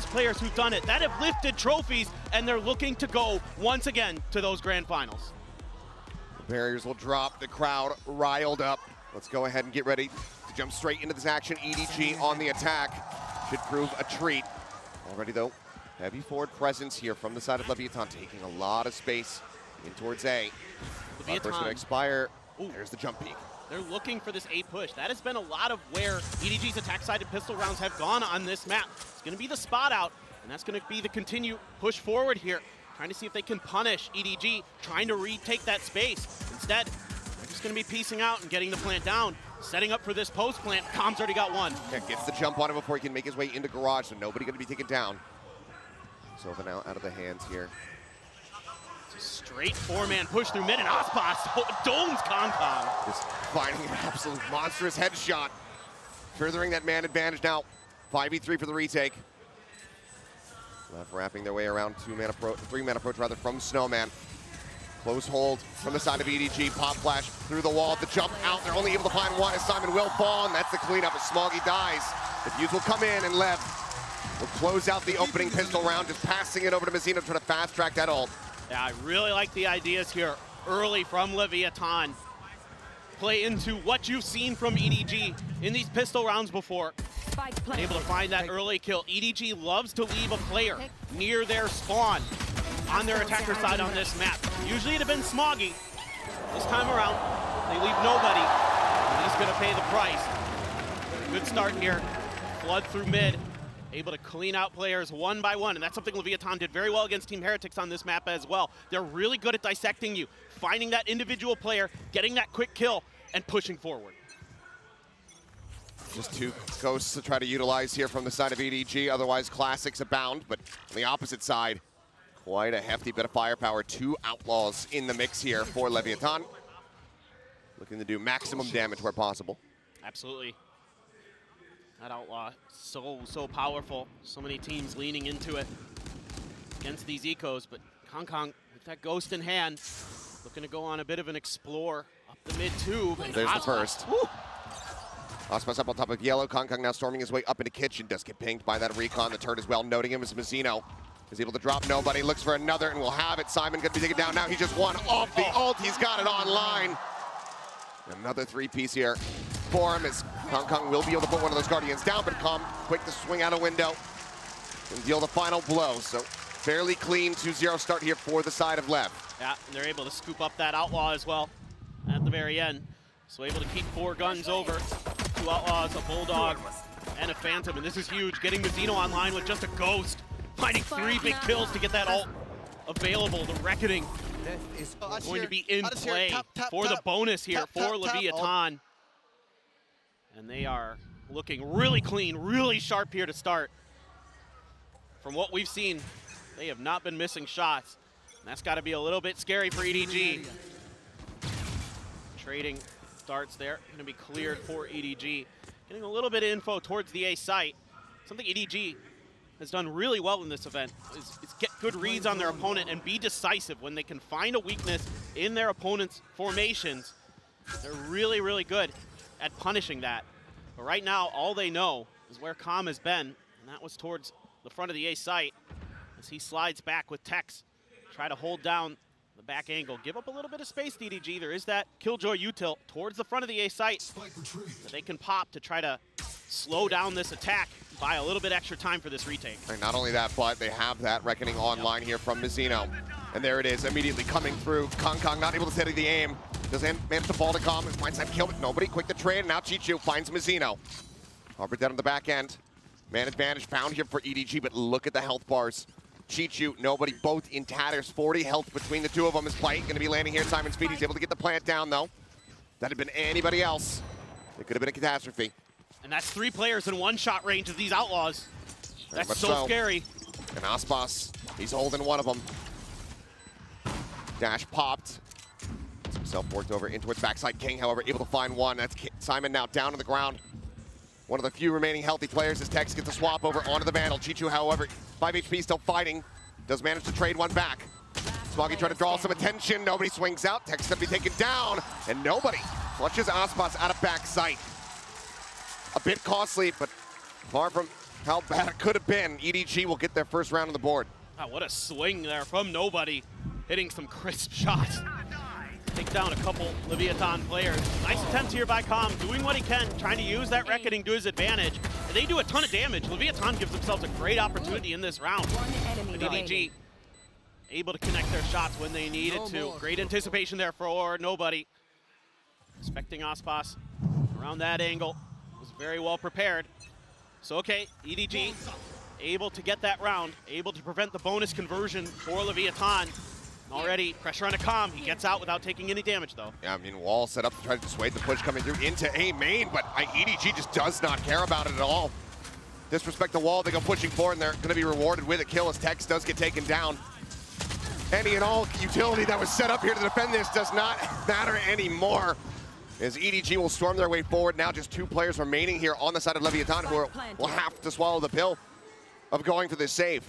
has players who've done it, that have lifted trophies, and they're looking to go once again to those grand finals. The barriers will drop, the crowd riled up. Let's go ahead and get ready to jump straight into this action. EDG on the attack. Should prove a treat. Already though, heavy forward presence here from the side of Leviathan, taking a lot of space in towards A. Leviathan going to expire. Ooh. There's the jump peak. They're looking for this A push. That has been a lot of where EDG's attack-sided pistol rounds have gone on this map. It's going to be the spot out, and that's going to be the continued push forward here. Trying to see if they can punish EDG, trying to retake that space. Instead, they're just going to be piecing out and getting the plant down. Setting up for this post plant. Com's already got one. Yeah, gets the jump on him before he can make his way into garage, so nobody going to be taken down. Sova now out of the hands here. It's a straight four-man push through mid, and Aspas domes Kong. Just finding an absolute monstrous headshot. Furthering that man advantage now. 5v3 for the retake. Left wrapping their way around three-man approach rather from Snowman. Close hold from the side of EDG. Pop flash through the wall. The jump out. They're only able to find one as Simon will fall, and that's the cleanup as Smoggy dies. The fuse will come in, and Lev will close out the opening pistol round, just passing it over to Mazzino to try to fast-track that ult. Yeah, I really like the ideas here early from Leviathan. Play into what you've seen from EDG in these pistol rounds before. Able to find that early kill. EDG loves to leave a player near their spawn on their attacker side on this map. Usually it'd have been Smoggy. This time around, they leave nobody, and he's gonna pay the price. Good start here. Flood through mid. Able to clean out players one by one, and that's something Leviathan did very well against Team Heretics on this map as well. They're really good at dissecting you, finding that individual player, getting that quick kill, and pushing forward. Just two ghosts to try to utilize here from the side of EDG, otherwise classics abound, but on the opposite side, quite a hefty bit of firepower. Two outlaws in the mix here for Leviathan. Looking to do maximum damage where possible. Absolutely. That outlaw, so powerful. So many teams leaning into it against these ecos, but Kong with that ghost in hand, looking to go on a bit of an explore up the mid tube. There's the first. Aspas up on top of yellow. Kong now storming his way up into kitchen. Does get pinged by that recon. The turret as well, noting him as Mazzino is able to drop nobody. Looks for another and will have it. Simon gonna be taken down now. He just won off the ult. He's got it online. Another three-piece here for him as Kong will be able to put one of those Guardians down, but quick to swing out a window and deal the final blow. So fairly clean 2-0 start here for the side of Lev. Yeah, and they're able to scoop up that outlaw as well at the very end. So able to keep 4 guns over. 2 outlaws, a bulldog, and a phantom, and this is huge. Getting Mazzino online with just a ghost, finding 3 big kills to get that ult available. The Reckoning is going to be in play for the bonus here for Leviathan. And they are looking really clean, really sharp here to start. From what we've seen, they have not been missing shots. And that's got to be a little bit scary for EDG. Trading starts there, going to be cleared for EDG. Getting a little bit of info towards the A site. Something EDG has done really well in this event is get good reads on their opponent and be decisive when they can find a weakness in their opponent's formations. They're really, really good at punishing that. But right now, all they know is where Com has been, and that was towards the front of the A site as he slides back with Tex. Try to hold down the back angle. Give up a little bit of space to EDG. There is that Killjoy util towards the front of the A site that they can pop to try to slow down this attack, buy a little bit extra time for this retake. And not only that, but they have that Reckoning online here from Mazzino. And there it is, immediately coming through. Kong not able to steady the aim. Doesn't manage to fall to Com. His blindside kill, but nobody. Quick to trade, and now Chichu finds Mazzino. Harbour dead on the back end. Man advantage found here for EDG, but look at the health bars. Chichu, nobody, both in tatters. 40 health between the two of them. Is Plate going to be landing here? Simon Speed, he's able to get the plant down, though. That had been anybody else, it could have been a catastrophe. And that's 3 players in one-shot range of these outlaws. That's so scary. And Aspas, he's holding one of them. Dash popped. Gets himself worked over in towards backside. King, however, able to find one. That's Simon now down on the ground. One of the few remaining healthy players as Tex gets the swap over onto the Vandal. Chichu, however, 5 HP, still fighting. Does manage to trade one back. Smoggy trying to draw some attention. Nobody swings out. Tex going to be taken down. And nobody flushes Aspas out of back sight. A bit costly, but far from how bad it could have been. EDG will get their first round on the board. Wow, what a swing there from nobody, hitting some crisp shots. Take down a couple Leviathan players. Nice attempt here by Com, doing what he can, trying to use that reckoning to his advantage. And they do a ton of damage. Leviathan gives themselves a great opportunity in this round. But EDG able to connect their shots when they needed to. Great anticipation there for nobody. Expecting Aspas around that angle. Was very well prepared. So okay, EDG able to get that round, able to prevent the bonus conversion for Leviathan. Already pressure on a Com. He gets out without taking any damage though. Yeah, I mean, wall set up to try to dissuade the push coming through into A main, but EDG just does not care about it at all. Disrespect the wall, they go pushing forward, and they're going to be rewarded with a kill as Tex does get taken down. Any and all utility that was set up here to defend this does not matter anymore, as EDG will storm their way forward. Now just 2 players remaining here on the side of Leviathan who will have to swallow the pill of going for this save.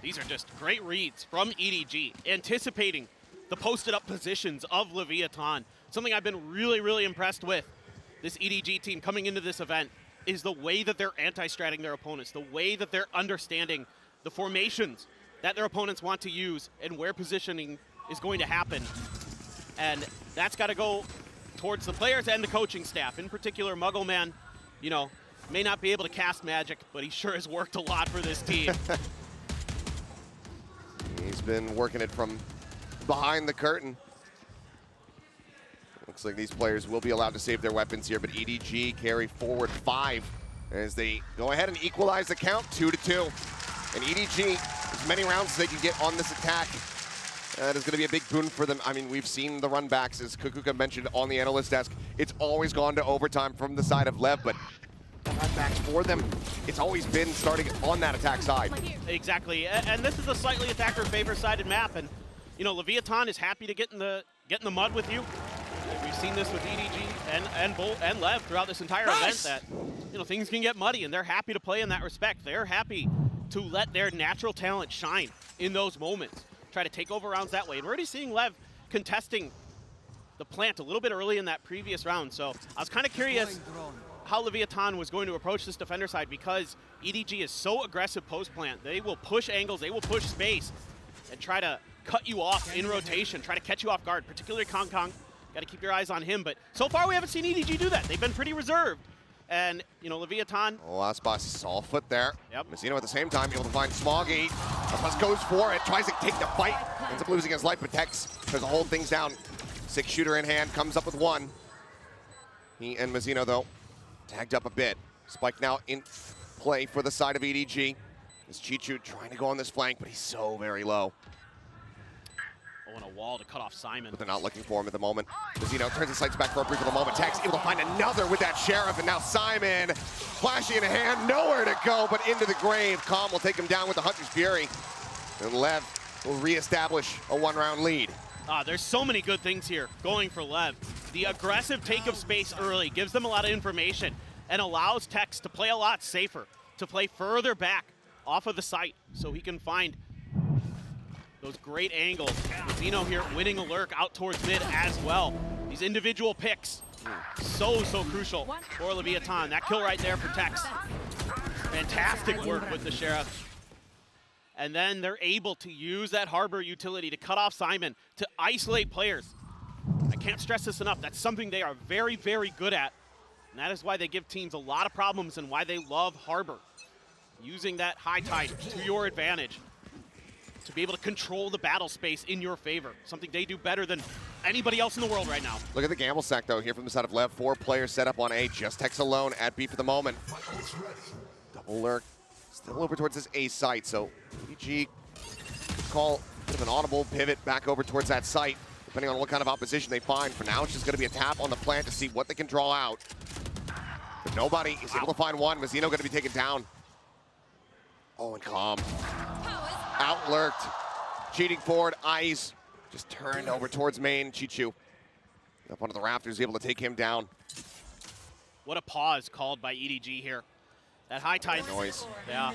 These are just great reads from EDG, anticipating the posted up positions of Leviathan. Something I've been really impressed with this EDG team coming into this event is the way that they're anti-stratting their opponents, the way that they're understanding the formations that their opponents want to use and where positioning is going to happen. And that's got to go towards the players and the coaching staff. In particular, Muggleman, you know, may not be able to cast magic, but he sure has worked a lot for this team. He's been working it from behind the curtain. Looks like these players will be allowed to save their weapons here, but EDG carry forward 5 as they go ahead and equalize the count 2-2. And EDG, as many rounds as they can get on this attack, that is going to be a big boon for them. I mean, we've seen the run backs, as Kukuka mentioned on the analyst desk. It's always gone to overtime from the side of LEV, but the run backs for them, it's always been starting on that attack side. Exactly, and this is a slightly attacker favor-sided map, and you know, Leviathan is happy to get in the mud with you. We've seen this with EDG and LEV throughout this entire event, that you know, things can get muddy, and they're happy to play in that respect. They're happy to let their natural talent shine in those moments, try to take over rounds that way. And we're already seeing LEV contesting the plant a little bit early in that previous round, so I was kind of curious how Leviathan was going to approach this defender side, because EDG is so aggressive post-plant. They will push angles, they will push space, and try to cut you off in rotation, try to catch you off guard, particularly Kong Kong. Got to keep your eyes on him, but so far we haven't seen EDG do that. They've been pretty reserved. And, you know, Leviathan. Oh, Aspas saw foot there. Yep. Messino at the same time able to find Smoggy. Aspas goes for it, tries to take the fight, ends up losing his life, but Tex tries to hold things down. 6-shooter in hand, comes up with 1. He and Messino, though, tagged up a bit. Spike now in play for the side of EDG. As Chichu trying to go on this flank, but he's so very low. Oh, and a wall to cut off Simon. But they're not looking for him at the moment. Messino turns his sights back for a brief little moment. Tex able to find another with that Sheriff, and now Simon flashing in a hand, nowhere to go, but into the grave. Com will take him down with the Hunter's Fury. And LEV will reestablish a 1-round lead. There's so many good things here going for LEV. The aggressive take of space early gives them a lot of information and allows Tex to play a lot safer, to play further back off of the site so he can find those great angles. Zeno here winning a lurk out towards mid as well. These individual picks, so crucial for Leviathan. That kill right there for Tex. Fantastic work with the Sheriff. And then they're able to use that Harbor utility to cut off Simon, to isolate players. I can't stress this enough. That's something they are very good at. And that is why they give teams a lot of problems and why they love Harbor. Using that high tide to your advantage, to be able to control the battle space in your favor. Something they do better than anybody else in the world right now. Look at the gamble stack, though, here from the side of LEV. 4 players set up on A, just Tex alone at B for the moment. Double lurk, still over towards this A site, so EDG could call a bit of an audible pivot back over towards that site, depending on what kind of opposition they find. For now, it's just going to be a tap on the plant to see what they can draw out. But nobody is able to find one. Mazzino going to be taken down. Oh, and Com. Out-lurked, cheating forward, eyes just turned over towards main. Chichu up onto the rafters, able to take him down. What a pause called by EDG here. That high tide noise. Yeah.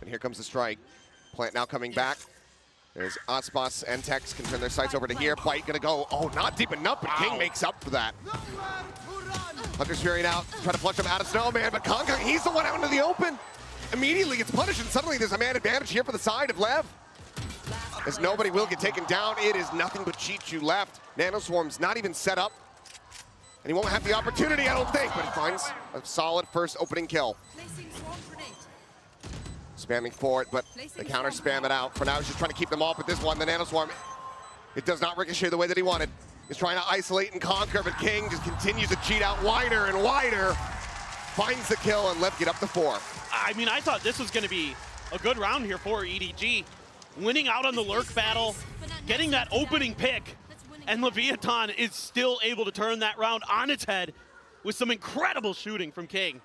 And here comes the strike. Plant now coming back. There's Aspas and Tex can turn their sights over to here. Bite gonna go, oh, not deep enough, but King makes up for that. Hunter's Fury out, trying to flush him out of Snowman, but Kong, he's the one out into the open. Immediately gets punished, and suddenly there's a man advantage here for the side of LEV. As nobody will get taken down, it is nothing but Chichu left. Nanoswarm's not even set up. And he won't have the opportunity, I don't think, but he finds a solid first opening kill. Spamming for it, but the counter spam it out. For now, he's just trying to keep them off with this one. The Nanoswarm, it does not ricochet the way that he wanted. He's trying to isolate and conquer, but King just continues to cheat out wider and wider. Finds the kill, and LEV get up to 4. I mean, I thought this was going to be a good round here for EDG. Winning out on the lurk battle, getting that opening pick, and Leviathan is still able to turn that round on its head with some incredible shooting from King.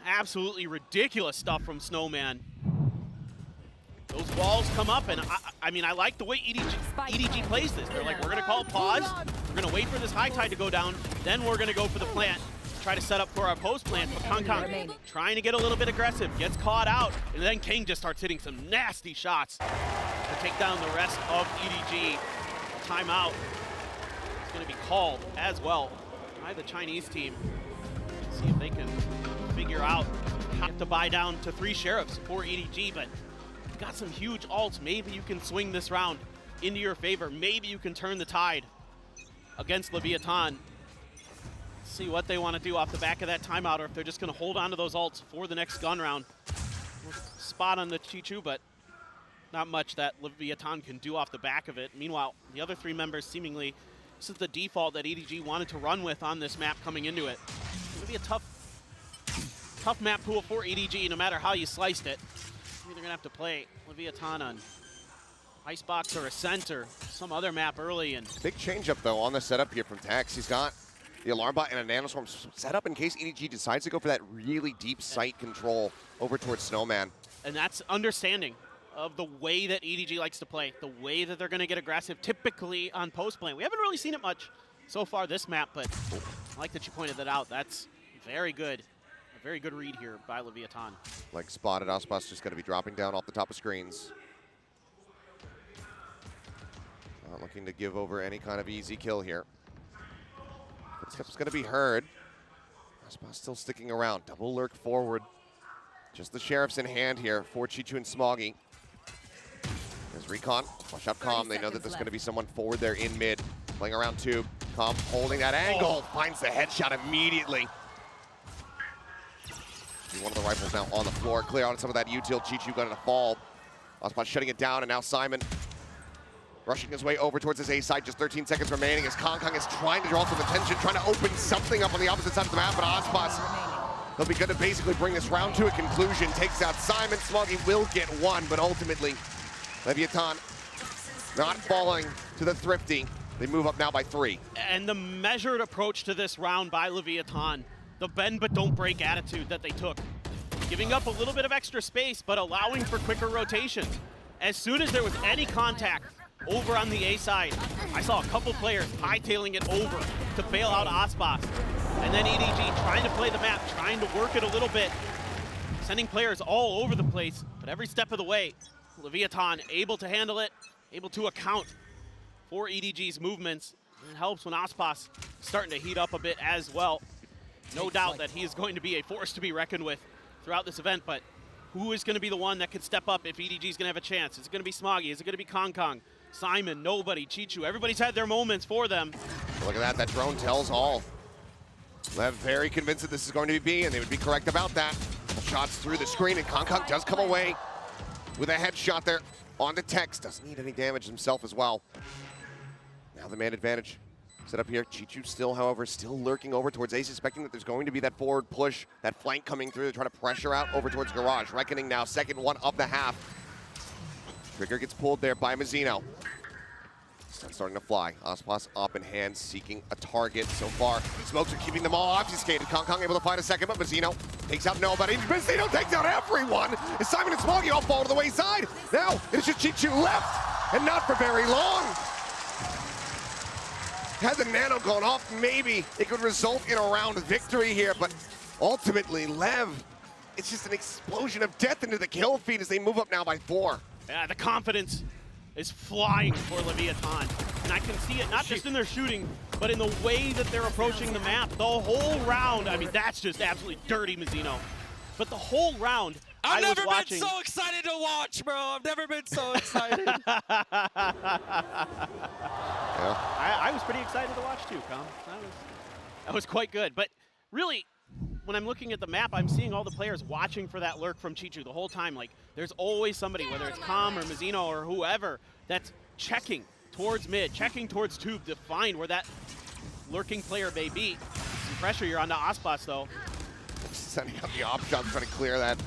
Absolutely ridiculous stuff from Snowman. Those walls come up, and I mean, I like the way EDG plays this. They're like, we're going to call pause, we're going to wait for this high tide to go down, then we're going to go for the plant. Try to set up for our post plant, but Kong trying to get a little bit aggressive, gets caught out, and then King just starts hitting some nasty shots to take down the rest of EDG. Timeout is going to be called as well by the Chinese team. See if they can figure out how to buy down to 3 sheriffs for EDG, but you've got some huge ults. Maybe you can swing this round into your favor. Maybe you can turn the tide against Leviathan. See what they want to do off the back of that timeout, or if they're just going to hold on to those ults for the next gun round. Spot on the Chichu, but not much that Leviathan can do off the back of it. Meanwhile, the other 3 members seemingly, this is the default that EDG wanted to run with on this map coming into it. It's going to be a tough map pool for EDG no matter how you sliced it. You're either going to have to play Leviathan on Icebox or Ascent or some other map early. And big change up though on the setup here from Tax. He's got the alarm bot and a nanoswarm set up in case EDG decides to go for that really deep sight control over towards Snowman. And that's understanding of the way that EDG likes to play, the way that they're going to get aggressive typically on post play. We haven't really seen it much so far this map, but I like that you pointed that out. That's very good. A very good read here by Leviathan. Like spotted, Aspas just going to be dropping down off the top of screens. Not looking to give over any kind of easy kill here. Footsteps going to be heard. Aspas still sticking around. Double lurk forward. Just the sheriffs in hand here for Chichu and Smoggy. There's Recon. Flush out Calm. They know that there's going to be someone forward there in mid. Playing around tube. Calm holding that angle. Finds the headshot immediately. One of the rifles now on the floor. Clear out some of that util. Chichu got in a fall. Aspas shutting it down, and now Simon rushing his way over towards his A side. Just 13 seconds remaining as Kong is trying to draw some attention, trying to open something up on the opposite side of the map, but Aspas, he'll be good to basically bring this round to a conclusion. Takes out Simon. Smoggy will get one, but ultimately, Leviathan not falling to the thrifty. They move up now by 3. And the measured approach to this round by Leviathan, the bend but don't break attitude that they took. Giving up a little bit of extra space, but allowing for quicker rotations. As soon as there was any contact over on the A side, I saw a couple players hightailing it over to bail out Aspas. And then EDG trying to play the map, trying to work it a little bit, sending players all over the place, but every step of the way, Leviathan able to handle it, able to account for EDG's movements. It helps when Aspas starting to heat up a bit as well. No doubt that he is going to be a force to be reckoned with throughout this event, but who is going to be the one that could step up if EDG is going to have a chance? Is it going to be Smoggy? Is it going to be Kong? Simon, nobody, Chichu, everybody's had their moments for them. Look at that drone tells all. LEV very convinced that this is going to be B, and they would be correct about that. Shots through the screen, and Kong does come away with a headshot there on the Tex. Doesn't need any damage himself as well. Now the man advantage set up here. Chichu still, however, still lurking over towards A, suspecting that there's going to be that forward push, that flank coming through. They're trying to pressure out over towards Garage. Reckoning now, second one of the half. Trigger gets pulled there by Mazzino. Sun's starting to fly. Aspas up in hand, seeking a target so far. Smokes are keeping them all obfuscated. Kong able to find a second, but Mazzino takes out nobody. Mazzino takes out everyone. As Simon and Smoggy all fall to the wayside. Now it's just Chichu left, and not for very long. Had the nano gone off, maybe it could result in a round victory here, but ultimately, LEV, it's just an explosion of death into the kill feed as they move up now by 4. Yeah, the confidence is flying for Leviathan. And I can see it not just in their shooting, but in the way that they're approaching the map. The whole round, I mean, that's just absolutely dirty, Mizzino. But the whole round, I've never been watching... so excited to watch, bro. I've never been so excited. I was pretty excited to watch too, Com. That was quite good. But really, when I'm looking at the map, I'm seeing all the players watching for that lurk from Chichu the whole time. Like, there's always somebody, whether it's Com or Mizzino or whoever, that's checking towards mid, checking towards tube to find where that lurking player may be. Some pressure here on the Aspas, though. Sending out the op shot, trying to clear that.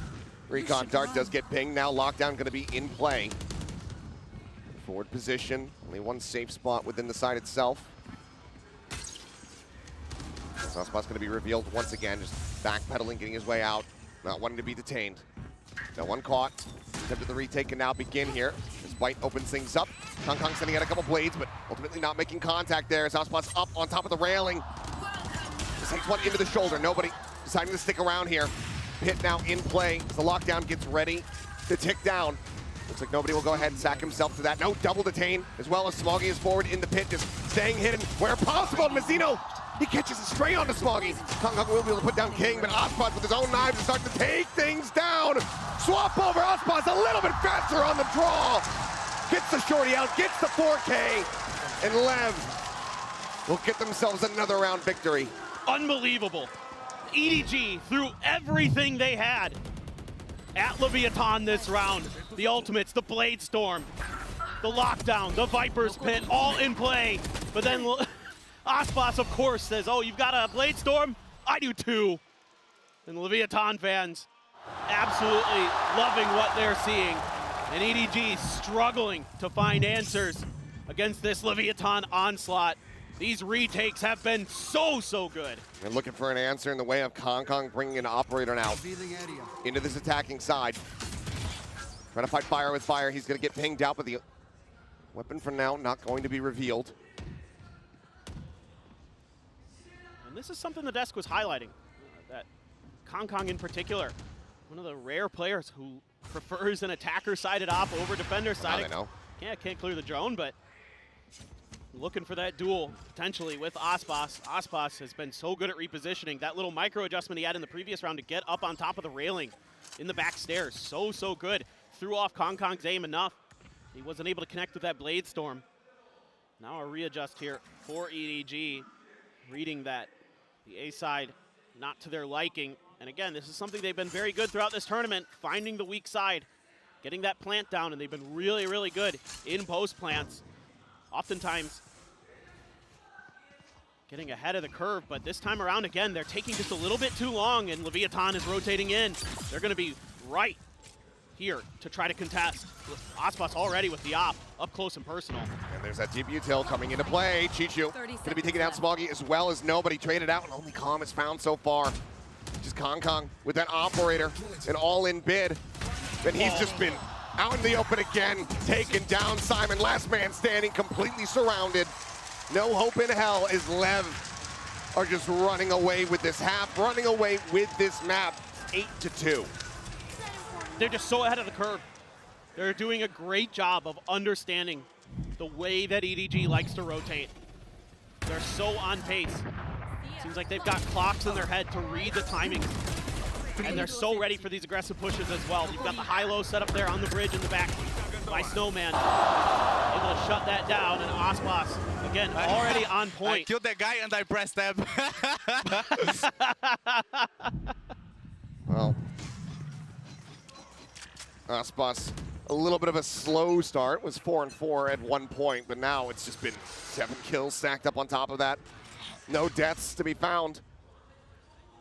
Recon dart does get pinged. Now lockdown going to be in play. Forward position, only one safe spot within the side itself. Spot's going to be revealed once again, just backpedaling, getting his way out, not wanting to be detained. No one caught. Attempted the retake can now begin here. As White opens things up. Kong sending out a couple blades, but ultimately not making contact there. Spot's up on top of the railing. Just takes one into the shoulder. Nobody deciding to stick around here. Pit now in play as the lockdown gets ready to tick down. Looks like nobody will go ahead and sack himself to that. No double detain, as well as Smoggy is forward in the pit, just staying hidden where possible. Mizzino, he catches a stray onto Smoggy. Kong will be able to put down King, but Aspas with his own knives is starting to take things down. Swap over, Aspas a little bit faster on the draw. Gets the shorty out, gets the 4K, and LEV will get themselves another round victory. Unbelievable. EDG threw everything they had at Leviathan this round. The ultimates, the Blade Storm, the lockdown, the Viper's Pit, all in play. But then Aspas, of course, says, oh, you've got a Blade Storm? I do too. And Leviathan fans absolutely loving what they're seeing. And EDG struggling to find answers against this Leviathan onslaught. These retakes have been so good. They're looking for an answer in the way of Kong bringing an operator now into this attacking side. Trying to fight fire with fire. He's going to get pinged out, but the weapon for now not going to be revealed. And this is something the desk was highlighting, that Kong in particular, one of the rare players who prefers an attacker-sided op over defender-sided. Now they know. Can't clear the drone, but looking for that duel, potentially, with Aspas. Aspas has been so good at repositioning. That little micro adjustment he had in the previous round to get up on top of the railing in the back stairs. So good. Threw off Kong's aim enough. He wasn't able to connect with that Blade Storm. Now a readjust here for EDG. Reading that the A side not to their liking. And again, this is something they've been very good throughout this tournament, finding the weak side, getting that plant down, and they've been really good in post plants. Oftentimes getting ahead of the curve, but this time around, again, they're taking just a little bit too long, and Leviathan is rotating in. They're going to be right here to try to contest. Aspas already with the op, up close and personal. And there's that deep util coming into play. Chichu going to be taking out Smoggy as well as nobody. Traded out, and only Calm is found so far. Just Kong with that operator, an all-in bid. And he's just been out in the open again, taken down Simon. Last man standing, completely surrounded. No hope in hell as LEV are just running away with this half, running away with this map, 8-2. They're just so ahead of the curve. They're doing a great job of understanding the way that EDG likes to rotate. They're so on pace. Seems like they've got clocks in their head to read the timing. And they're so ready for these aggressive pushes as well. You've got the high-low set up there on the bridge in the back by Snowman. Able to shut that down, and Aspas, again, already on point. I killed that guy and I pressed them. Well, Aspas, a little bit of a slow start. Was 4-4 at one point, but now it's just been 7 kills stacked up on top of that. No deaths to be found.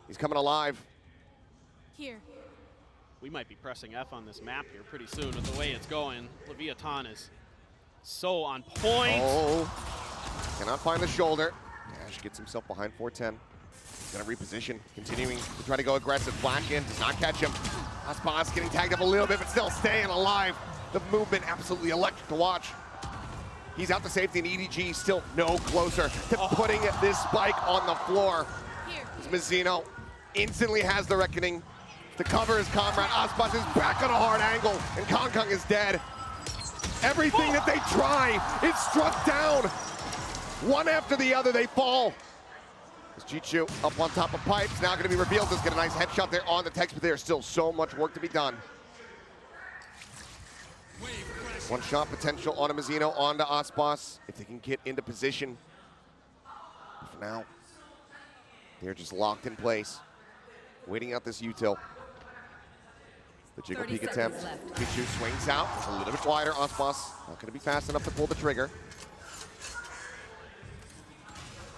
He's coming alive. Here. We might be pressing F on this map here pretty soon with the way it's going. Leviathan is so on point. Oh, cannot find the shoulder. Dash gets himself behind 410. He's gonna reposition, continuing to try to go aggressive. Black in, does not catch him. Aspas getting tagged up a little bit, but still staying alive. The movement absolutely electric to watch. He's out to safety, and EDG still no closer to putting this spike on the floor. As Mizzino instantly has the reckoning to cover his comrade. Aspas is back on a hard angle, and Kong is dead. Everything that they try is struck down. One after the other, they fall. As Chichu up on top of pipes, now going to be revealed. Does get a nice headshot there on the text, but there's still so much work to be done. One shot potential on a Mizzino, onto Aspas, if they can get into position. For now, they're just locked in place, waiting out this util. The jiggle peek attempt. Chichu swings out, it's a little bit wider. Aspas not going to be fast enough to pull the trigger.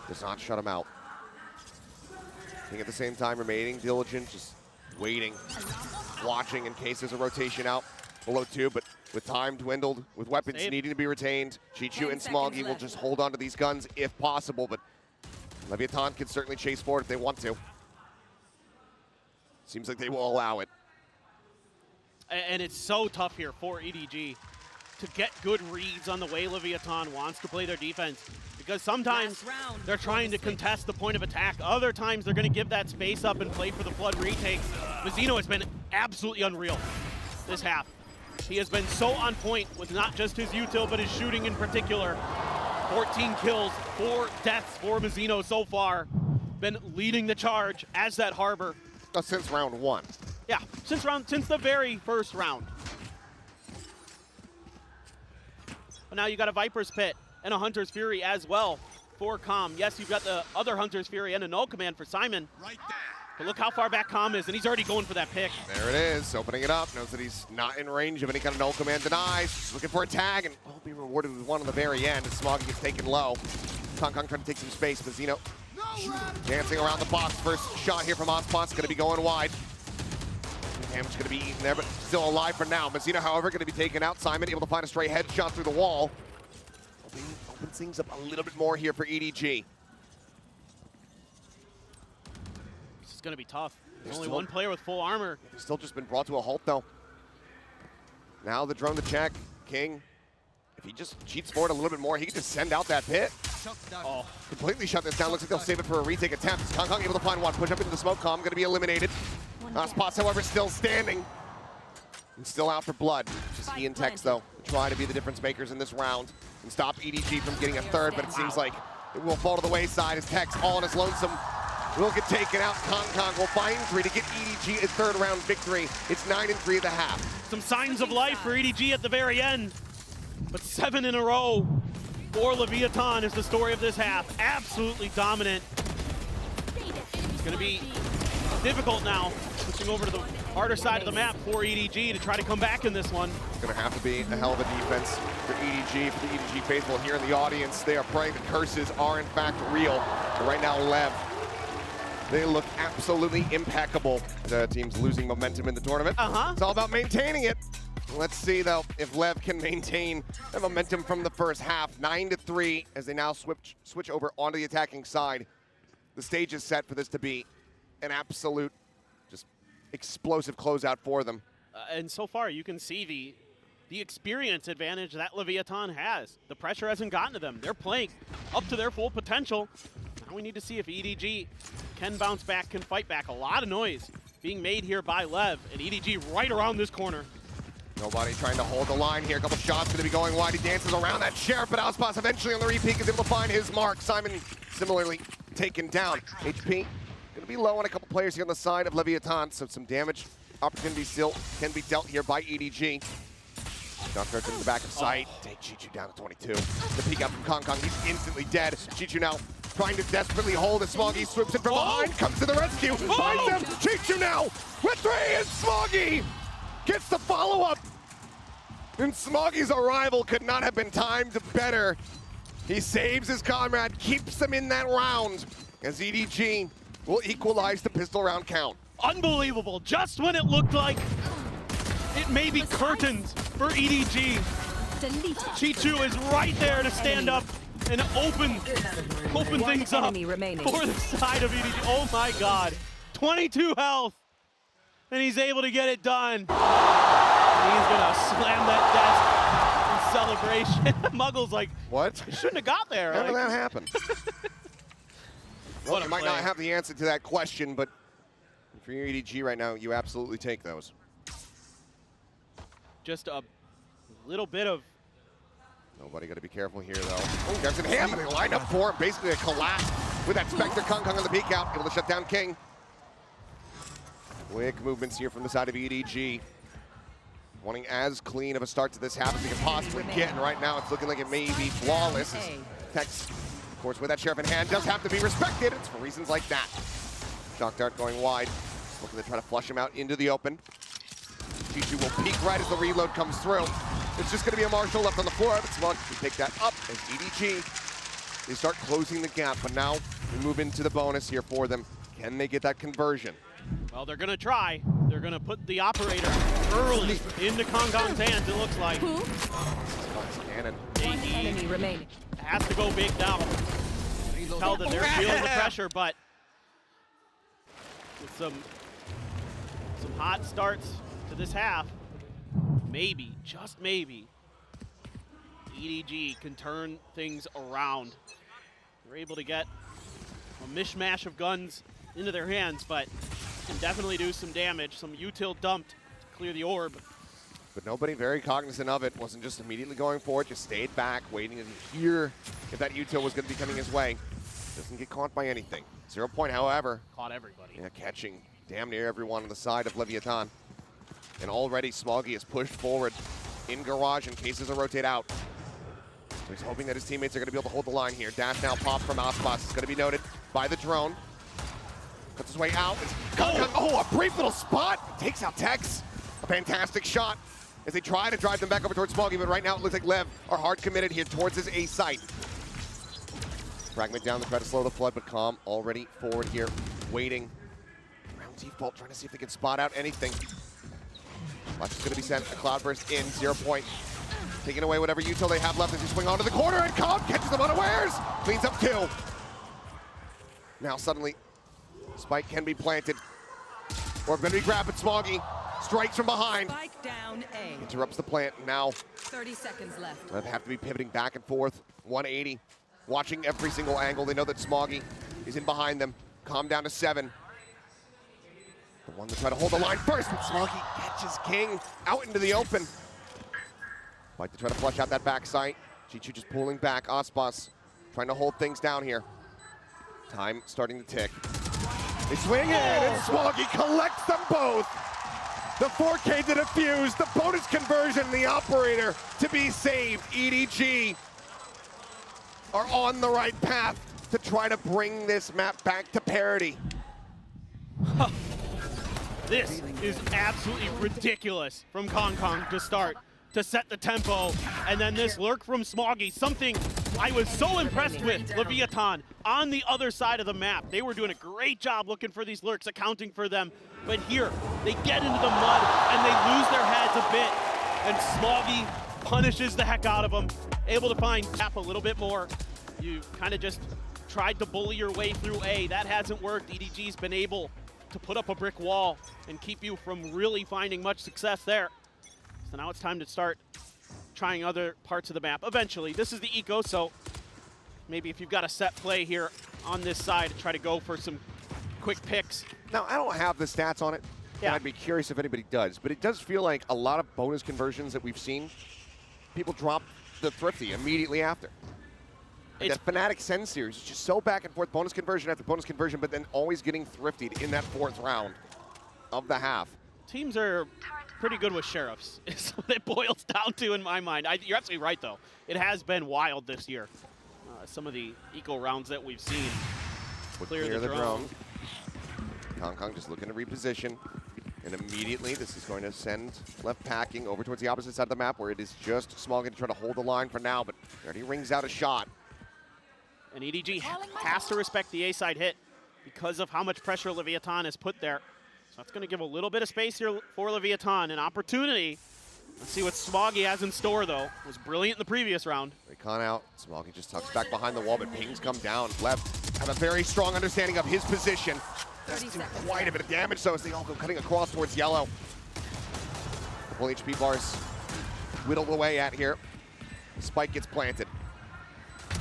Does not shut him out. I think at the same time, remaining diligent, just waiting, watching in case there's a rotation out below 2, but with time dwindled, with weapons needing to be retained, Chichu and Smoggy will just hold on to these guns if possible, but Leviathan can certainly chase forward if they want to. Seems like they will allow it. And it's so tough here for EDG to get good reads on the way Leviathan wants to play their defense. Because sometimes they're trying to contest the point of attack. Other times they're going to give that space up and play for the flood retakes. Mizzino has been absolutely unreal this half. He has been so on point with not just his util, but his shooting in particular. 14 kills, 4 deaths for Mizzino so far. Been leading the charge as that Harbor. Since round 1. Yeah, since the very first round. But now you got a Viper's Pit and a Hunter's Fury as well for Calm. Yes, you've got the other Hunter's Fury and a null command for Simon. Right there. But look how far back Calm is, and he's already going for that pick. There it is, opening it up. Knows that he's not in range of any kind of null command denies. Just looking for a tag, and will be rewarded with one on the very end as Smoggy gets taken low. Kong trying to take some space. Mizzino dancing around the box. First shot here from Aspas, going to be going wide. Damage going to be eaten there, but still alive for now. Mizzino, however, going to be taken out. Simon able to find a stray headshot through the wall. Opens things up a little bit more here for EDG. This is going to be tough. There's only one player with full armor. He's still just been brought to a halt, though. Now the drone to check. King, if he just cheats forward a little bit more, he can just send out that pit. Oh, Completely shut this down. Looks like they'll save it for a retake attempt. Kong able to find one. Push up into the smoke. Calm going to be eliminated. Aspas, however, still standing. And still out for blood. Just Ian Tex, though, trying to be the difference makers in this round and stop EDG from getting a third, but it seems like it will fall to the wayside as Tex, all on his lonesome, will get taken out. Kong will find 3 to get EDG a third round victory. It's 9-3 at the half. some signs of life for EDG at the very end. But 7 in a row for Leviathan is the story of this half. Absolutely dominant. It's going to be difficult now, switching over to the harder side of the map for EDG to try to come back in this one. It's going to have to be a hell of a defense for EDG, for the EDG faithful here in the audience. They are praying the curses are in fact real. But right now, LEV, they look absolutely impeccable. The team's losing momentum in the tournament. It's all about maintaining it. Let's see, though, if LEV can maintain the momentum from the first half. 9-3 as they now switch over onto the attacking side. The stage is set for this to be an absolute, just explosive closeout for them. And so far, you can see the experience advantage that Leviathan has. The pressure hasn't gotten to them. They're playing up to their full potential. Now we need to see if EDG can bounce back, can fight back. A lot of noise being made here by LEV, and EDG right around this corner. Nobody trying to hold the line here. A couple shots going to be going wide. He dances around that sheriff, but Aspas eventually on the repeat is able to find his mark. Simon similarly taken down. HP going to be low on a couple players here on the side of Leviathan, so some damage opportunities still can be dealt here by EDG. Jump starts into the back of sight. Take Chichu down to 22. The peek out from Kong. He's instantly dead. Chichu now trying to desperately hold as Smoggy swoops in from behind, comes to the rescue, finds him. Chichu now with 3, and Smoggy gets the follow-up. And Smoggy's arrival could not have been timed better. He saves his comrade, keeps them in that round, as EDG will equalize the pistol round count. Unbelievable. Just when it looked like it may be curtains for EDG, Chichu is right there to stand up and open things up for the side of EDG. Oh my God. 22 health. And he's able to get it done. And he's gonna slam that desk in celebration. Muggle's like, what? You shouldn't have got there. How did that happen? Well, you might play. not have the answer to that question, but for your EDG right now, you absolutely take those. Just a little bit of Nobody got to be careful here, though. Oh, there's an hand, and they lined up for him. Basically a collapse with that Spectre Kong on the peek out, able to shut down King. Quick movements here from the side of EDG. Wanting as clean of a start to this half as they can possibly get, and right now it's looking like it may be flawless. As Tex, of course, with that sheriff in hand, does have to be respected. It's for reasons like that. Shock Dart going wide, looking to try to flush him out into the open. Chichu will peek right as the reload comes through. It's just going to be a Marshall left on the floor, but Smug can pick that up as EDG, they start closing the gap, but now we move into the bonus here for them. Can they get that conversion? Well, they're going to try. They're going to put the operator early into Kong's hands, it looks like. Cannon. One enemy remaining. Has to go big now. You can tell that they're feeling the pressure, but with some hot starts to this half, maybe, just maybe, EDG can turn things around. They're able to get a mishmash of guns into their hands, but can definitely do some damage. Some util dumped to clear the orb. But nobody very cognizant of it. Wasn't just immediately going for it, just stayed back, waiting to hear if that util was going to be coming his way. Doesn't get caught by anything. 0 point, however. Caught everybody. Yeah, catching damn near everyone on the side of Leviathan. And already Smoggy is pushed forward in garage in case there's a rotate out. So he's hoping that his teammates are going to be able to hold the line here. Dash now pop from Aspas. It's going to be noted by the drone. Cuts his way out. Oh, a brief little spot. Takes out Tex. A fantastic shot as they try to drive them back over towards Smoggy, but right now it looks like LEV are hard committed here towards his A site. Fragment down to try to slow the flood, but Calm already forward here, waiting. Round default, trying to see if they can spot out anything. Watch is going to be sent. A Cloudburst in, 0 point. Taking away whatever util they have left as they swing onto the corner, and Calm catches them unawares. Cleans up 2. Now suddenly, Spike can be planted. Or going to be grabbed, but Smoggy strikes from behind. Spike down A. Interrupts the plant. Now 30 seconds left. they have to be pivoting back and forth. 180. Watching every single angle. They know that Smoggy is in behind them. Calm down to 7. The one to try to hold the line first, but Smoggy catches King out into the open. Like to try to flush out that back sight. Chichu just pulling back. Aspas trying to hold things down here. Time starting to tick. They swing in, and Smoggy collects them both. The 4K to defuse, the bonus conversion, the operator to be saved. EDG are on the right path to try to bring this map back to parity. This is absolutely ridiculous from Kong to start, to set the tempo, and then this lurk from Smoggy, something I was so impressed with Leviathan on the other side of the map. They were doing a great job looking for these lurks, accounting for them, but here, they get into the mud and they lose their heads a bit, and Smoggy punishes the heck out of them, able to find Tap a little bit more. You kind of just tried to bully your way through A. That hasn't worked. EDG's been able to put up a brick wall and keep you from really finding much success there. So now it's time to start trying other parts of the map. Eventually, this is the eco, so maybe if you've got a set play here on this side, try to go for some quick picks. Now, I don't have the stats on it, and I'd be curious if anybody does, but it does feel like a lot of bonus conversions that we've seen, people drop the Thrifty immediately after. Like that Fnatic Send series is just so back and forth, bonus conversion after bonus conversion, but then always getting thriftied in that 4th round of the half. Teams are pretty good with sheriffs, is what it boils down to in my mind. You're absolutely right, though. It has been wild this year. Some of the eco rounds that we've seen. Clear the drone. Kong just looking to reposition. And immediately, this is going to send left packing over towards the opposite side of the map, where it is just Smoggy to try to hold the line for now, but already rings out a shot. And EDG has to respect the A-side hit because of how much pressure Leviathan has put there. So that's going to give a little bit of space here for Leviathan, an opportunity. Let's see what Smoggy has in store, though. It was brilliant in the previous round. Recon out. Smoggy just tucks back behind the wall, but pings come down. Left have a very strong understanding of his position. Doesn't do quite a bit of damage, so as they all go cutting across towards yellow. Couple HP bars whittled away at here. Spike gets planted.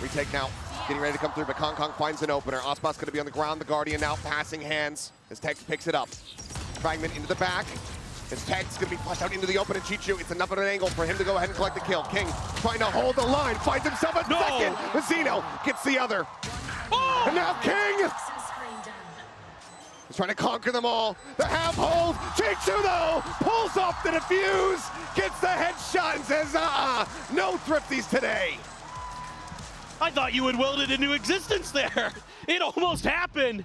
Retake now, getting ready to come through, but Kong finds an opener. Aspas going to be on the ground. The Guardian now passing hands as Tex picks it up. Fragment into the back. His tag's gonna be flushed out into the open, and Chichu, it's enough of an angle for him to go ahead and collect the kill. King trying to hold the line, finds himself a second. Mazzino gets the other. Oh! And now King is trying to conquer them all. The half hold. Chichu though pulls off the defuse, gets the headshot and says, no thrifties today. I thought you had willed it into existence there. It almost happened.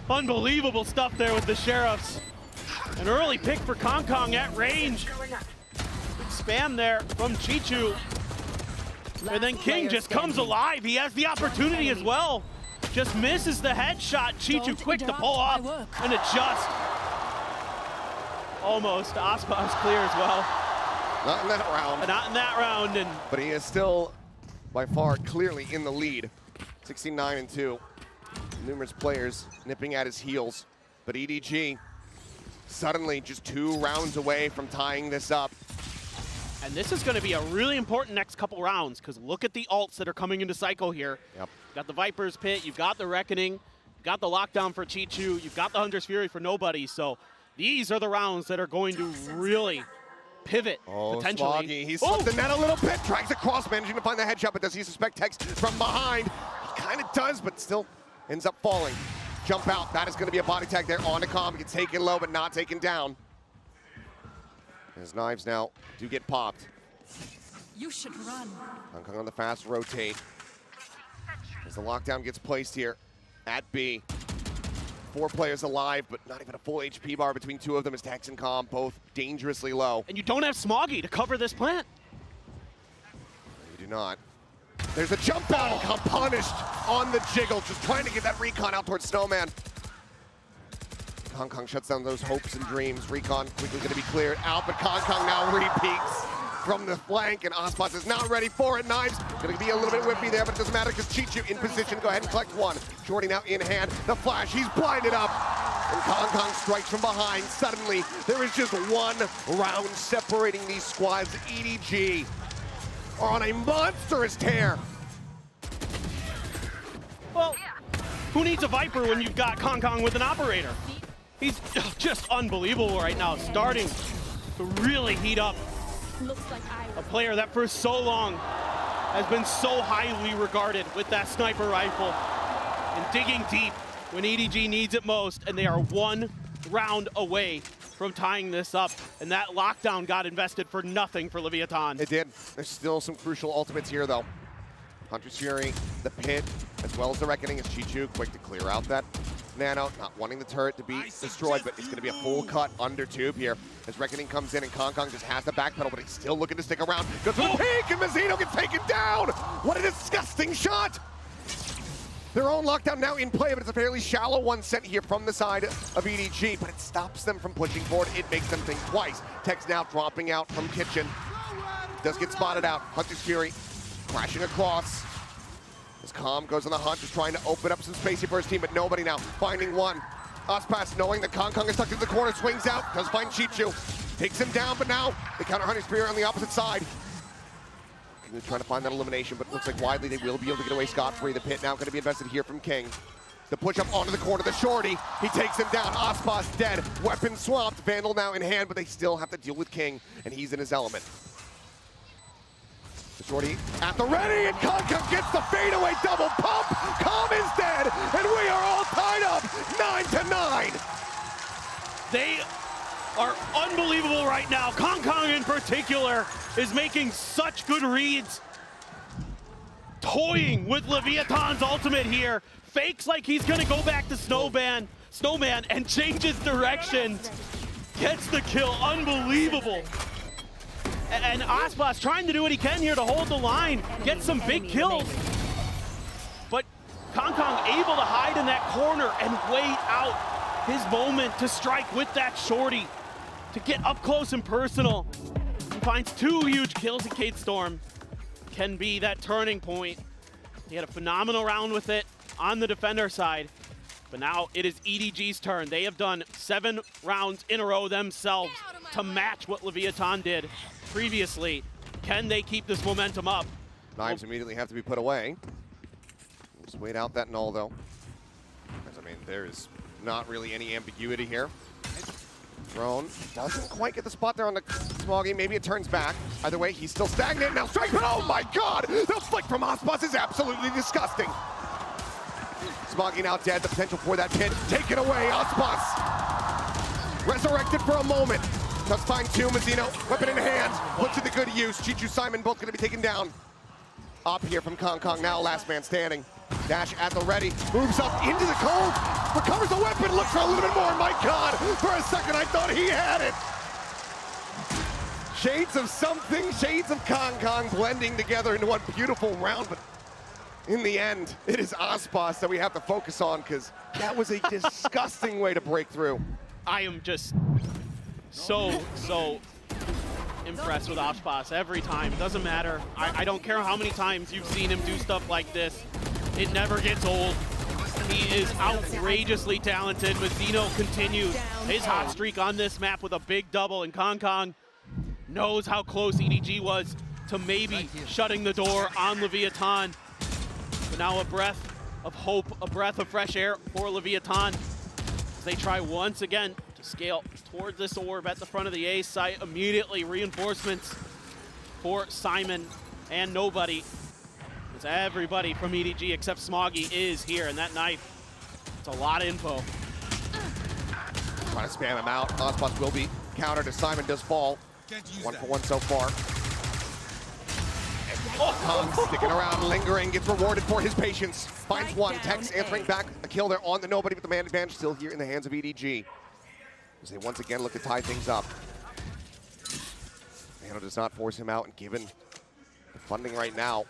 Unbelievable stuff there with the Sheriffs. An early pick for Kong Kong at range. Good spam there from Chichu. And then King just comes alive. He has the opportunity as well. Just misses the headshot. Chichu quick to pull off and adjust. Almost. Aspas clear as well. Not in that round. Not in that round. But he is still, by far, clearly in the lead. 69-2. Numerous players nipping at his heels. But EDG suddenly just 2 rounds away from tying this up. And this is going to be a really important next couple rounds, because look at the ults that are coming into cycle here. Yep. You've got the Viper's Pit, you've got the Reckoning, you've got the Lockdown for Chichu, you've got the Hunter's Fury for nobody. So these are the rounds that are going to really pivot, potentially. Smoggy, he's slipped the net a little bit, drags across, managing to find the headshot, but does he suspect Tex from behind? He kind of does, but still ends up falling. Jump out, that is going to be a body tag there on the comm. Gets taken low, but not taken down. His knives now do get popped. You should run. Kong Kong on the fast rotate. As the lockdown gets placed here at B. 4 players alive, but not even a full HP bar between 2 of them as Tex and Comm both dangerously low. And you don't have Smoggy to cover this plant. You do not. There's a jump out and Comm punished on the jiggle, just trying to get that recon out towards Snowman. Kong Kong shuts down those hopes and dreams. Recon quickly going to be cleared out, but Kong Kong now re-peeks from the flank, and Aspas is not ready for it. Knives going to be a little bit whippy there, but it doesn't matter because Chichu in position. Go ahead and collect one. Jordy now in hand. The flash, he's blinded up. And Kong Kong strikes from behind. Suddenly, there is just 1 round separating these squads. EDG are on a monstrous tear. Well, who needs a Viper when you've got Kong Kong with an operator? He's just unbelievable right now, starting to really heat up. A player that for so long has been so highly regarded with that sniper rifle and digging deep when EDG needs it most, and they are 1 round away from tying this up, and that lockdown got invested for nothing for Leviathan. It did. There's still some crucial ultimates here, though. Hunter's Fury, the Pit, as well as the Reckoning, is Chichu quick to clear out that Nano, not wanting the turret to be destroyed, but it's going to be a full cut under tube here as Reckoning comes in, and Kong Kong just has to backpedal, but he's still looking to stick around. Goes for the peek, and Mazzino gets taken down! What a disgusting shot! Their own lockdown now in play, but it's a fairly shallow one sent here from the side of EDG, but it stops them from pushing forward. It makes them think twice. Tex now dropping out from Kitchen. Does get spotted out. Hunter's Fury crashing across. As Comm goes on the hunt, just trying to open up some space here for his team, but nobody now. Finding one. Aspas, knowing that Kong Kong is tucked in the corner, swings out, does find Chichu. Takes him down, but now they counter Hunter's Fury on the opposite side. They're trying to find that elimination, but looks like widely they will be able to get away scot-free. The Pit now going to be invested here from King. The push up onto the corner, the shorty. He takes him down. Aspas dead. Weapon swapped. Vandal now in hand, but they still have to deal with King, and he's in his element. The shorty at the ready, and Kong Kong gets the fadeaway double pump. Comm is dead, and we are all tied up 9-9. They are unbelievable right now. Kong Kong in particular is making such good reads. Toying with Leviathan's ultimate here. Fakes like he's gonna go back to Snowman, and changes direction. Gets the kill, unbelievable. And Aspas trying to do what he can here to hold the line, get some big kills. But Kong Kong able to hide in that corner and wait out his moment to strike with that shorty, to get up close and personal. He finds 2 huge kills in Kate Storm. Can be that turning point. He had a phenomenal round with it on the defender side. But now it is EDG's turn. They have done 7 rounds in a row themselves to match what Leviathan did previously. Can they keep this momentum up? Knives immediately have to be put away. Just wait out that null, though. As, I mean, there is not really any ambiguity here. Drone doesn't quite get the spot there on the Smoggy. Maybe it turns back. Either way, he's still stagnant. Now strike, but oh my god! The flick from Ospas is absolutely disgusting. Smoggy now dead. The potential for that pit taken away. Ospas resurrected for a moment. Does find two. Mazzino, weapon in hand, puts it to good use. Chichu, Simon both going to be taken down. Up here from Kong Kong, now last man standing. Dash at the ready, moves up into the cold, recovers the weapon, looks for a little bit more. My god, for a second I thought he had it. Shades of something, shades of Kong Kong blending together into one beautiful round, but in the end, it is Ospas that we have to focus on because that was a disgusting way to break through. I am just so impressed with Ospas every time. It doesn't matter. I don't care how many times you've seen him do stuff like this. It never gets old. He is outrageously talented. Mazzino continues his hot streak on this map with a big double, and Kong Kong knows how close EDG was to maybe shutting the door on Leviathan. But now a breath of hope, a breath of fresh air for Leviathan as they try once again to scale towards this orb at the front of the A site. Immediately reinforcements for Simon and Nobody. As everybody from EDG except Smoggy is here, and that knife, it's a lot of info. Trying to spam him out. Ospas will be countered as Simon does fall. 1 for 1 so far. Kong sticking around, lingering, gets rewarded for his patience. Finds one, Tex answering back. A kill there on the Nobody, but the man advantage still here in the hands of EDG. As they once again look to tie things up. Mano does not force him out, and given the funding right now,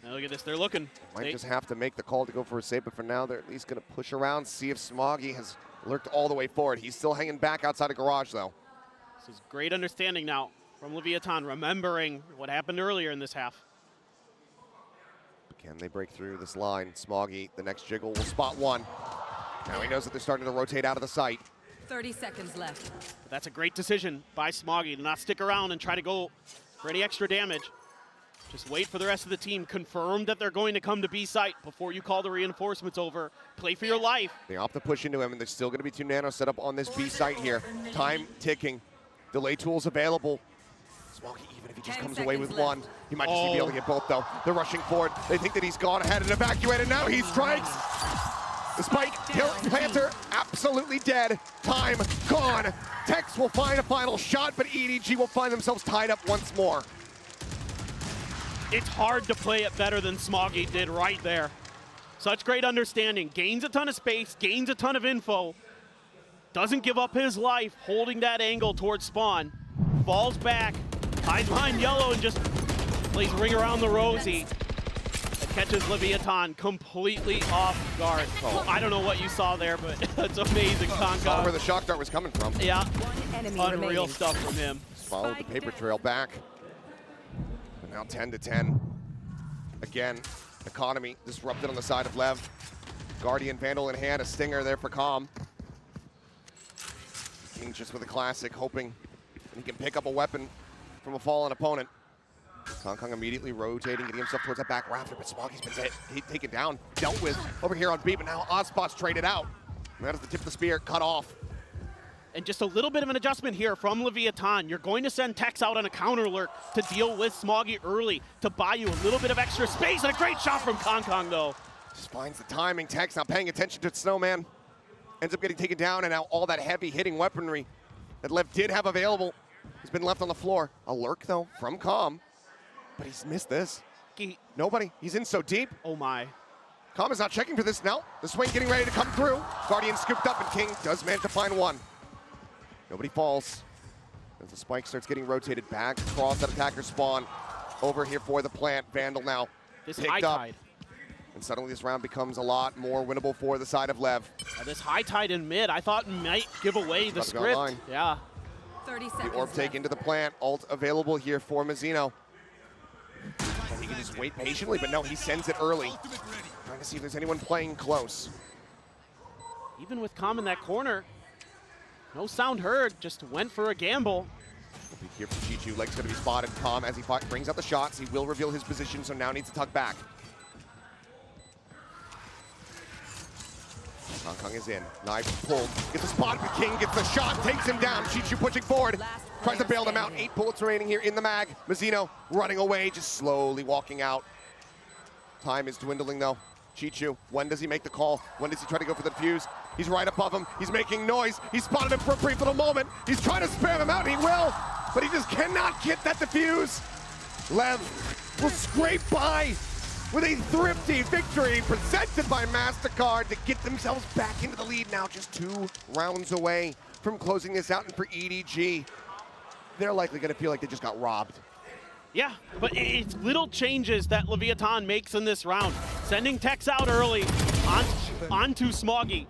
Now look at this, they're looking. might just have to make the call to go for a save, but for now they're at least going to push around, see if Smoggy has lurked all the way forward. He's still hanging back outside of garage, though. This is great understanding now from Leviathan, remembering what happened earlier in this half. Can they break through this line? Smoggy, the next jiggle, will spot one. Now he knows that they're starting to rotate out of the site. 30 seconds left. But that's a great decision by Smoggy to not stick around and try to go for any extra damage. Just wait for the rest of the team. Confirm that they're going to come to B site before you call the reinforcements over. Play for your life. They opt to push into him, and there's still going to be 2 nanos set up on this B site here. Time ticking. Delay tools available. Smoggy, even if he just comes away with one, he might just be able to get both, though. They're rushing forward. They think that he's gone ahead and evacuated. Now he strikes. The spike, kill, Panther, absolutely dead. Time gone. Tex will find a final shot, but EDG will find themselves tied up once more. It's hard to play it better than Smoggy did right there. Such great understanding. Gains a ton of space, gains a ton of info. Doesn't give up his life, holding that angle towards spawn. Falls back, hides behind yellow, and just plays ring around the rosy. That catches Leviathan completely off guard. Oh, I don't know what you saw there, but that's amazing. Kong Kong. Where the shock dart was coming from. Yeah, Enemy unreal remaining. stuff from him. Followed the paper trail back. But now 10 to 10. Again, economy disrupted on the side of LEV. Guardian, Vandal in hand, a stinger there for Calm. King just with a classic, hoping he can pick up a weapon from a fallen opponent. Kong Kong immediately rotating, getting himself towards that back rafter, but Smoggy's been taken down, dealt with over here on B, but now Ospas traded out. And that is the tip of the spear, cut off. And just a little bit of an adjustment here from Leviathan. You're going to send Tex out on a counter lurk to deal with Smoggy early to buy you a little bit of extra space. And a great shot from Kong Kong, though. Just finds the timing. Tex not paying attention to Snowman. Ends up getting taken down, and now all that heavy hitting weaponry that LEV did have available has been left on the floor. A lurk, though, from Calm, but he's missed this. Nobody. He's in so deep. Oh, my. Calm is not checking for this now. The swing getting ready to come through. Guardian scooped up, and King does manage to find one. Nobody falls. As the spike starts getting rotated back across that attacker spawn. Over here for the plant. Vandal now This picked high up. tide. And suddenly this round becomes a lot more winnable for the side of LEV. This high tide in mid, I thought might give away the about to go script. online. Yeah. 30 The seconds orb take left. into the plant. Ult available here for Mazzino. He can just wait patiently, but no, he sends it early. Trying to see if there's anyone playing close. Even with Calm in that corner, no sound heard, just went for a gamble. Be careful, Chichu. Leg's going to be spotted. Calm as he brings out the shots. He will reveal his position, so now needs to tuck back. Kong Kong is in. Knife pulled. Gets a spot. King gets the shot. Takes him down. Chichu pushing forward. Tries to bail them out. 8 bullets remaining here in the mag. Mizzino running away, just slowly walking out. Time is dwindling though. Chichu, when does he make the call? When does he try to go for the defuse? He's right above him. He's making noise. He spotted him for a brief little moment. He's trying to spam him out, and he will, but he just cannot get that defuse. LEV will scrape by with a thrifty victory presented by MasterCard to get themselves back into the lead now, just 2 rounds away from closing this out. And for EDG, they're likely going to feel like they just got robbed. Yeah, but it's little changes that Leviathan makes in this round. Sending Tex out early onto Smoggy.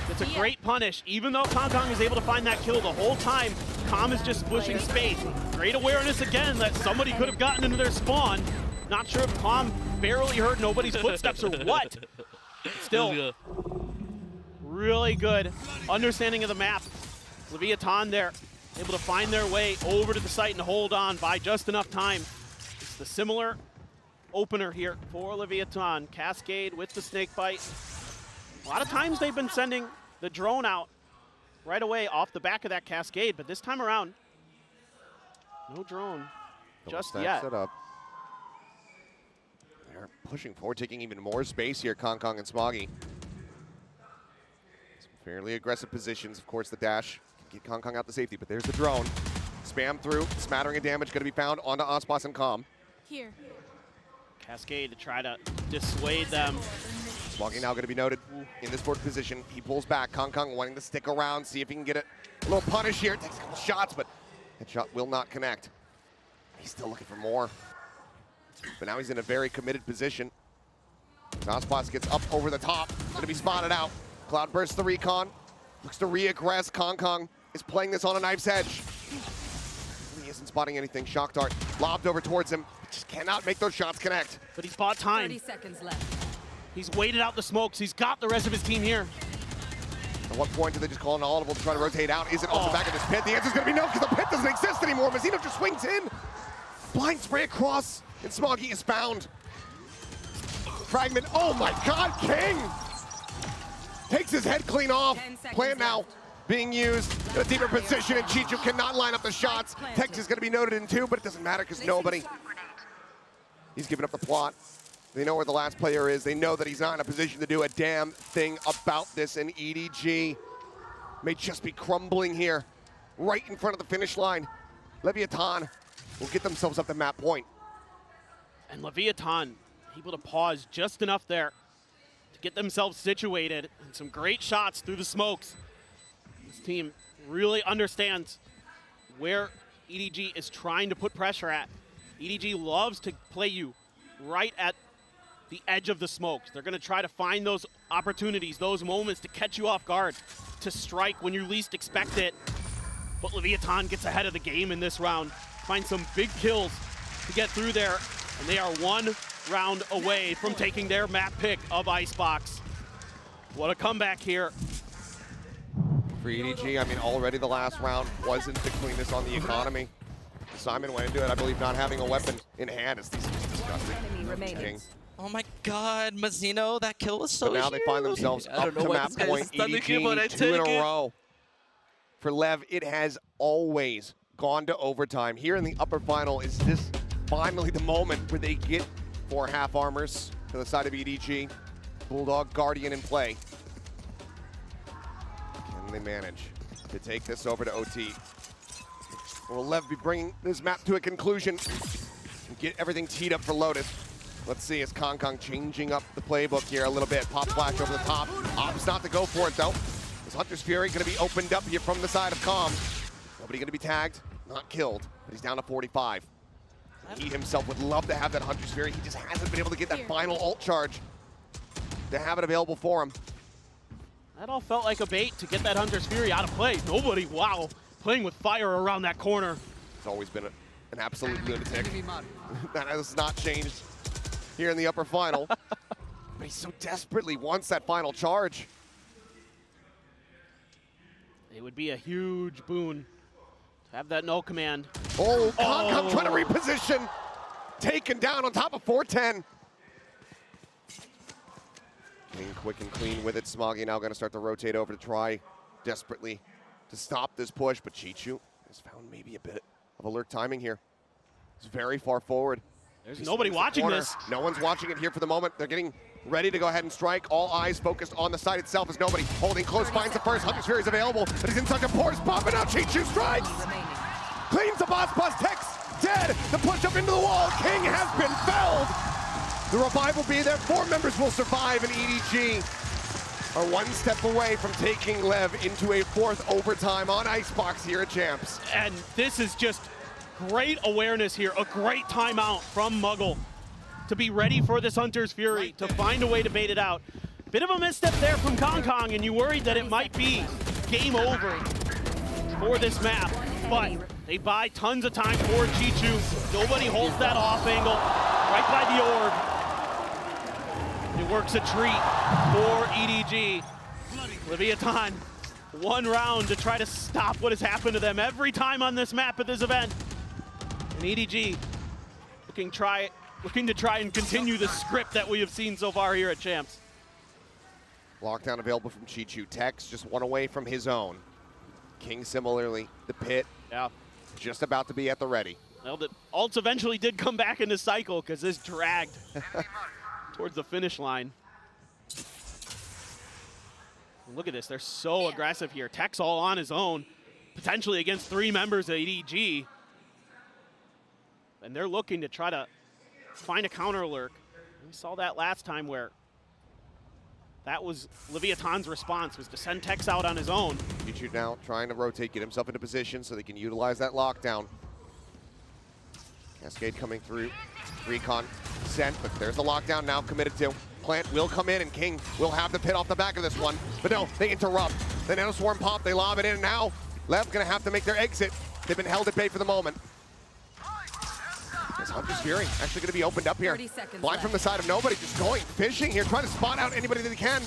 It's a great punish. Even though Kong is able to find that kill the whole time, Calm is just pushing space. Great awareness again that somebody could have gotten into their spawn. Not sure if Calm barely heard nobody's footsteps or what. Still, really good understanding of the map. Leviathan there, able to find their way over to the site and hold on by just enough time. It's the similar opener here for Leviathan. Cascade with the snake bite. A lot of times they've been sending the drone out right away off the back of that Cascade, but this time around, no drone just yet. Set up. They're pushing forward, taking even more space here, Kong and Smoggy. Some fairly aggressive positions. Of course, the dash can get Kong out to safety, but there's the drone. Spam through, smattering of damage going to be found onto Ospas and Calm. Here. Cascade to try to dissuade them. Smoggy now going to be noted in this board position. He pulls back. Kong wanting to stick around, see if he can get a little punish here. Takes a couple shots, but that shot will not connect. He's still looking for more. But now he's in a very committed position. Ospas gets up over the top. Going to be spotted out. Cloud bursts the recon. Looks to re-aggress. Kong is playing this on a knife's edge. He isn't spotting anything. Shock dart lobbed over towards him. Just cannot make those shots connect. But he's bought time. 30 seconds left. He's waited out the smokes. He's got the rest of his team here. At what point do they just call an audible to try to rotate out? Is it off the back of this pit? The answer's going to be no, because the pit doesn't exist anymore. Mizzino just swings in. Blind spray across, and Smoggy is found. Fragment, oh my God, King! Takes his head clean off. Plan now being used in a deeper position, and Chichu cannot line up the shots. Tex is going to be noted in 2, but it doesn't matter because nobody. He's giving up the plot. They know where the last player is. They know that he's not in a position to do a damn thing about this, and EDG may just be crumbling here right in front of the finish line. Leviathan will get themselves up the map point. And Leviathan able to pause just enough there to get themselves situated, and some great shots through the smokes. This team really understands where EDG is trying to put pressure at. EDG loves to play you right at the edge of the smokes. They're going to try to find those opportunities, those moments to catch you off guard, to strike when you least expect it. But Leviathan gets ahead of the game in this round, finds some big kills to get through there, and they are 1 round away from taking their map pick of Icebox. What a comeback here. For EDG, I mean, already the last round wasn't the cleanest on the economy. Simon went into it, I believe, not having a weapon in hand. It's disgusting. King. Oh my God, Mizzino, that kill was so But now they find huge. themselves I don't up know to why map this guy point. is stunning him, but I EDG 2 in a take it. row. For LEV, it has always gone to overtime. Here in the upper final, is this finally the moment where they get 4 half armors to the side of EDG? Bulldog, Guardian in play. Can they manage to take this over to OT? Will LEV be bringing this map to a conclusion and get everything teed up for Lotus? Let's see, as Kong changing up the playbook here a little bit. Pop flash over the top. Opts not to go for it, though. Is Hunter's Fury going to be opened up here from the side of Calm? Nobody going to be tagged, not killed, but he's down to 45. He himself would love to have that Hunter's Fury. He just hasn't been able to get that final ult charge to have it available for him. That all felt like a bait to get that Hunter's Fury out of play. Nobody, wow, playing with fire around that corner. It's always been an absolute lunatic. That has not changed here in the upper final. But he so desperately wants that final charge. It would be a huge boon to have that no command. Oh, Kong trying to reposition. Taken down on top of 410. Being quick and clean with it. Smoggy now going to start to rotate over to try desperately to stop this push, but Chichu has found maybe a bit of alert timing here. He's very far forward. There's nobody watching this. No one's watching it here for the moment. They're getting ready to go ahead and strike. All eyes focused on the site itself as nobody holding close. Finds the first. Hunter's Fury is available, but he's in such a force. Popping out. Chichu strikes. Cleans the boss plus. Tex dead. The push up into the wall. King has been felled. The revive will be there. 4 members will survive, and EDG are 1 step away from taking LEV into a 4th overtime on Icebox here at Champs. And this is just great awareness here, a great timeout from Muggle to be ready for this Hunter's Fury, to find a way to bait it out. Bit of a misstep there from Kong, and you worried that it might be game over for this map, but they buy tons of time for Chichu. Nobody holds that off angle, right by the orb. It works a treat for EDG. Leviathan, 1 round to try to stop what has happened to them every time on this map at this event. And EDG looking to try and continue the script that we have seen so far here at Champs. Lockdown available from Chichu. Tex just 1 away from his own. King similarly. The pit just about to be at the ready. Well, the ults eventually did come back into cycle because this dragged towards the finish line. Look at this, they're so aggressive here. Tex all on his own, potentially against 3 members of EDG. And they're looking to try to find a counter lurk. We saw that last time where that was Leviathan's response, was to send Tex out on his own. Chichu now trying to rotate, get himself into position so they can utilize that lockdown. Cascade coming through. Recon sent, but there's the lockdown now committed to. Plant will come in, and King will have the pit off the back of this one. But no, they interrupt. The Nano Swarm pop, they lob it in, and now LEV gonna have to make their exit. They've been held at bay for the moment. As Hunter's Fury actually gonna be opened up here. Blind from the side of nobody, just going fishing here, trying to spot out anybody that he can.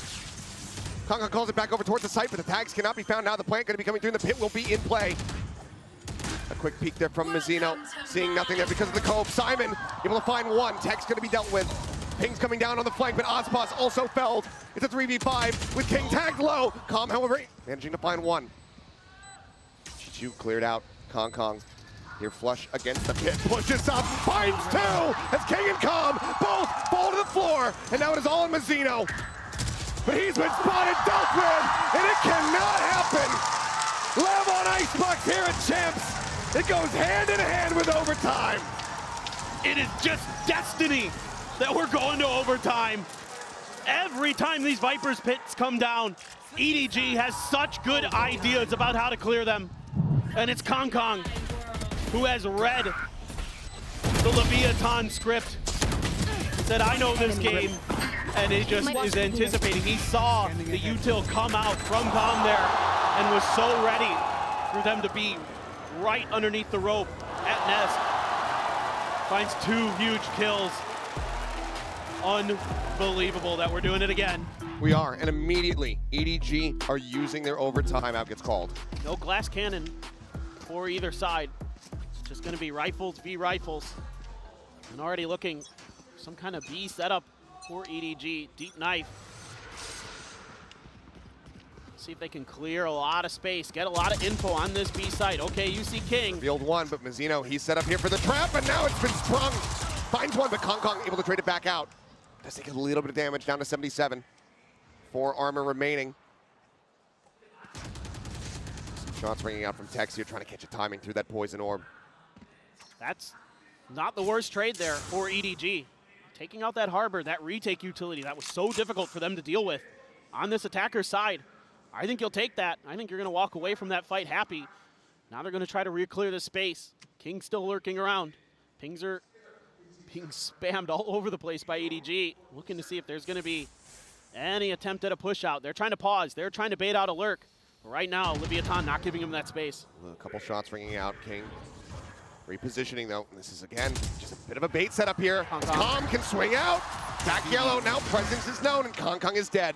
Kong calls it back over towards the site, but the tags cannot be found now. The plant gonna be coming through, and the pit will be in play. A quick peek there from Mazzino, seeing nothing there because of the cove. Simon able to find 1. Tech's gonna be dealt with. Ping's coming down on the flank, but Ozpos also felled. It's a 3v5 with King tagged low. Calm, however, managing to find 1. Chichu cleared out. Kong here flush against the pit, pushes up, finds 2 as King and Calm both fall to the floor, and now it is all on Mazzino. But he's been spotted, dealt with, and it cannot happen. LEV on Icebox here at Champs. It goes hand in hand with overtime. It is just destiny that we're going to overtime. Every time these Vipers pits come down, EDG has such good ideas about how to clear them. And it's Kong who has read the Leviathan script, said, I know this game, and he just is anticipating. He saw the util come out from Calm there and was so ready for them to be right underneath the rope at Nest. Finds 2 huge kills. Unbelievable that we're doing it again. We are, and immediately EDG are using their overtime. Out gets called. No glass cannon for either side. It's just gonna be rifles v rifles. And already looking for some kind of B setup for EDG. Deep knife. See if they can clear a lot of space, get a lot of info on this B site. Okay, you see King. Field 1, but Mazzino, he's set up here for the trap, and now it's been sprung. Finds 1, but Kong able to trade it back out. Does take a little bit of damage, down to 77. 4 armor remaining. Some shots ringing out from Tex here, trying to catch a timing through that poison orb. That's not the worst trade there for EDG. Taking out that harbor, that retake utility, that was so difficult for them to deal with on this attacker's side. I think you'll take that. I think you're gonna walk away from that fight happy. Now they're gonna try to re-clear the space. King's still lurking around. Pings are being spammed all over the place by EDG. Looking to see if there's gonna be any attempt at a push out. They're trying to pause. They're trying to bait out a lurk. Right now, Leviathan not giving him that space. A couple shots ringing out. King repositioning though. This is again just a bit of a bait setup here. Calm can swing out. Back yellow, now presence is known, and Kong is dead.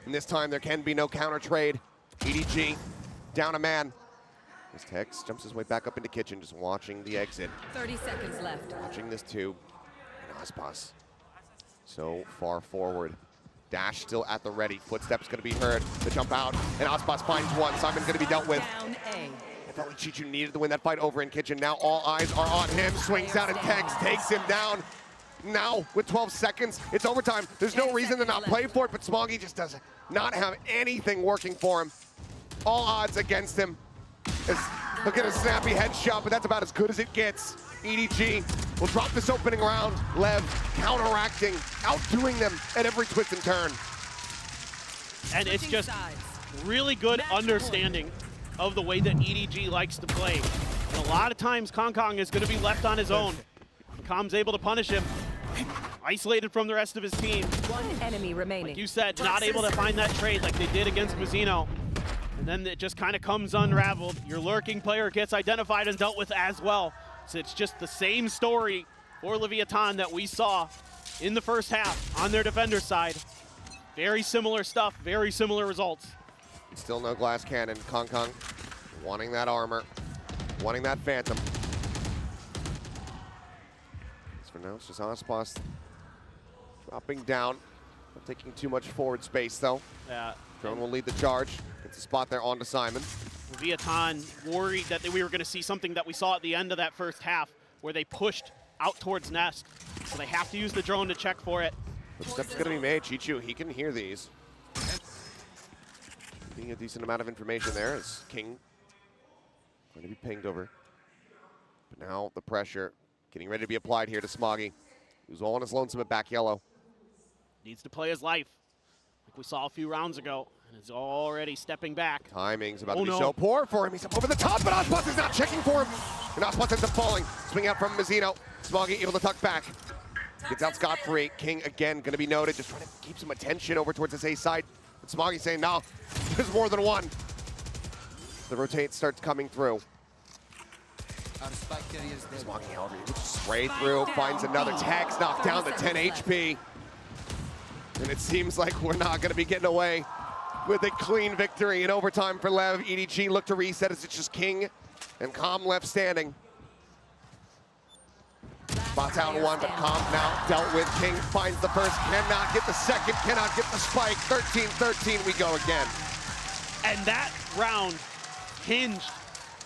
And this time there can be no counter trade. EDG down a man. As Tex jumps his way back up into kitchen, just watching the exit. 30 seconds left. Watching this tube. And Ozpos so far forward. Dash still at the ready. Footsteps going to be heard. The jump out, and Aspas finds one. Simon's going to be dealt with. Down A. I felt like Chichu needed to win that fight over in Kitchen. Now all eyes are on him. Swings out and tags, takes him down. Now, with 12 seconds, it's overtime. There's no reason to not play for it, but Smoggy just does not have anything working for him. All odds against him. Look at a snappy headshot, but that's about as good as it gets. EDG will drop this opening round. LEV counteracting, outdoing them at every twist and turn. And it's just really good understanding of the way that EDG likes to play. And a lot of times, Kong is going to be left on his own. Com's able to punish him, isolated from the rest of his team. One enemy remaining. Like you said, not able to find that trade like they did against Mazzino. And then it just kind of comes unraveled. Your lurking player gets identified and dealt with as well. So it's just the same story for Leviathan that we saw in the first half on their defender side. Very similar stuff, very similar results. Still no glass cannon. Kong wanting that armor, wanting that Phantom. As for now, it's just Aspas dropping down. Not taking too much forward space, though. Yeah. Drone will lead the charge. Gets a spot there onto Simon. Leviathan worried that we were going to see something that we saw at the end of that first half, where they pushed out towards Nest. So they have to use the drone to check for it. Footsteps going to be made. Chichu, he can hear these. Being a decent amount of information there is King going to be pinged over. But now the pressure getting ready to be applied here to Smoggy, who's all on his lonesome at back yellow. Needs to play his life, like we saw a few rounds ago, and is already stepping back. Timing's about to be so poor for him. He's up over the top, but Aspas is not checking for him. And Aspas ends up falling. Swing out from Mazzino. Smoggy able to tuck back. Gets out scot-free. King again going to be noted, just trying to keep some attention over towards his A side. But Smoggy saying, no, there's more than one. The rotate starts coming through. Smoggy, however, he just spray through, finds another. Tags knocked down to 10 HP. And it seems like we're not going to be getting away with a clean victory in overtime for LEV. EDG look to reset as it's just King and Com left standing. Spots out one, but Com now dealt with. King finds the first, cannot get the second, cannot get the spike. 13-13, we go again. And that round hinged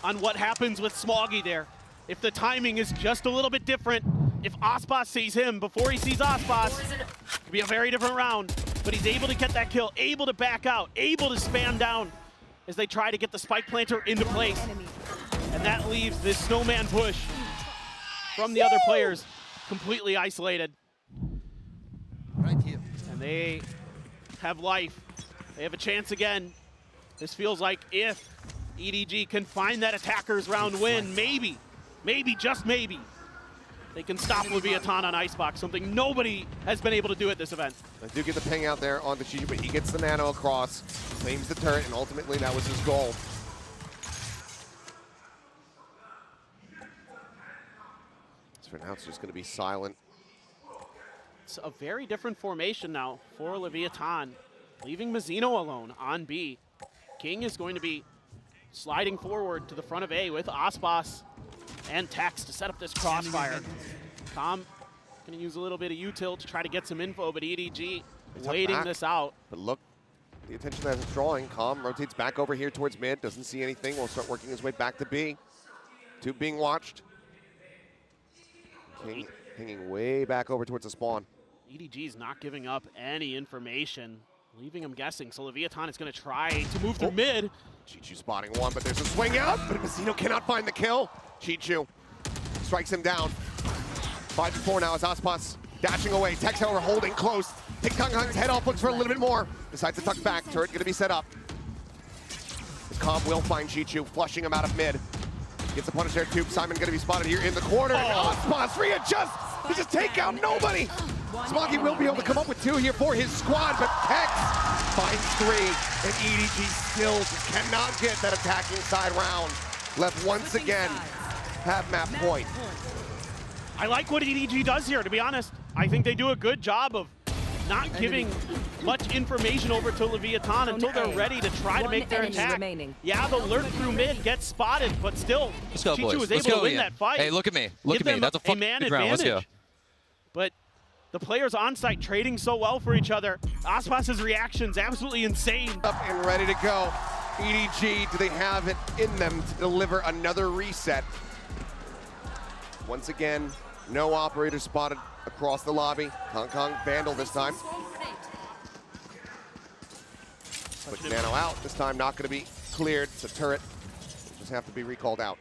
on what happens with Smoggy there. If the timing is just a little bit different, if Aspas sees him before he sees Aspas, it could be a very different round. But he's able to get that kill, able to back out, able to spam down as they try to get the spike planter into place. And that leaves this snowman push from the other players completely isolated. Right here. And they have life. They have a chance again. This feels like if EDG can find that attacker's round win, maybe, just maybe, they can stop Leviathan on Icebox, something nobody has been able to do at this event. I do get the ping out there on the Chichu, but he gets the nano across, claims the turret, and ultimately that was his goal. So for now, it's just going to be silent. It's a very different formation now for Leviathan, leaving Mazzino alone on B. King is going to be sliding forward to the front of A with Aspas and Tex to set up this crossfire. Com going to use a little bit of util to try to get some info, but EDG waiting this out. But look, the attention that it's drawing. Com rotates back over here towards mid, doesn't see anything. Will start working his way back to B. Two being watched. King hanging way back over towards the spawn. EDG is not giving up any information, leaving him guessing. So Leviathan is going to try to move through mid. Chichu spotting one, but there's a swing out, but Mazzino cannot find the kill. Chichu strikes him down. 5-4 now as Aspas dashing away. Tex, however, holding close. Takes Kong's head off, looks for a little bit more. Decides to tuck back. Turret gonna be set up. As Com will find Chichu, flushing him out of mid. Gets the punish there too. Simon gonna be spotted here in the corner. Aspas readjusts. He just take out nobody. Smoggy will be able to come up with two here for his squad, but Tex finds three, and EDG still just cannot get that attacking side round. Left once again, have map point. I like what EDG does here, to be honest. I think they do a good job of not giving much information over to Leviathan until they're ready to try to make their attack. Yeah, the lurk through mid gets spotted, but still, Let's go, Chichu boys. was Let's able go, to win Ian. that fight. Hey, look at me. Look at me. That's a fucking man round. Let's go. But The players on site trading so well for each other. Aspas's reactions absolutely insane. Up and ready to go. EDG, do they have it in them to deliver another reset? Once again, no operator spotted across the lobby. Kong Vandal this time. Quick nano out. This time not going to be cleared. It's a turret. Just have to be recalled out.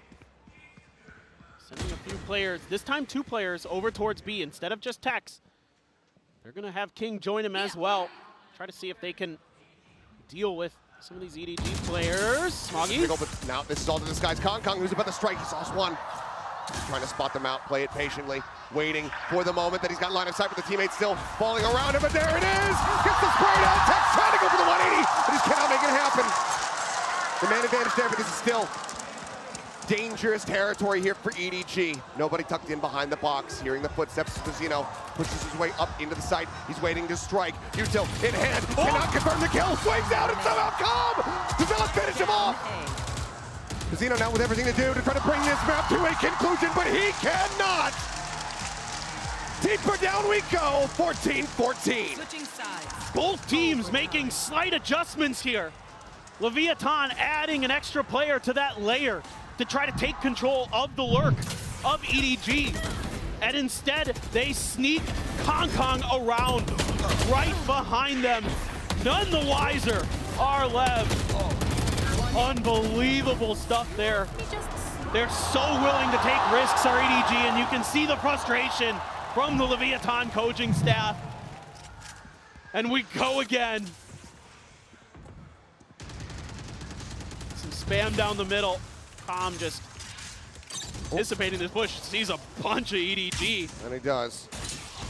Sending a few players, this time 2 players, over towards B instead of just Tex. They're going to have King join him as well. Try to see if they can deal with some of these EDG players. Smoggy. Now this is all to this guy's Kong, who's about to strike. He saw one. Trying to spot them out, play it patiently, waiting for the moment that he's got line of sight, but the teammates still falling around him, but there it is! Gets the spray down, Tex trying to go for the 180, but he cannot make it happen. The man advantage there, but this is still dangerous territory here for EDG. Nobody tucked in behind the box. Hearing the footsteps, Spazino pushes his way up into the site. He's waiting to strike. Util in hand, cannot confirm the kill, swings out and somehow does not finish him off. Spazino now with everything to do to try to bring this map to a conclusion, but he cannot. Deeper down we go, 14-14. Switching sides. Both teams making slight adjustments here. Leviathan adding an extra player to that layer to try to take control of the lurk of EDG. And instead, they sneak Kong around right behind them. None the wiser are LEV. Unbelievable stuff there. They're so willing to take risks, our EDG, and you can see the frustration from the Leviathan coaching staff. And we go again. Some spam down the middle. Tom just anticipating this push, sees a bunch of EDG. And he does.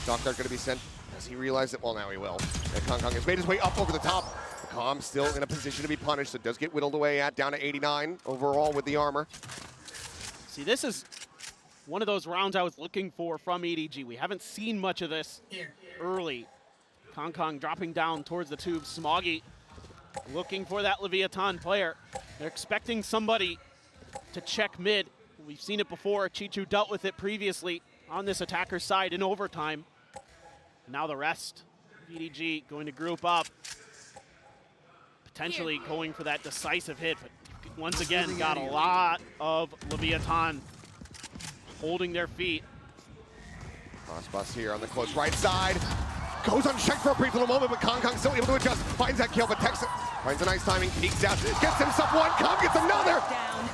Doc Dart gonna be sent. Does he realize it? Well, now he will. And Kong has made his way up over the top. Calm still in a position to be punished, so it does get whittled away at down to 89 overall with the armor. See, this is one of those rounds I was looking for from EDG. We haven't seen much of this early. Kong dropping down towards the tube. Smoggy looking for that Leviathan player. They're expecting somebody to check mid. We've seen it before. Chichu dealt with it previously on this attacker's side in overtime. Now the rest. EDG going to group up. Potentially going for that decisive hit, but once again got a lot of Leviathan holding their feet. Crossbus here on the close right side. Goes unchecked for a brief little moment, but Kong still able to adjust. Finds that kill, but Tex finds a nice timing, peeks out, gets himself one, Kong gets another! Down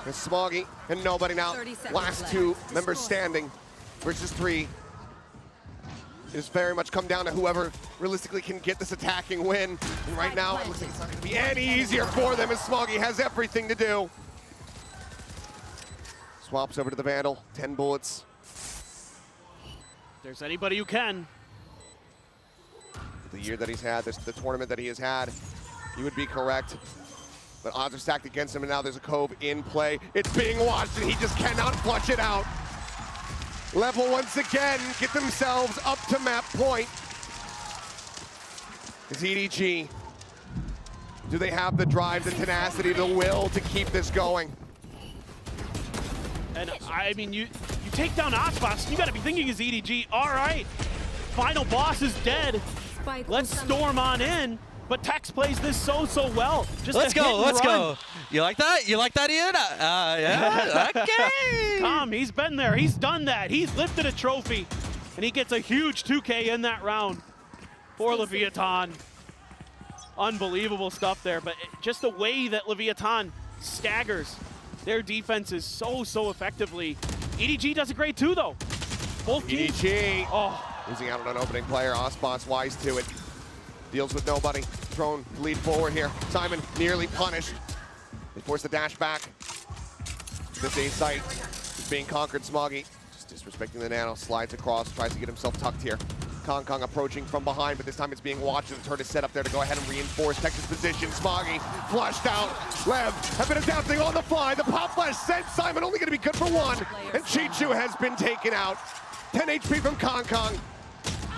A. It's Smoggy and nobody now. 30 seconds Last left. 2 members standing versus 3. It has very much come down to whoever realistically can get this attacking win. And right now, it looks like it's not going to be any easier for them as Smoggy has everything to do. Swaps over to the Vandal, 10 bullets. If there's anybody who can. The year that he's had, the tournament that he has had, you would be correct. But odds are stacked against him, and now there's a Cove in play. It's being watched, and he just cannot flush it out. Level once again get themselves up to map point. Is EDG, do they have the drive, the tenacity, the will to keep this going? And I mean, you take down Aspas, you gotta be thinking as EDG, all right, final boss is dead. Let's storm on in. But Tex plays this so well. Just let's go. Go. You like that? You like that, Ian? Yeah. Okay. Tom, he's been there. He's done that. He's lifted a trophy, and he gets a huge 2K in that round for Leviathan. Unbelievable stuff there, but just the way that Leviathan staggers their defenses so effectively. EDG does it great too, though. Both teams. EDG Oh, losing out on an opening player. Ospas wise to it. Deals with nobody. Thrown lead forward here. Simon nearly punished. They force the dash back. This A site is being conquered. Smoggy just disrespecting the nano. Slides across. Tries to get himself tucked here. Kong approaching from behind, but this time it's being watched. The turret is set up there to go ahead and reinforce Texas position. Smoggy flushed out. LEV have been adapting on the fly. The pop flash sent Simon, only going to be good for 1. And Chichu has been taken out. 10 HP from Kong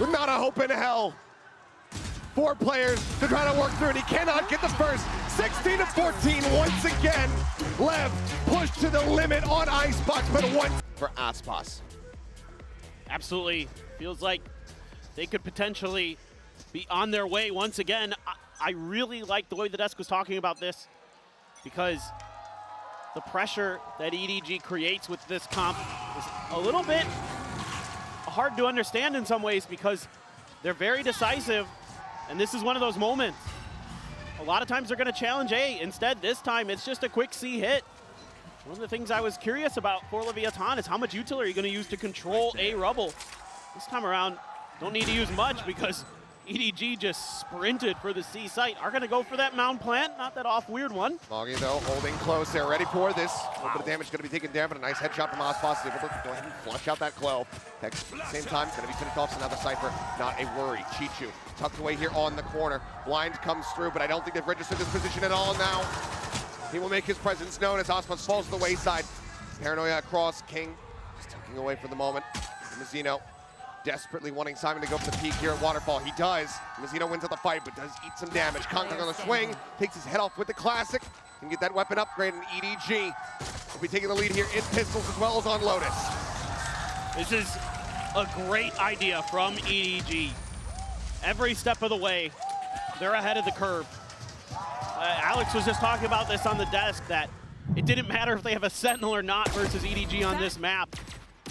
with not a hope in hell. 4 players to try to work through it. He cannot get the first. 16-14 once again. LEV pushed to the limit on Icebox, but 1 for Aspas. Absolutely. Feels like they could potentially be on their way once again. I really like the way the desk was talking about this, because the pressure that EDG creates with this comp is a little bit hard to understand in some ways, because they're very decisive, and this is one of those moments. A lot of times they're going to challenge A. Instead, this time it's just a quick C hit. One of the things I was curious about for Leviathan is how much util are you going to use to control A rubble. This time around, don't need to use much, because EDG just sprinted for the C site. Are going to go for that mound plant. Not that off weird one. Smoggy, though, holding close there, ready for this. A little bit of damage going to be taken down, but a nice headshot from Ospas. Able to go ahead and flush out that Clove. At the same time, it's going to be finished off, so now the Cypher, not a worry. Chichu tucked away here on the corner. Blind comes through, but I don't think they've registered this position at all now. He will make his presence known as Ospas falls to the wayside. Paranoia across, King just tucking away for the moment. Mizzino desperately wanting Simon to go for the peak here at Waterfall. He does. Mizzino wins at the fight, but does eat some damage. Kongkong on the swing, takes his head off with the classic. Can get that weapon upgrade, and EDG will be taking the lead here in pistols as well as on Lotus. This is a great idea from EDG. Every step of the way, they're ahead of the curve. Alex was just talking about this on the desk, that it didn't matter if they have a Sentinel or not versus EDG on this map.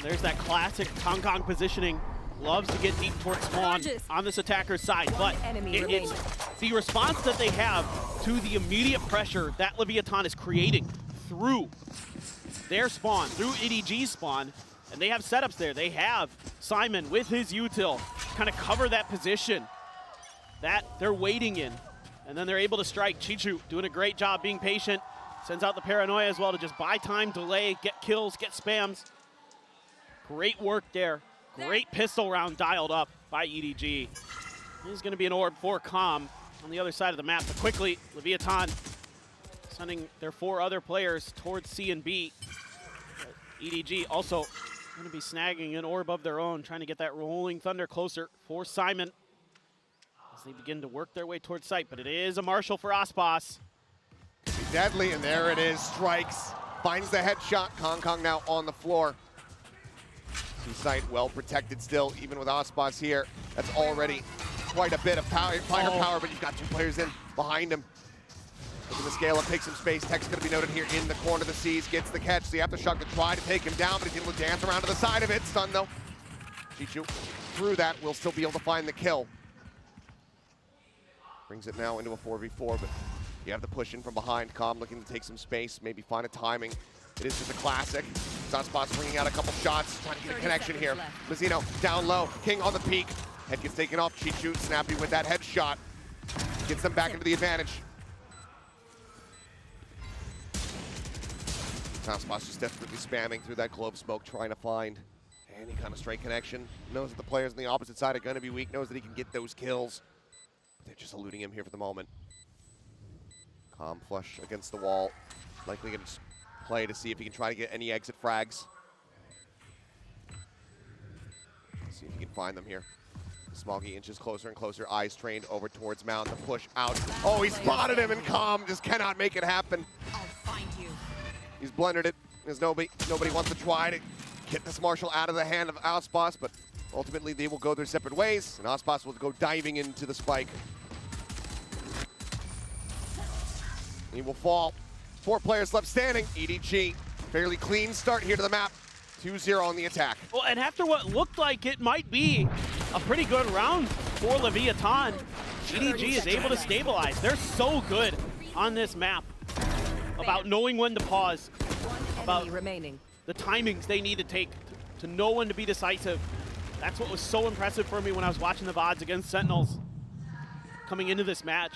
There's that classic Kongkong positioning. Loves to get deep towards spawn on this attacker's side, but it's the response that they have to the immediate pressure that Leviathan is creating through their spawn, through EDG's spawn, and they have setups there. They have Simon with his util kind of cover that position that they're waiting in, and then they're able to strike. Chichu doing a great job being patient, sends out the Paranoia as well to just buy time, delay, get kills, get spams. Great work there. Great pistol round dialed up by EDG. There's going to be an orb for Com on the other side of the map, but quickly, Leviathan sending their 4 other players towards C and B. EDG also going to be snagging an orb of their own, trying to get that Rolling Thunder closer for Simon as they begin to work their way towards site, but it is a Marshall for Ospas. Deadly, and there it is, strikes. Finds the headshot, Kongkong now on the floor. Site well protected still, even with Ospas here. That's already quite a bit of fire power, but you've got 2 players in behind him. Looking to scale up, take some space. Tech's going to be noted here in the corner of the Seas, gets the catch. The Aftershock to try to take him down, but he's able to dance around to the side of it. Stun though. Chichu through that will still be able to find the kill. Brings it now into a 4v4, but you have the push in from behind. Com looking to take some space, maybe find a timing. It is just a classic. Ospas bringing out a couple shots, trying to get a connection here. Mizzino down low, King on the peak. Head gets taken off, Chichu snappy with that headshot. Gets them back into the advantage. Ospas just desperately spamming through that Glove smoke, trying to find any kind of straight connection. Knows that the players on the opposite side are going to be weak, knows that he can get those kills. But they're just eluding him here for the moment. Com flush against the wall. Likely going to play to see if he can try to get any exit frags. See if he can find them here. Smoggy inches closer and closer, eyes trained over towards Mound to push out. Oh, he spotted him, and Com just cannot make it happen. I'll find you. He's blundered it. There's nobody wants to try to get this Marshall out of the hand of Ospas, but ultimately they will go their separate ways, and Ospas will go diving into the spike. He will fall. 4 players left standing. EDG, fairly clean start here to the map. 2-0 on the attack. Well, and after what looked like it might be a pretty good round for Leviathan, EDG is able to stabilize. They're so good on this map about knowing when to pause, about the timings they need to take to know when to be decisive. That's what was so impressive for me when I was watching the VODs against Sentinels coming into this match.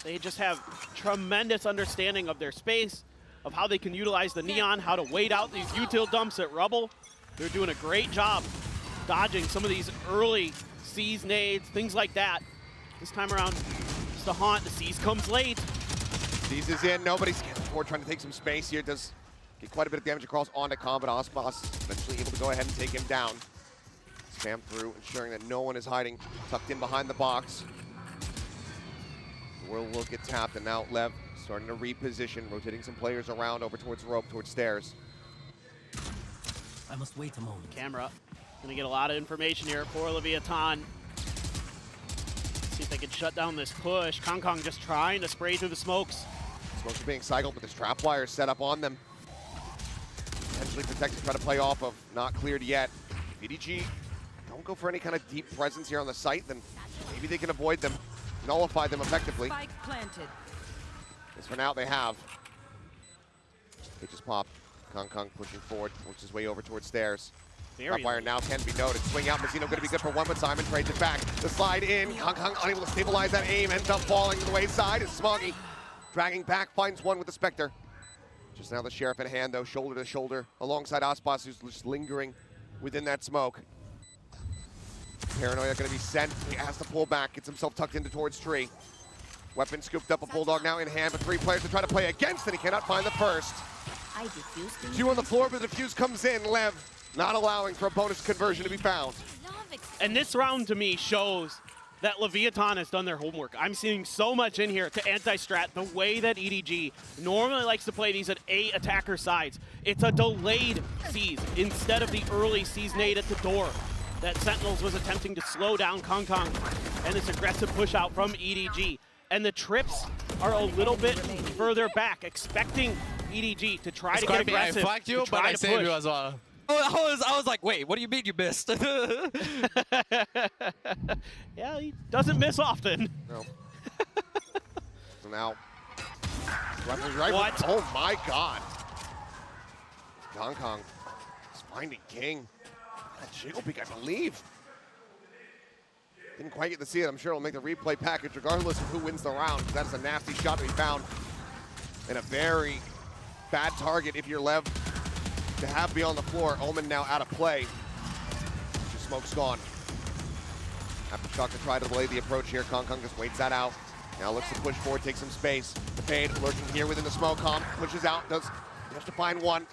They just have tremendous understanding of their space, of how they can utilize the Neon, how to wait out these util dumps at Rubble. They're doing a great job dodging some of these early Seas nades, things like that. This time around, it's the haunt. The Seas comes late. Seas is in, nobody's trying to take some space here. Does get quite a bit of damage across onto Com, but Ospas eventually able to go ahead and take him down. Spam through, ensuring that no one is hiding, tucked in behind the box. Will get tapped, and now LEV starting to reposition, rotating some players around over towards the rope, towards stairs. I must wait a moment. Camera Gonna get a lot of information here for Leviathan. See if they can shut down this push. Kong just trying to spray through the smokes. Smokes are being cycled, but this trap wire is set up on them. Potentially protected, try to play off of, not cleared yet. EDG don't go for any kind of deep presence here on the site, then maybe they can avoid them, nullify them effectively. Spike planted. As for now, they have. They just popped. Kong pushing forward, works his way over towards stairs. Trap wire now can be noted. Swing out, Mazzino gonna be good for one, but Simon trades it back. The slide in, Kong unable to stabilize that aim, ends up falling to the wayside. It's Smoggy dragging back, finds one with the Spectre. Just now the Sheriff in hand though, shoulder to shoulder, alongside Aspas, who's just lingering within that smoke. Paranoia gonna be sent, he has to pull back, gets himself tucked into towards tree. Weapon scooped up, a Bulldog now in hand, but 3 players to try to play against it, he cannot find the first. 2 on the floor, but the defuse comes in, Lev not allowing for a bonus conversion to be found. And this round to me shows that Leviathan has done their homework. I'm seeing so much in here to anti-strat the way that EDG normally likes to play these at 8 attacker sides. It's a delayed seize instead of the early seize nade at the door that Sentinels was attempting to slow down Kong and this aggressive push out from EDG. And the trips are a little bit further back, expecting EDG to try to get aggressive. I fucked you, but I saved you as well. I was like, wait, what do you mean you missed? Yeah, he doesn't miss often. No. So now, right. What? Oh my God. Kong is finding King. That jiggle peek, I believe. Didn't quite get to see it. I'm sure it'll make the replay package regardless of who wins the round. That is a nasty shot to be found. And a very bad target if you're Lev to have be on the floor. Omen now out of play. Just smoke's gone. Aftershock to try to delay the approach here. Kong just waits that out. Now looks to push forward, take some space. The fade lurking here within the smoke. Calm pushes out, does just to find one.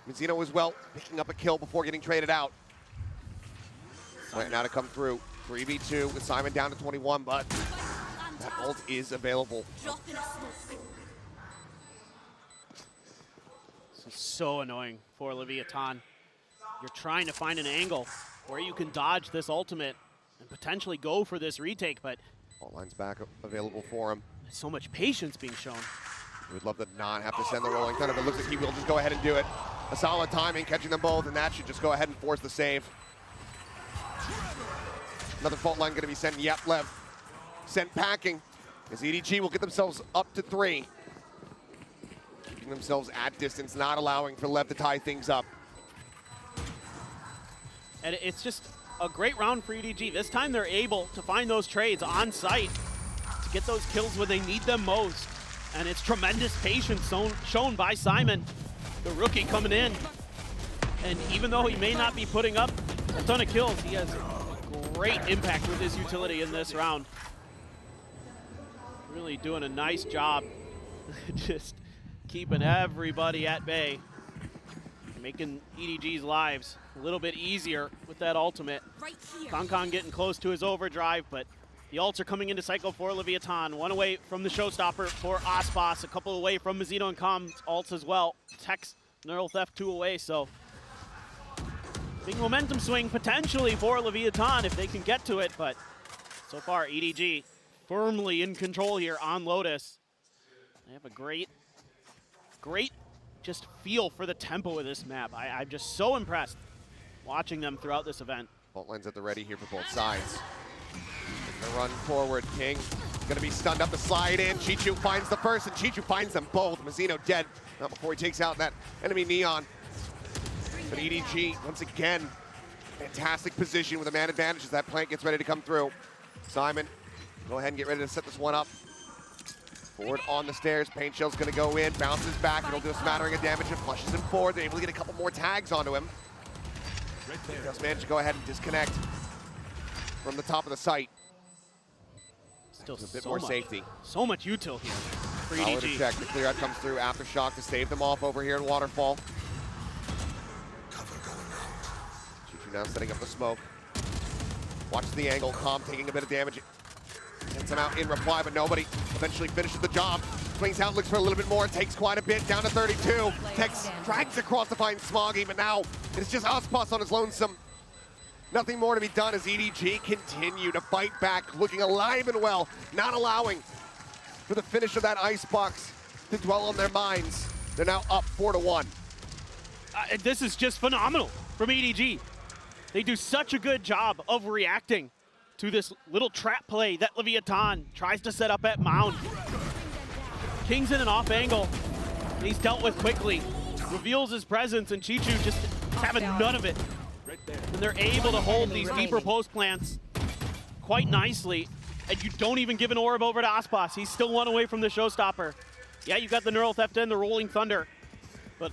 Mazzino as well, picking up a kill before getting traded out. Right now to come through. 3v2 with Simon down to 21, but that ult is available. This is so annoying for Leviathan. You're trying to find an angle where you can dodge this ultimate and potentially go for this retake, but All lines back available for him. there's so much patience being shown. We'd love to not have to send the rolling thunder, but it looks like he will just go ahead and do it. A solid timing, catching them both, and that should just go ahead and force the save. Another fault line going to be sent. Yep, Lev sent packing as EDG will get themselves up to 3. Keeping themselves at distance, not allowing for Lev to tie things up. And it's just a great round for EDG. This time they're able to find those trades on site to get those kills when they need them most. And it's tremendous patience shown by Simon, the rookie coming in. And even though he may not be putting up a ton of kills, he has great impact with his utility in this round. Really doing a nice job just keeping everybody at bay, making EDG's lives a little bit easier with that ultimate. Kong getting close to his overdrive, but the ults are coming into cycle for Leviathan. 1 away from the showstopper for Aspas, a couple away from Mazzino and Com's ults as well. Tex, Neural Theft 2 away, so big momentum swing potentially for Leviathan if they can get to it, but so far EDG firmly in control here on Lotus. They have a great just feel for the tempo of this map. I'm just so impressed watching them throughout this event. Fault lines at the ready here for both sides. Gonna run forward, King. Gonna be stunned up the slide in. Chichu finds the first, and Chichu finds them both. Mazzino dead. Not before he takes out that enemy Neon. But EDG, once again, fantastic position with a man advantage as that plant gets ready to come through. Simon, go ahead and get ready to set this one up. Forward on the stairs, Paint Shell's gonna go in, bounces back, it'll do a smattering of damage and flushes him forward. They're able to get a couple more tags onto him. He does manage to go ahead and disconnect from the top of the site. Still a bit more safety. So much util here for Solid EDG. check. The clear out comes through. Aftershock to save them off over here in Waterfall. Chichu now setting up the smoke. Watches the angle. Calm taking a bit of damage. Sends him out in reply, but nobody eventually finishes the job. Swings out, looks for a little bit more, takes quite a bit, down to 32. Tex drags across to find Smoggy, but now it's just Aspas on his lonesome. Nothing more to be done as EDG continue to fight back, looking alive and well, not allowing for the finish of that icebox to dwell on their minds. They're now up 4-1. This is just phenomenal from EDG. They do such a good job of reacting to this little trap play that Leviathan tries to set up at Mound. King's in an off angle. He's dealt with quickly. Reveals his presence, and Chichu just having none of it. And they're able to hold these deeper post plants quite nicely. And you don't even give an orb over to Aspas. He's still one away from the showstopper. Yeah, you got the Neural Theft and the Rolling Thunder. But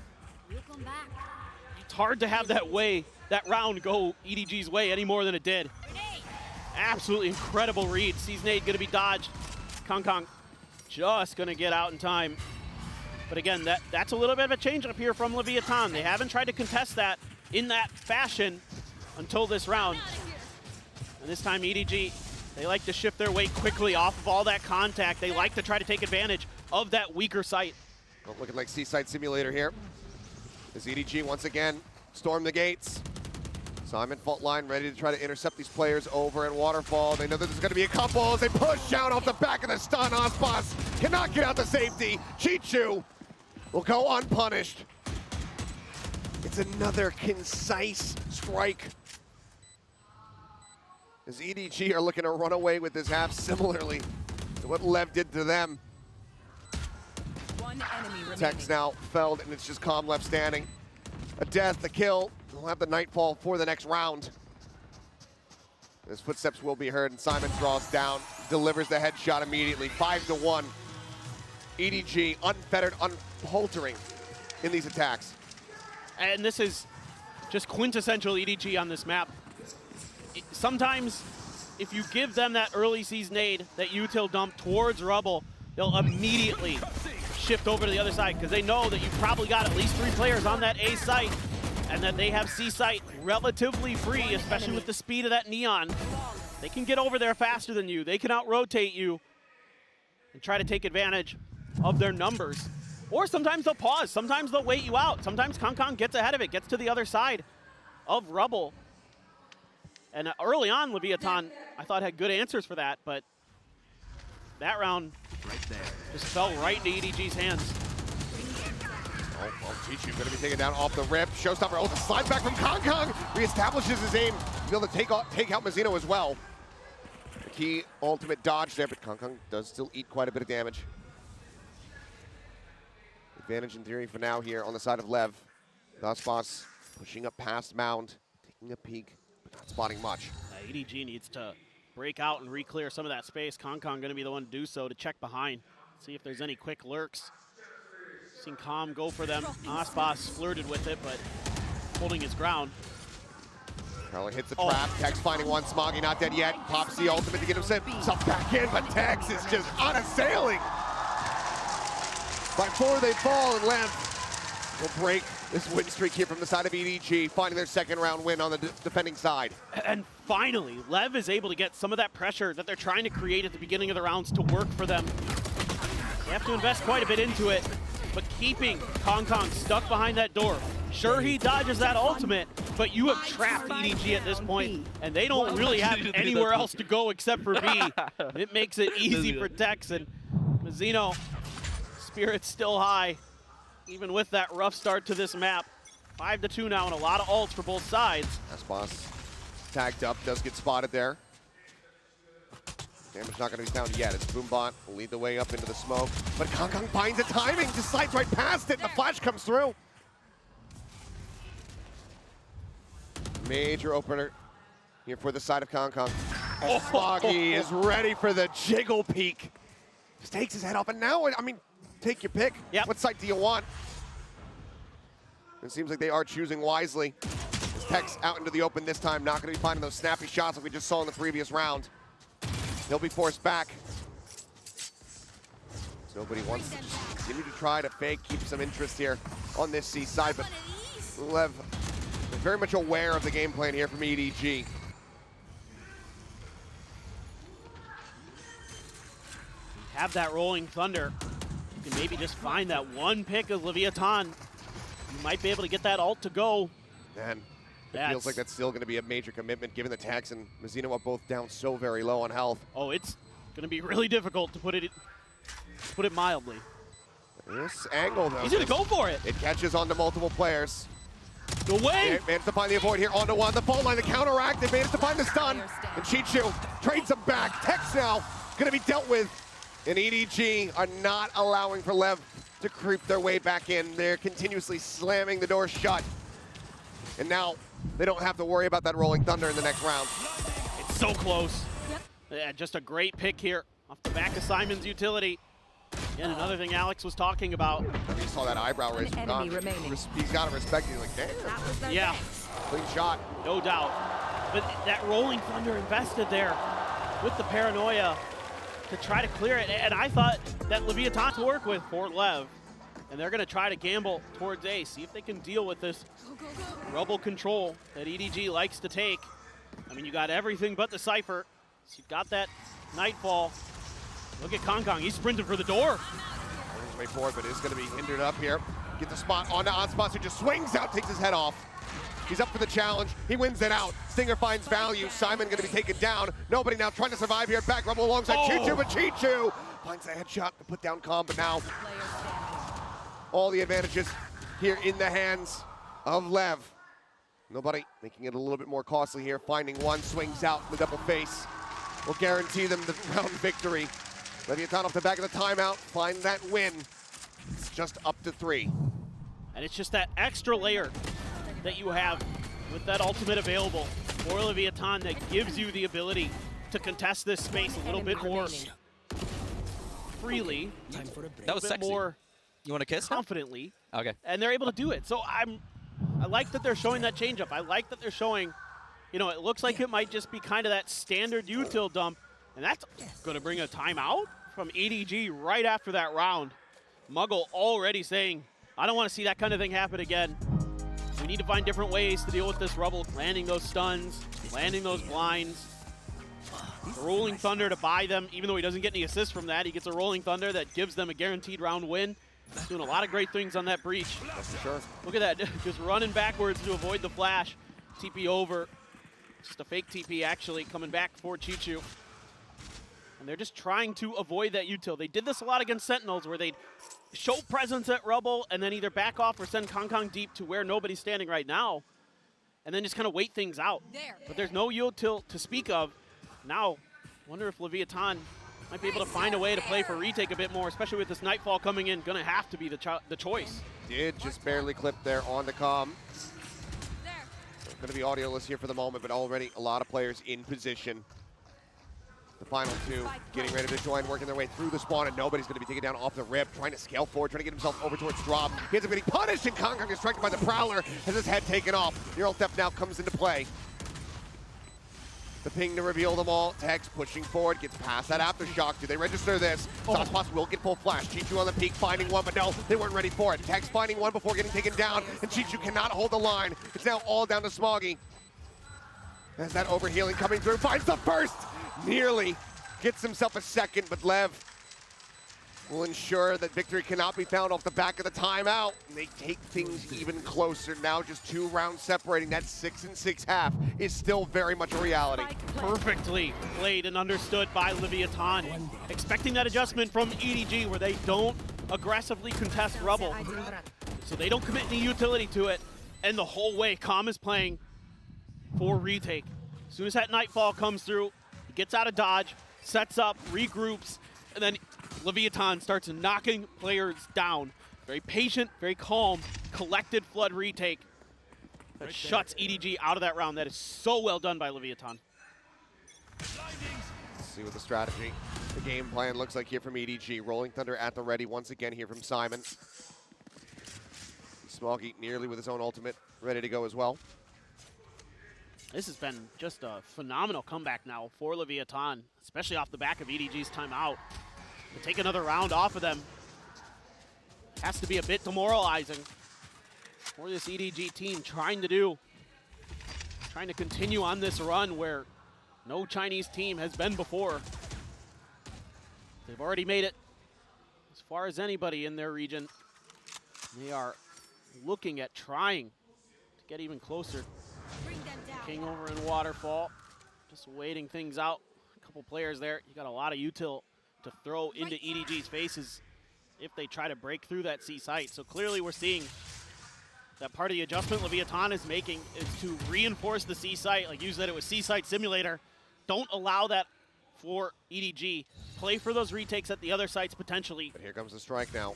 it's hard to have that round go EDG's way any more than it did. Absolutely incredible read. Sees nade gonna be dodged. Kong just gonna get out in time. But again, that's a little bit of a change up here from Leviathan. They haven't tried to contest that in that fashion until this round. And this time EDG, they like to shift their weight quickly off of all that contact. They like to try to take advantage of that weaker site. Well, looking like Seaside Simulator here. As EDG once again storm the gates. Simon fault line ready to try to intercept these players over in Waterfall. They know that there's going to be a couple as they push out off the back of the stun. Aspas cannot get out to safety. Chichu will go unpunished. It's another concise strike. As EDG are looking to run away with this half similarly to what LEV did to them. One enemy remaining. Tech's now felled, and it's just Calm left standing. A death, a kill. We'll have the Nightfall for the next round. His footsteps will be heard, and Simon draws down, delivers the headshot immediately. 5-1. EDG unfettered, unfaltering in these attacks. And this is just quintessential EDG on this map. Sometimes, if you give them that early season nade, that util dump towards Rubble, they'll immediately shift over to the other side because they know that you've probably got at least 3 players on that A site and that they have C site relatively free, especially with the speed of that Neon. They can get over there faster than you. They can out-rotate you and try to take advantage of their numbers. Or sometimes they'll pause. Sometimes they'll wait you out. Sometimes Kong gets ahead of it, gets to the other side of Rubble. And early on, Leviathan, I thought, had good answers for that, but that round just fell right into EDG's hands. Oh, well, Chichu going to be taken down off the rip. Showstopper ult slides back from Kong. Reestablishes his aim to be able to take out Mazzino as well. The key ultimate dodge there, but Kong does still eat quite a bit of damage. Advantage in theory for now here on the side of LEV. Aspas pushing up past Mound, taking a peek, but not spotting much. EDG needs to break out and re-clear some of that space. Kong going to be the one to do so, to check behind, see if there's any quick lurks. Seen Calm go for them. Aspas flirted with it, but holding his ground. Carly hits the trap. Tex finding one. Smoggy not dead yet. Pops the ultimate to get himself back in, but Tex is just unassailing. By 4 they fall, and LEV will break this win streak here from the side of EDG, finding their second round win on the defending side. And finally, LEV is able to get some of that pressure that they're trying to create at the beginning of the rounds to work for them. They have to invest quite a bit into it, but keeping Kong stuck behind that door. Sure, he dodges that ultimate, but you have trapped EDG at this point, and they don't really have anywhere else to go except for B. It makes it easy for Tex, and Mazzino, spirit's still high, even with that rough start to this map. 5-2 now, and a lot of ults for both sides. Aspas tagged up, does get spotted there. Damage not going to be found yet. It's Boombot will lead the way up into the smoke, but Kong finds the timing, just slides right past it, and the flash comes through. Major opener here for the side of Kong. Smoggy is ready for the jiggle peek. Just takes his head off, and now, I mean, take your pick. Yep. What site do you want? It seems like they are choosing wisely. As Tex out into the open this time, not going to be finding those snappy shots like we just saw in the previous round. He'll be forced back. So nobody wants to just continue to try to fake, keep some interest here on this C side, but LEV is very much aware of the game plan here from EDG. Have that Rolling Thunder. You can maybe just find that one pick of Leviathan. You might be able to get that ult to go. And It feels like that's still going to be a major commitment, given the Tex and Mizzino are both down so very low on health. Oh, it's going to be really difficult to put it mildly. This angle, though. He's going to go for it. It catches onto multiple players. No way. Managed to find the avoid here onto one. The fault line, the counteract. They managed to find the stun. And Chichu trades them back. Tex now going to be dealt with. And EDG are not allowing for LEV to creep their way back in. They're continuously slamming the door shut. And now they don't have to worry about that rolling thunder in the next round. It's so close. Yep. Yeah, just a great pick here off the back of Simon's utility. And another thing Alex was talking about. I mean, you saw that eyebrow raise from Don. He's got to respect you. Like, damn. Yeah. Clean shot. No doubt. But that rolling thunder invested there with the paranoia to try to clear it. And I thought that Leviathan to work with for LEV. And they're going to try to gamble towards A, see if they can deal with this rubble control that EDG likes to take. I mean, you got everything but the Cypher. So you've got that Nightfall. Look at Kong. He's sprinting for the door. His way forward, but is going to be hindered up here. Get the spot onto Onspots, who just swings out, takes his head off. He's up for the challenge. He wins it out. Stinger finds value. Simon going to be taken down. Nobody now trying to survive here. Back rubble alongside Chichu, but Chichu finds a headshot to put down Calm, but now all the advantages here in the hands of LEV. Nobody making it a little bit more costly here. Finding one, swings out in the double face. Will guarantee them the round victory. Leviathan off the back of the timeout, find that win. It's just up to 3. And it's just that extra layer that you have with that ultimate available for Leviathan that gives you the ability to contest this space a little bit more freely. That was sexy. More you want to kiss? confidently. Okay. And they're able to do it. So I like that they're showing that changeup. I like that they're showing, you know, it looks like it might just be kind of that standard util dump. And that's going to bring a timeout from EDG right after that round. Muggle already saying, I don't want to see that kind of thing happen again. We need to find different ways to deal with this rubble, landing those stuns, landing those blinds. The Rolling Thunder to buy them, even though he doesn't get any assists from that, he gets a Rolling Thunder that gives them a guaranteed round win. He's doing a lot of great things on that breach. That's for sure. Look at that, just running backwards to avoid the flash. TP over. Just a fake TP actually coming back for Chichu. And they're just trying to avoid that util. They did this a lot against Sentinels where they'd show presence at rubble and then either back off or send Kong deep to where nobody's standing right now. And then just kind of wait things out. But there's no util to speak of. Now, wonder if Leviathan might be able to find a way to play for retake a bit more, especially with this Nightfall coming in. Gonna have to be the choice. Did just barely clip there on the comm. Going to be audioless here for the moment, but already a lot of players in position. The final two getting ready to join, working their way through the spawn, and nobody's going to be taken down off the rip, trying to scale forward, trying to get himself over towards drop. He ends up getting punished, and Kong is stricken by the Prowler, has his head taken off. Neural Theft now comes into play. The ping to reveal them all. Tex pushing forward, gets past that aftershock. Do they register this? Saucepots will get full flash. Chichu on the peak, finding one, but no, they weren't ready for it. Tex finding one before getting taken down, and Chichu cannot hold the line. It's now all down to Smoggy. As that overhealing coming through, finds the first! Nearly gets himself a second, but LEV will ensure that victory cannot be found off the back of the timeout. And they take things even closer. Now just 2 rounds separating. That 6-6 half is still very much a reality. Perfectly played and understood by Leviathan. Expecting that adjustment from EDG where they don't aggressively contest rubble. So they don't commit any utility to it. And the whole way, Calm is playing for retake. As soon as that Nightfall comes through, he gets out of dodge, sets up, regroups, and then Leviathan starts knocking players down. Very patient, very calm, collected flood retake that shuts EDG out of that round. That is so well done by Leviathan. Let's see what the strategy, the game plan looks like here from EDG. Rolling Thunder at the ready once again here from Simon. Smoggy nearly with his own ultimate, ready to go as well. This has been just a phenomenal comeback now for Leviathan, especially off the back of EDG's timeout. To take another round off of them has to be a bit demoralizing for this EDG team trying to continue on this run where no Chinese team has been before. They've already made it as far as anybody in their region. They are looking at trying to get even closer King over in Waterfall, just waiting things out. A couple players there. You got a lot of util to throw into EDG's faces if they try to break through that C site. So clearly we're seeing that part of the adjustment Leviathan is making is to reinforce the C site. Like you said, it was C site simulator. Don't allow that for EDG. Play for those retakes at the other sites potentially. But here comes the strike now.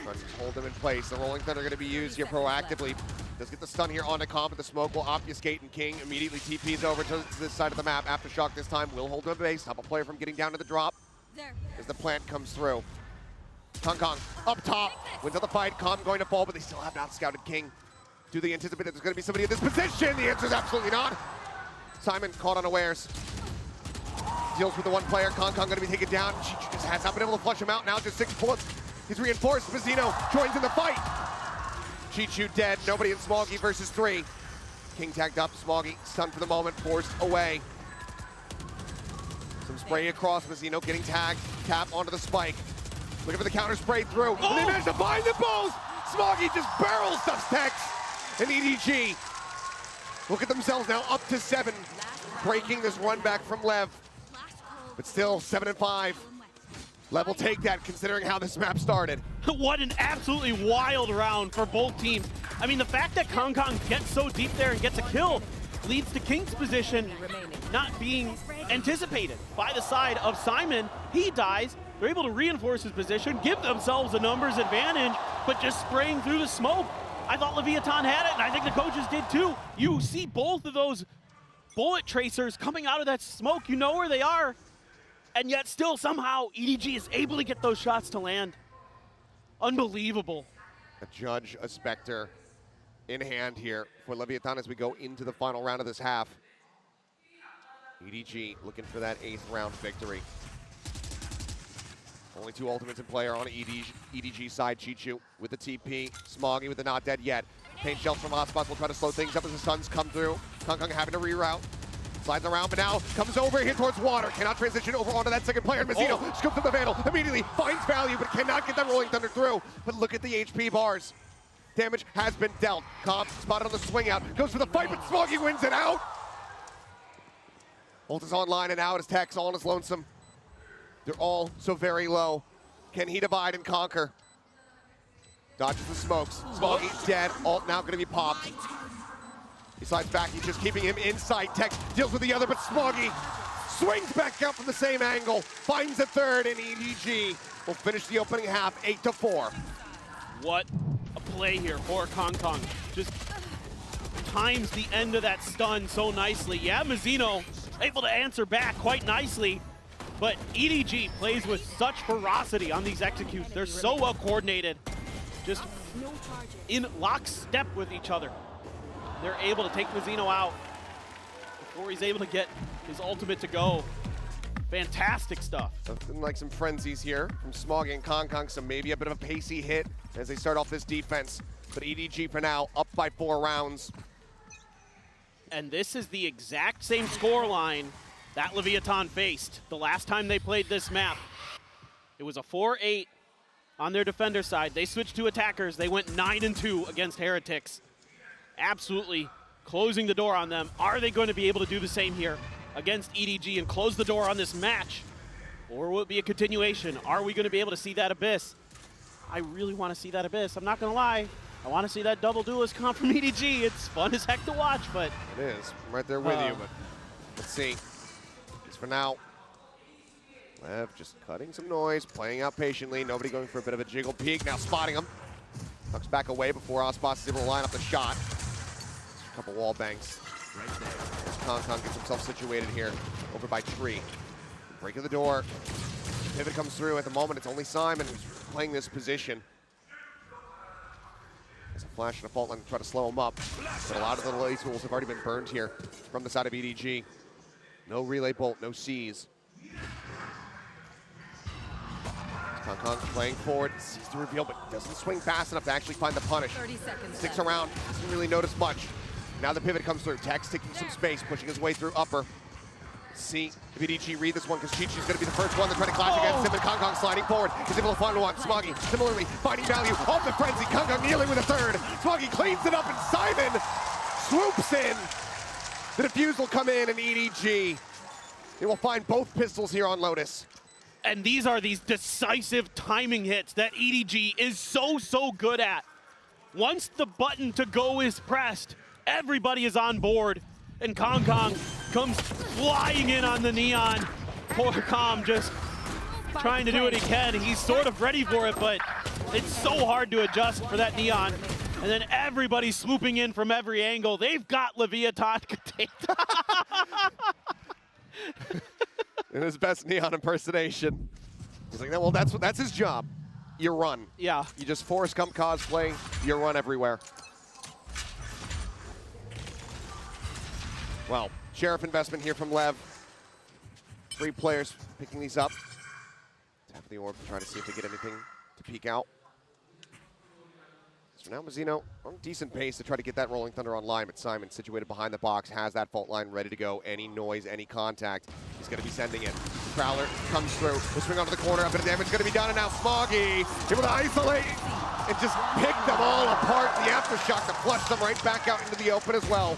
Trying to hold them in place. The Rolling Thunder going to be used here proactively. Does get the stun here onto Comp, but the smoke will obfuscate, and King immediately TPs over to this side of the map. Aftershock this time will hold him at base, stop a player from getting down to the drop as the plant comes through. Kong up top, wins out the fight. Comp going to fall, but they still have not scouted King. Do they anticipate that there's going to be somebody in this position? The answer is absolutely not. Simon caught unawares. Deals with the one player. Kong going to be taken down. She just has not been able to flush him out. Now just 6 bullets. He's reinforced. Mazzino joins in the fight. Chichu dead. Nobody in Smoggy versus 3. King tagged up. Smoggy stunned for the moment. Forced away. Some spray across. Mazzino getting tagged. Tap onto the spike. Looking for the counter spray through. Oh! And they managed to find the both. Smoggy just barrel stuffs Tex. And EDG look at themselves now up to 7. Breaking this run back from LEV. But still 7-5. LEV will take that considering how this map started. What an absolutely wild round for both teams. I mean, the fact that Kong gets so deep there and gets a kill leads to King's position not being anticipated by the side of Simon. He dies. They're able to reinforce his position, give themselves a numbers advantage, but just spraying through the smoke. I thought Leviathan had it, and I think the coaches did too. You see both of those bullet tracers coming out of that smoke. You know where they are. And yet still somehow EDG is able to get those shots to land. Unbelievable. A Judge, a Spectre in hand here for Leviathan as we go into the final round of this half. EDG looking for that 8th round victory. Only 2 ultimates in play are on EDG side. Chichu with the TP, Smoggy with the not dead yet. Paint shells from hotspots will try to slow things up as the stuns come through. Kong having to reroute. Slides around, but now comes over here towards water. Cannot transition over onto that second player. Mazzino scoops up the Vandal, immediately finds value, but cannot get that Rolling Thunder through. But look at the HP bars. Damage has been dealt. Comp spotted on the swing out, goes for the fight, but Smoggy wins it out. Ult is online and out as Tex all on his lonesome. They're all so very low. Can he divide and conquer? Dodges the smokes. Smoggy dead. Ult now going to be popped. He slides back, he's just keeping him in sight. Tex deals with the other, but Smoggy swings back out from the same angle, finds a third, and EDG will finish the opening half 8-4. What a play here for Kong. Just times the end of that stun so nicely. Yeah, Mazzino able to answer back quite nicely, but EDG plays with such ferocity on these executes. They're so well coordinated, just in lockstep with each other. They're able to take Mazzino out before he's able to get his ultimate to go. Fantastic stuff. Something like some frenzies here from Smoggy and Kong, so maybe a bit of a pacey hit as they start off this defense. But EDG for now, up by 4 rounds. And this is the exact same scoreline that Leviathan faced the last time they played this map. It was a 4-8 on their defender side. They switched to attackers. They went 9-2 against Heretics. Absolutely closing the door on them. Are they going to be able to do the same here against EDG and close the door on this match? Or will it be a continuation? Are we going to be able to see that Abyss? I really want to see that Abyss. I'm not going to lie. I want to see that double duelist comp from EDG. It's fun as heck to watch, but... It is. I'm right there with you, but let's see. At least for now. LEV just cutting some noise, playing out patiently. Nobody going for a bit of a jiggle peek. Now spotting him. Tucks back away before Osbos is able to line up the shot. A couple wall bangs. Right there. As Kong gets himself situated here over by Tree. Break of the door. Pivot comes through. At the moment, it's only Simon who's playing this position. There's a flash and a fault line to try to slow him up. But a lot of the relay tools have already been burned here from the side of EDG. No relay bolt, no C's. Kong playing forward, sees the reveal, but doesn't swing fast enough to actually find the punish. 30 seconds Sticks left. around, doesn't really notice much. Now the pivot comes through. Tex taking some space, pushing his way through upper. see if EDG read this one, because Chi-Chi's going to be the first one to try to clash against him, and Kong sliding forward. He's able to find one. Smoggy, similarly, finding value off the frenzy. Kong kneeling with a third. Smoggy cleans it up, and Simon swoops in. The defuse will come in, and EDG, they will find both pistols here on Lotus. And these are these decisive timing hits that EDG is so good at. Once the button to go is pressed, everybody is on board, and Kong comes flying in on the Neon. Poor Kong just trying to do what he can. He's sort of ready for it, but it's so hard to adjust for that Neon. And then everybody's swooping in from every angle. They've got Leviathan contained. In his best Neon impersonation. He's like, well, that's his job. You run. Yeah. You just Forrest Gump cosplay, you run everywhere. Well, Sheriff investment here from LEV. 3 players picking these up. Tap the orb, trying to see if they get anything to peek out. So now Mizzino on decent pace to try to get that Rolling Thunder online, but Simon, situated behind the box, has that fault line ready to go. Any noise, any contact, he's going to be sending it. Prowler comes through. The swing onto the corner, a bit of damage going to be done, and now Smoggy able to isolate and just pick them all apart. The aftershock to flush them right back out into the open as well.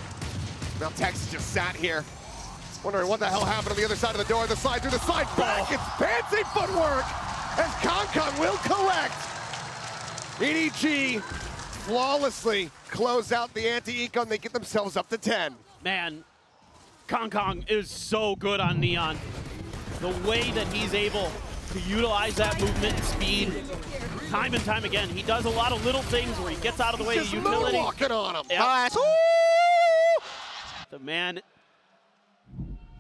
Now Tex just sat here, wondering what the hell happened on the other side of the door. The slide through the slide back. It's fancy footwork as Kong will collect. EDG flawlessly close out the anti-eco, and they get themselves up to 10. Man, Kong is so good on Neon. The way that he's able to utilize that movement and speed time and time again. He does a lot of little things where he gets out of the way of Just utility. moonwalking on him. Yep. The man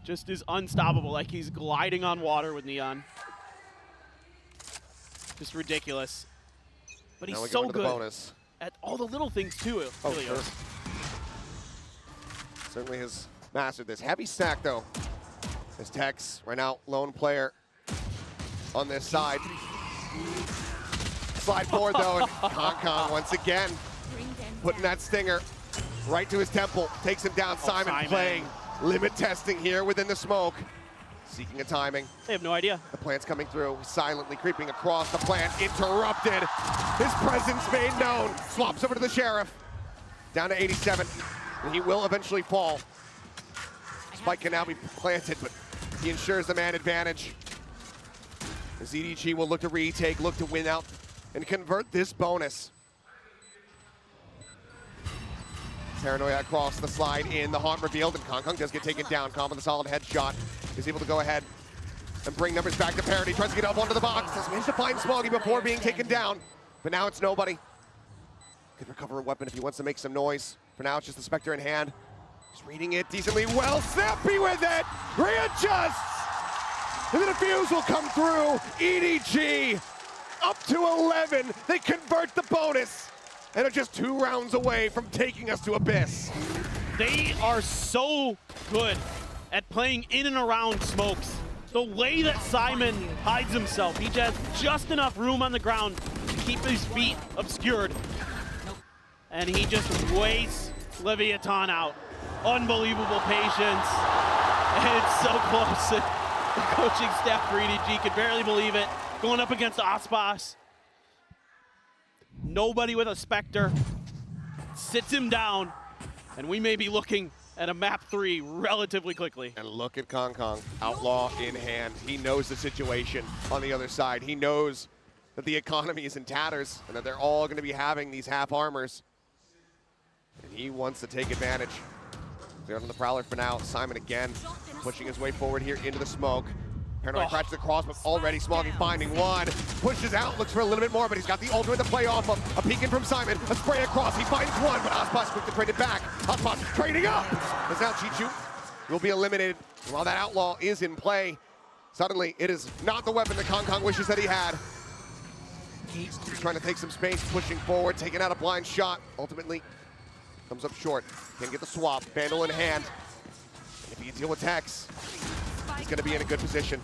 just is unstoppable, like he's gliding on water with Neon. Just ridiculous. But he's Now we so go into good the bonus. at all the little things too. Oh, Really sure. is. Certainly has mastered this. Heavy stack though. As Tex, right now, lone player on this side. Slide forward though, and Kong once again putting that stinger right to his temple. Takes him down. Simon playing limit testing here within the smoke. Seeking a timing. They have no idea. The plant's coming through, silently creeping across the plant. Interrupted. His presence made known. Swaps over to the Sheriff. Down to 87. And he will eventually fall. Spike can now be planted, but he ensures the man advantage. As EDG will look to retake, look to win out, and convert this bonus. Paranoia across the slide in, the haunt revealed, and Kong does get taken down. Kong with a solid headshot. Is able to go ahead and bring numbers back to parity. Tries to get up onto the box. Has managed to find Smoggy before being taken down. But now it's nobody. Could recover a weapon if he wants to make some noise. For now, it's just the Spectre in hand. He's reading it decently well. Snappy with it. Readjusts. And the defuse will come through. EDG up to 11. They convert the bonus and are just 2 rounds away from taking us to Abyss. They are so good at playing in and around smokes. The way that Simon hides himself, he has just enough room on the ground to keep his feet obscured. And he just waits Leviathan out. Unbelievable patience. And it's so close. The coaching staff for EDG could barely believe it. Going up against Aspas. Nobody with a Spectre. Sits him down. And we may be looking at a map 3 relatively quickly. And look at Kong, outlaw in hand. He knows the situation on the other side. He knows that the economy is in tatters and that they're all going to be having these half armors. And he wants to take advantage. They're on the Prowler for now. Simon again pushing his way forward here into the smoke. Paranoid crashes across, but already Smoggy finding one. Pushes out, looks for a little bit more, but he's got the ultimate to play off of. A peek in from Simon, a spray across, he finds one, but Aspas quick to trade it back. Aspas trading up! As now Chi-Chu will be eliminated. And while that outlaw is in play, suddenly it is not the weapon that Kong wishes that he had. He's trying to take some space, pushing forward, taking out a blind shot. Ultimately, comes up short. Can get the swap, Vandal in hand. And if he can deal with Tex, he's going to be in a good position.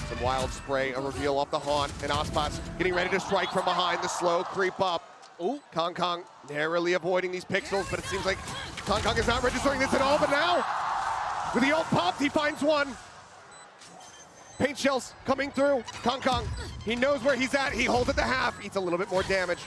Some wild spray, a reveal off the haunt, and Aspas getting ready to strike from behind, the slow creep up. Ooh, Kong narrowly avoiding these pixels, but it seems like Kong is not registering this at all, but now With the ult popped, he finds one. Paint shells coming through. Kong, he knows where he's at. He holds it to half, eats a little bit more damage.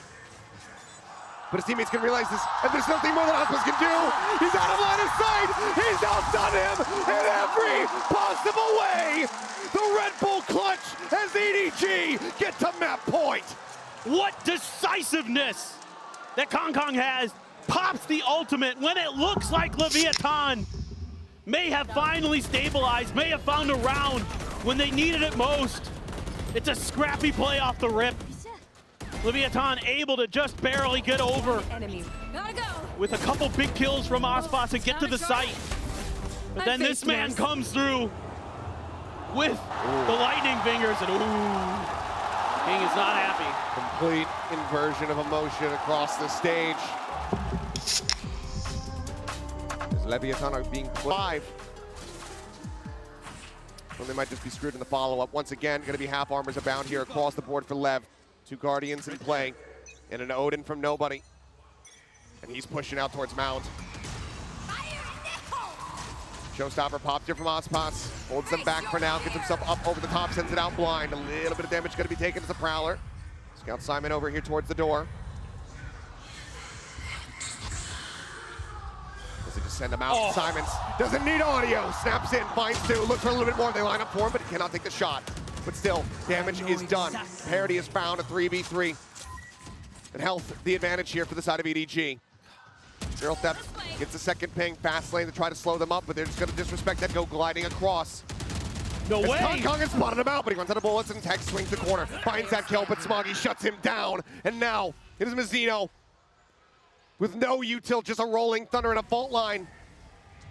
But his teammates can realize this, and there's nothing more that Ospas can do. He's out of line of sight. He's outdone him in every possible way. The Red Bull clutch as EDG get to map point. What decisiveness that Kong has. Pops the ultimate when it looks like Leviathan may have finally stabilized, may have found a round when they needed it most. It's a scrappy play off the rip. Leviathan able to just barely get over Enemy. Gotta go. with a couple big kills from Ospas to get to the site. But then this man comes through with the lightning fingers, and ooh, King is not happy. Complete inversion of emotion across the stage. As Leviathan are being played. Well, they might just be screwed in the follow-up. Once again, going to be half armors abound here across the board for LEV. 2 Guardians in play, and an Odin from nobody. And he's pushing out towards Mount. Showstopper popped here from Ospas. Holds them back for now, gets himself up over the top, sends it out blind. A little bit of damage going to be taken as a Prowler. Scout Simon over here towards the door. Does he just send him out? Oh. Simons doesn't need audio. Snaps in, finds 2, looks for a little bit more. They line up for him, but he cannot take the shot. But still, damage is done. Parity is found, a 3v3. And health, the advantage here for the side of EDG. Zero Theft gets a second ping, fast lane to try to slow them up, but they're just going to disrespect that, go gliding across. No way! Kong has spotted him out, but he runs out of bullets, and Tex swings the corner, finds that kill, but Smoggy shuts him down. And now, it is Mizzino with no util, just a rolling thunder and a fault line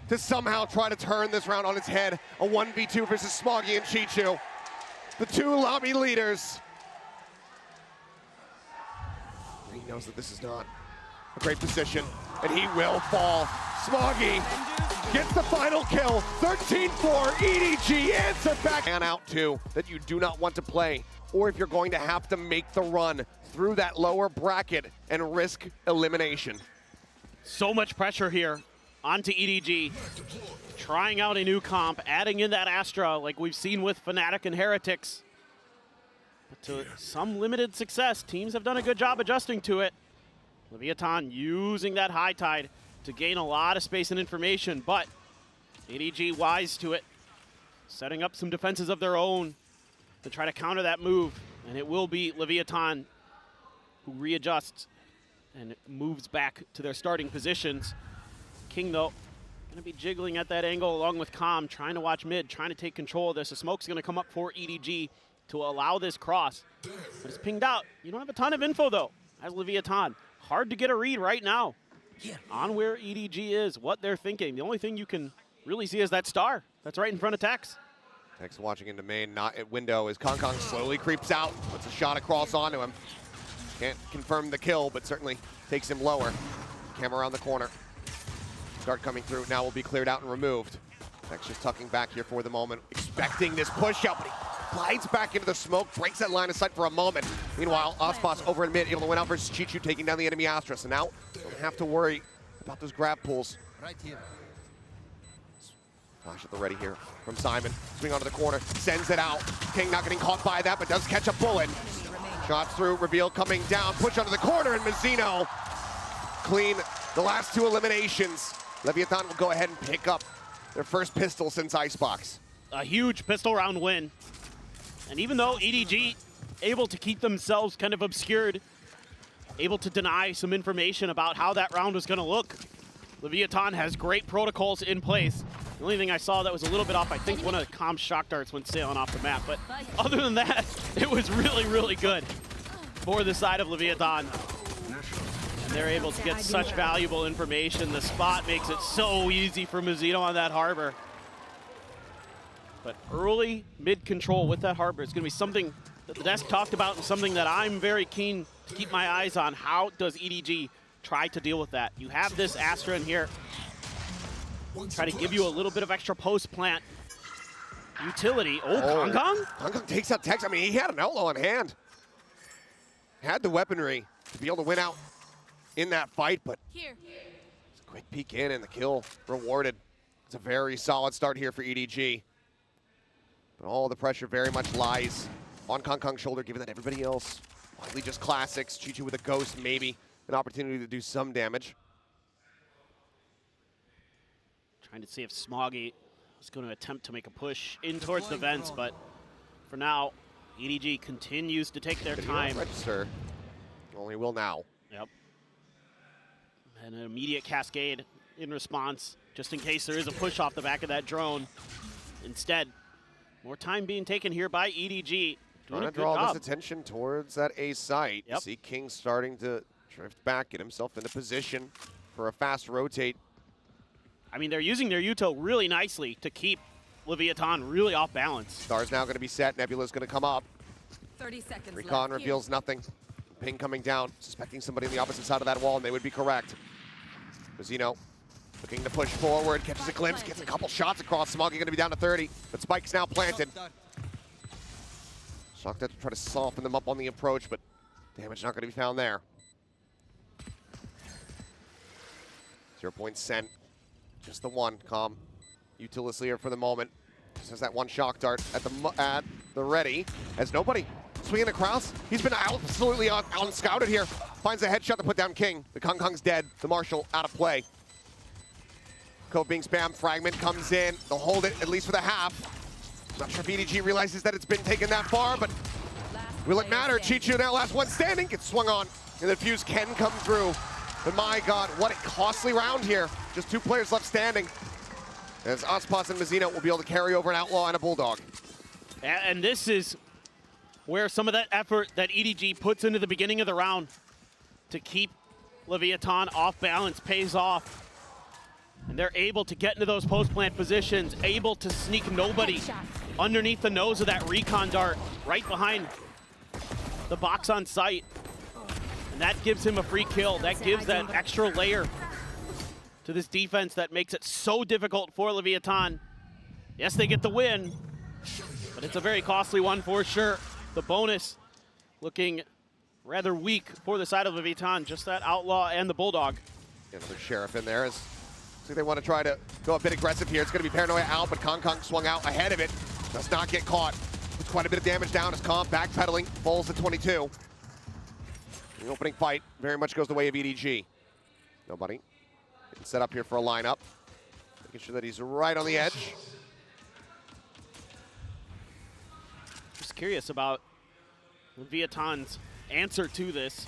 to somehow try to turn this round on its head. A 1v2 versus Smoggy and Chichu. The 2 lobby leaders. He knows that this is not a great position, and he will fall. Smoggy gets the final kill. 13-4, EDG answer back. And out 2 that you do not want to play, or if you're going to have to make the run through that lower bracket and risk elimination. So much pressure here onto EDG. Trying out a new comp, adding in that Astra like we've seen with Fnatic and Heretics. But to some limited success, teams have done a good job adjusting to it. Leviathan using that high tide to gain a lot of space and information, but EDG wise to it, setting up some defenses of their own to try to counter that move. And it will be Leviathan who readjusts and moves back to their starting positions. King, though, going to be jiggling at that angle along with Calm, trying to watch mid, trying to take control of this. A smoke's going to come up for EDG to allow this cross. But it's pinged out. You don't have a ton of info, though, as Leviathan. Hard to get a read right now on where EDG is, what they're thinking. The only thing you can really see is that star that's right in front of Tex. Tex watching into main, not at window, as Kong slowly creeps out, puts a shot across onto him. Can't confirm the kill, but certainly takes him lower. Cam around the corner. Start coming through, now will be cleared out and removed. Tex just tucking back here for the moment, expecting this push out, but he glides back into the smoke, breaks that line of sight for a moment. Meanwhile, Ospas over in mid, able to win out versus Chichu, taking down the enemy Astra. So now, don't have to worry about those grab pulls. Right here. Flash at the ready here from Simon. Swing onto the corner, sends it out. King not getting caught by that, but does catch a bullet. Shots through, reveal coming down, push onto the corner, and Mizzino clean the last 2 eliminations. Leviathan will go ahead and pick up their first pistol since Icebox. A huge pistol round win. And even though EDG able to keep themselves kind of obscured, able to deny some information about how that round was going to look, Leviathan has great protocols in place. The only thing I saw that was a little bit off, I think one of the Com's shock darts went sailing off the map. But other than that, it was really, really good for the side of Leviathan. And they're able to get such valuable information. The spot makes it so easy for Mizzino on that harbor. But early mid control with that harbor is going to be something that the desk talked about and something that I'm very keen to keep my eyes on. How does EDG try to deal with that? You have this Astra in here. Try to give you a little bit of extra post plant utility. Oh, Kong? Kong takes out Tex. I mean, he had an outlaw in hand. Had the weaponry to be able to win out in that fight, but Here. it's a quick peek in and the kill rewarded. It's a very solid start here for EDG. But all the pressure very much lies on Kong's shoulder, given that everybody else, widely just classics. Chichu with a ghost, maybe an opportunity to do some damage. Trying to see if Smoggy is going to attempt to make a push in towards the vents, but for now, EDG continues to take their time. Register. Only will now. Yep. And an immediate cascade in response, just in case there is a push off the back of that drone. Instead, more time being taken here by EDG. Trying to draw this attention towards that A site. Yep. See King starting to drift back, get himself into position for a fast rotate. I mean, they're using their Uto really nicely to keep Leviathan really off balance. Star's now going to be set. Nebula's going to come up. 30 seconds Recon left. reveals nothing. Ping coming down, suspecting somebody on the opposite side of that wall, and they would be correct. Mazzino looking to push forward, catches a glimpse, gets a couple shots across. Smoggy going to be down to 30, but Spike's now planted. Shocked to try to soften them up on the approach, but damage not going to be found there. 0 point sent. Just the one. Calm. Utilis here for the moment. Just has that one shock dart at the ready. As nobody swinging across. He's been absolutely unscouted here. Finds a headshot to put down King. The Kong's dead. The Marshal out of play. Cove being spammed. Fragment comes in. They'll hold it at least for the half. Not sure if EDG realizes that it's been taken that far, but will it matter? Chichu now last one standing. Gets swung on. And the fuse can come through. But my God, what a costly round here. Just 2 players left standing. As Ospas and Mazzino will be able to carry over an Outlaw and a Bulldog. And this is where some of that effort that EDG puts into the beginning of the round to keep Leviathan off balance pays off. And they're able to get into those post-plant positions, able to sneak nobody underneath the nose of that recon dart, right behind the box on site. And that gives him a free kill. That gives that extra layer to this defense that makes it so difficult for Leviathan. Yes, they get the win, but it's a very costly one for sure. The bonus looking rather weak for the side of Leviathan, just that Outlaw and the Bulldog. Another Sheriff in there. So they want to try to go a bit aggressive here. It's going to be Paranoia out, but Kong swung out ahead of it. Does not get caught. Puts quite a bit of damage down as Kong backpedaling, falls to 22. The opening fight very much goes the way of EDG. Nobody. Getting set up here for a lineup. Making sure that he's right on the edge. Just curious about Leviathan's answer to this.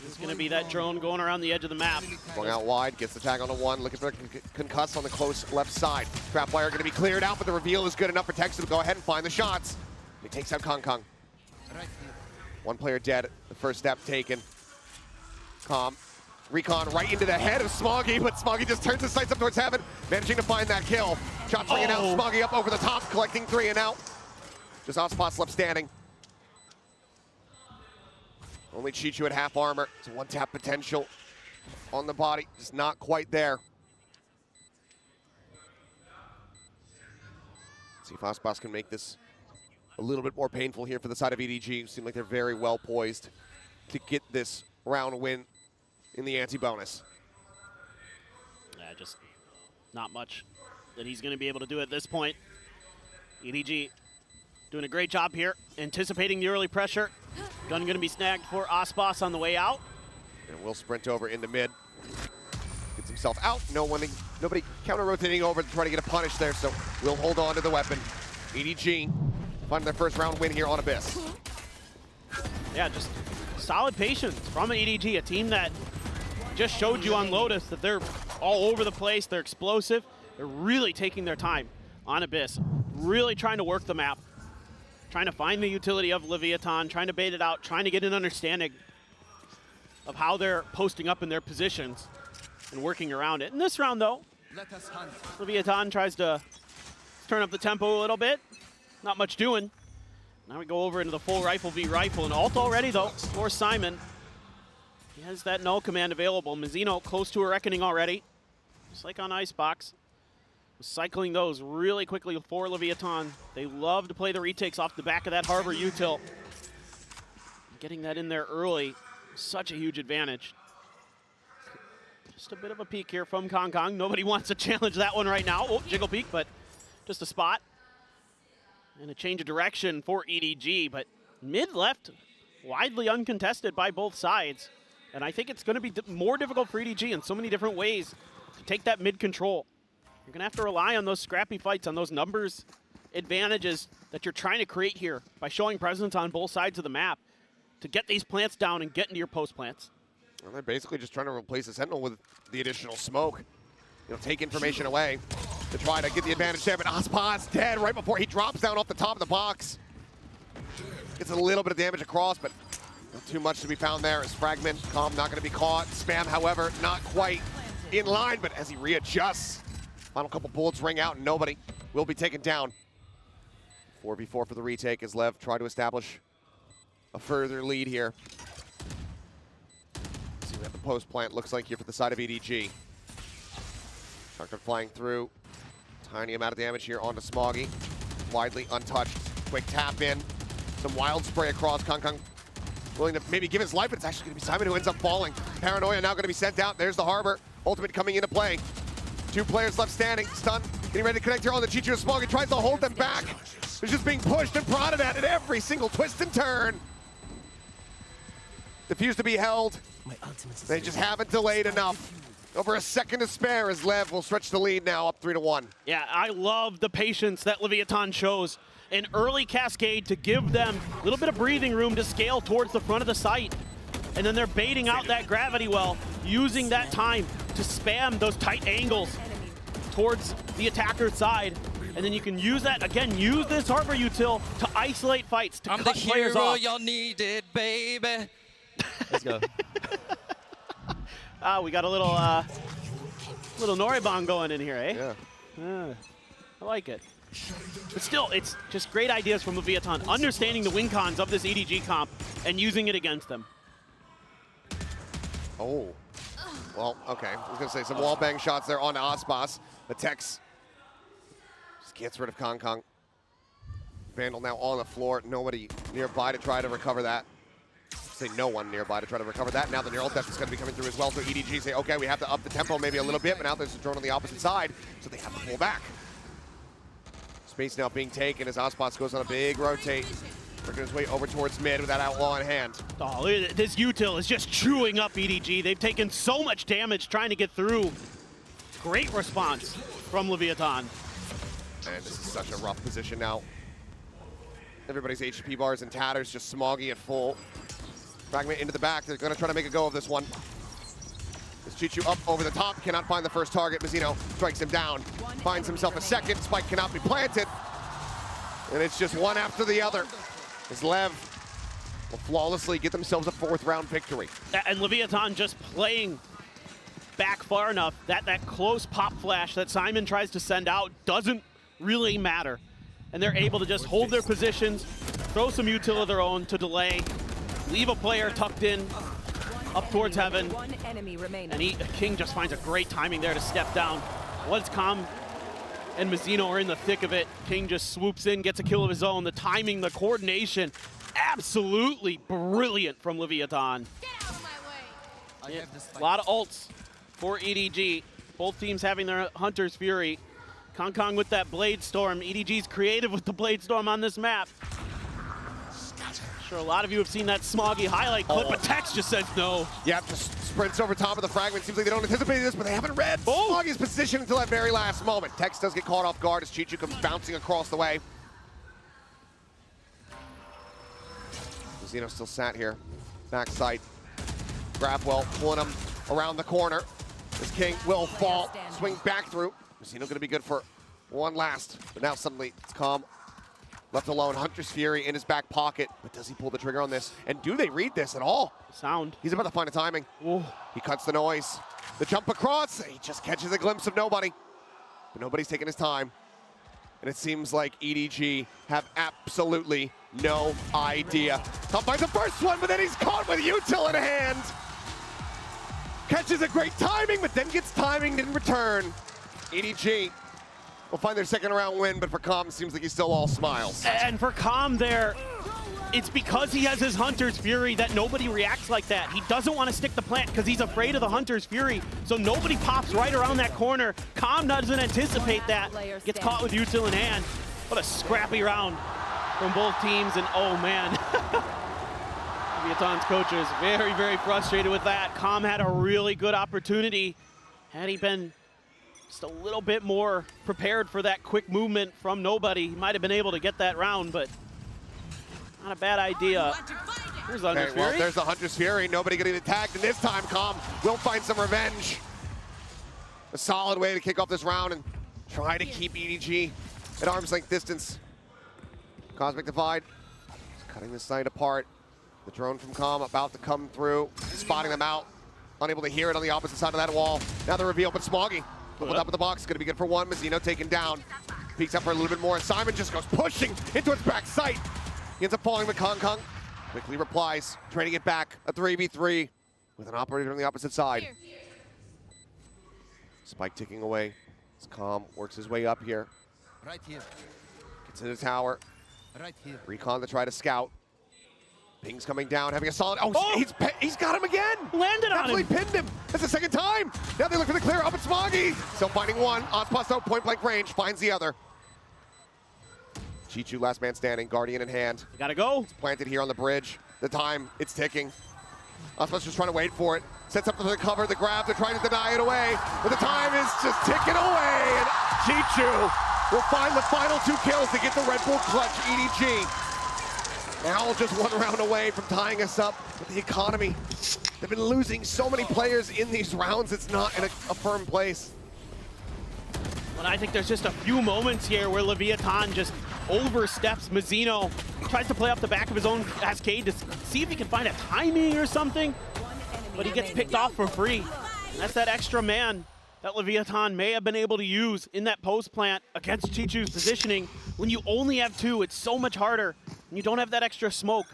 It's going to be that drone going around the edge of the map. Swung out wide, gets the tag on the one, looking for concuss on the close left side. Trapwire going to be cleared out, but the reveal is good enough for Texas to go ahead and find the shots. He takes out Kong. One player dead, the first step taken. Calm. Recon right into the head of Smoggy, but Smoggy just turns his sights up towards heaven, managing to find that kill. Shot ringing out, Smoggy up over the top, collecting 3 and out. Just Ospas left standing. Only Chichu at half armor. It's a one-tap potential on the body. Just not quite there. See if Ospas can make this a little bit more painful here for the side of EDG. Seem like they're very well poised to get this round win in the anti-bonus. Yeah, just not much that he's going to be able to do at this point. EDG doing a great job here, anticipating the early pressure. Gun going to be snagged for Ospas on the way out. And will sprint over into mid. Gets himself out. Nobody counter-rotating over to try to get a punish there, so we'll hold on to the weapon. EDG finding their first round win here on Abyss. Yeah, just solid patience from EDG, a team that just showed you on Lotus that they're all over the place, they're explosive, they're really taking their time on Abyss, really trying to work the map, trying to find the utility of Leviathan, trying to bait it out, trying to get an understanding of how they're posting up in their positions and working around it. In this round, though, Leviathan tries to turn up the tempo a little bit. Not much doing. Now we go over into the full rifle v rifle. And ult already, though, for Simon. He has that null command available. Mazzino close to a reckoning already. Just like on Icebox. Cycling those really quickly for Leviathan. They love to play the retakes off the back of that Harbor util. Getting that in there early, such a huge advantage. Just a bit of a peek here from Kong Kong. Nobody wants to challenge that one right now. Oh, jiggle peek, but just a spot. And a change of direction for EDG, but mid-left, widely uncontested by both sides. And I think it's going to be more difficult for EDG in so many different ways to take that mid-control. You're going to have to rely on those scrappy fights, on those numbers advantages that you're trying to create here by showing presence on both sides of the map to get these plants down and get into your post plants. Well, they're basically just trying to replace the Sentinel with the additional smoke. You know, take information away to try to get the advantage there, but Aspa's dead right before he drops down off the top of the box. Gets a little bit of damage across, but not too much to be found there as Fragment. Calm not going to be caught. Spam, however, not quite in line, but as he readjusts, final couple bullets ring out and nobody will be taken down. 4v4 for the retake as LEV try to establish a further lead here. See what the post plant looks like here for the side of EDG. Shotgun flying through. Tiny amount of damage here onto Smoggy. Widely untouched. Quick tap in. Some wild spray across. Kong Kong willing to maybe give his life, but it's actually going to be Simon who ends up falling. Paranoia now going to be sent out. There's the Harbor. Ultimate coming into play. 2 players left standing. Stun. Getting ready to connect here on the Chichu and Smoggy. Tries to hold them back. They're just being pushed and prodded at every single twist and turn. Diffuse to be held. They just haven't delayed enough. Over a second to spare as LEV will stretch the lead now up 3-1. Yeah, I love the patience that Leviathan shows. An early cascade to give them a little bit of breathing room to scale towards the front of the site. And then they're baiting out that gravity well, using that time to spam those tight angles towards the attacker's side. And then you can use that, again, use this Harbor util to isolate fights, to I'm cut the players hero off. y'all needed, baby. Let's go. We got a little Noribong going in here, eh? Yeah. I like it. But still, it's just great ideas from Leviathan, understanding the win cons of this EDG comp and using it against them. Oh. Well, okay. I was going to say some wall bang shots there onto Aspas. The Tex just gets rid of Kong Kong. Vandal now on the floor. Nobody nearby to try to recover that. Say no one nearby to try to recover that. Now the neural theft is going to be coming through as well. So EDG say, okay, we have to up the tempo maybe a little bit, but now there's a drone on the opposite side, so they have to pull back. Space now being taken as Aspas goes on a big rotate. Working his way over towards mid with that outlaw in hand. Oh, this util is just chewing up EDG. They've taken so much damage trying to get through. Great response from Leviathan. And this is such a rough position now. Everybody's HP bars in tatters, just Smoggy at full. Fragment into the back. They're going to try to make a go of this one. This Chichu up over the top. Cannot find the first target. Mazzino strikes him down. Finds himself a second. Spike cannot be planted. And it's just one after the other. As LEV will flawlessly get themselves a 4th round victory. And Leviathan just playing back far enough that that close pop flash that Simon tries to send out doesn't really matter. And they're able to just hold their positions, throw some util of their own to delay, leave a player tucked in up towards heaven. One enemy remaining. And King just finds a great timing there to step down. Once Calm and Mazzino are in the thick of it, King just swoops in, gets a kill of his own. The timing, the coordination, absolutely brilliant from Leviathan. Get out of my way. I have this A lot of ults for EDG. Both teams having their Hunter's Fury. Kong Kong with that Blade Storm. EDG's creative with the Blade Storm on this map. Sure, a lot of you have seen that Smoggy highlight clip, but Tex just says no. Yeah, just sprints over top of the Fragment. Seems like they don't anticipate this, but they haven't read Smoggy's position until that very last moment. Tex does get caught off guard as Chichu comes bouncing across the way. Mazzino still sat here. Backside. Grabwell pulling him around the corner. This King will fall. Swing back through. Mazzino going to be good for one last, but now suddenly it's Calm. Left alone, Hunter's Fury in his back pocket, but does he pull the trigger on this? And do they read this at all? Sound. He's about to find a timing. Ooh. He cuts the noise. The jump across, he just catches a glimpse of nobody. But nobody's taking his time. And it seems like EDG have absolutely no idea. Calm finds the first one, but then he's caught with util in hand. Catches a great timing, but then gets timing in return. EDG will find their 2nd round win, but for Calm, it seems like he's still all smiles. And for Calm there, it's because he has his Hunter's Fury that nobody reacts like that. He doesn't want to stick the plant because he's afraid of the Hunter's Fury. So nobody pops right around that corner. Calm doesn't anticipate that. Gets caught with util in hand. What a scrappy round from both teams. And oh man, Leviathan's coach is very, very frustrated with that. Calm had a really good opportunity. Had he been just a little bit more prepared for that quick movement from nobody, he might have been able to get that round, but not a bad idea. Here's the Hunter's Okay, well, Fury. there's the Hunter's Fury. Nobody getting attacked, and this time, Calm will find some revenge. A solid way to kick off this round and try to keep EDG at arm's length distance. Cosmic Divide cutting this side apart. The drone from Calm about to come through, spotting them out. Unable to hear it on the opposite side of that wall. Now the reveal, but Smoggy on the top of the box. Gonna be good for one. Mazzino taken down. Peeks up for a little bit more. Simon just goes pushing into its back sight. He ends up falling with Kong Kong. Quickly replies, trying to get back. A 3v3 with an operator on the opposite side. Here. Spike ticking away. As Calm works his way up here. Right here. Gets in the tower. Right here. Recon to try to scout. Ping's coming down, having a solid. Oh, Oh! He's got him again. Landed on Absolutely him. pinned him. That's the second time. Now they look for the clear up at Smoggy. Still finding one. Ospasto, point blank range, finds the other. Chichu, last man standing, Guardian in hand. Gotta go. Planted here on the bridge. The time, it's ticking. Ospasto's just trying to wait for it. Sets up for the cover, the grab, they're trying to deny it away. But the time is just ticking away. And Chichu will find the final 2 kills to get the Red Bull clutch. EDG now just 1 round away from tying us up with the economy. They've been losing so many players in these rounds, it's not in a firm place. But I think there's just a few moments here where Leviathan just oversteps Mazzino, tries to play off the back of his own cascade to see if he can find a timing or something, but he gets picked off for free. And that's that extra man that Leviathan may have been able to use in that post plant against Chichu's positioning. When you only have 2, it's so much harder, and you don't have that extra smoke.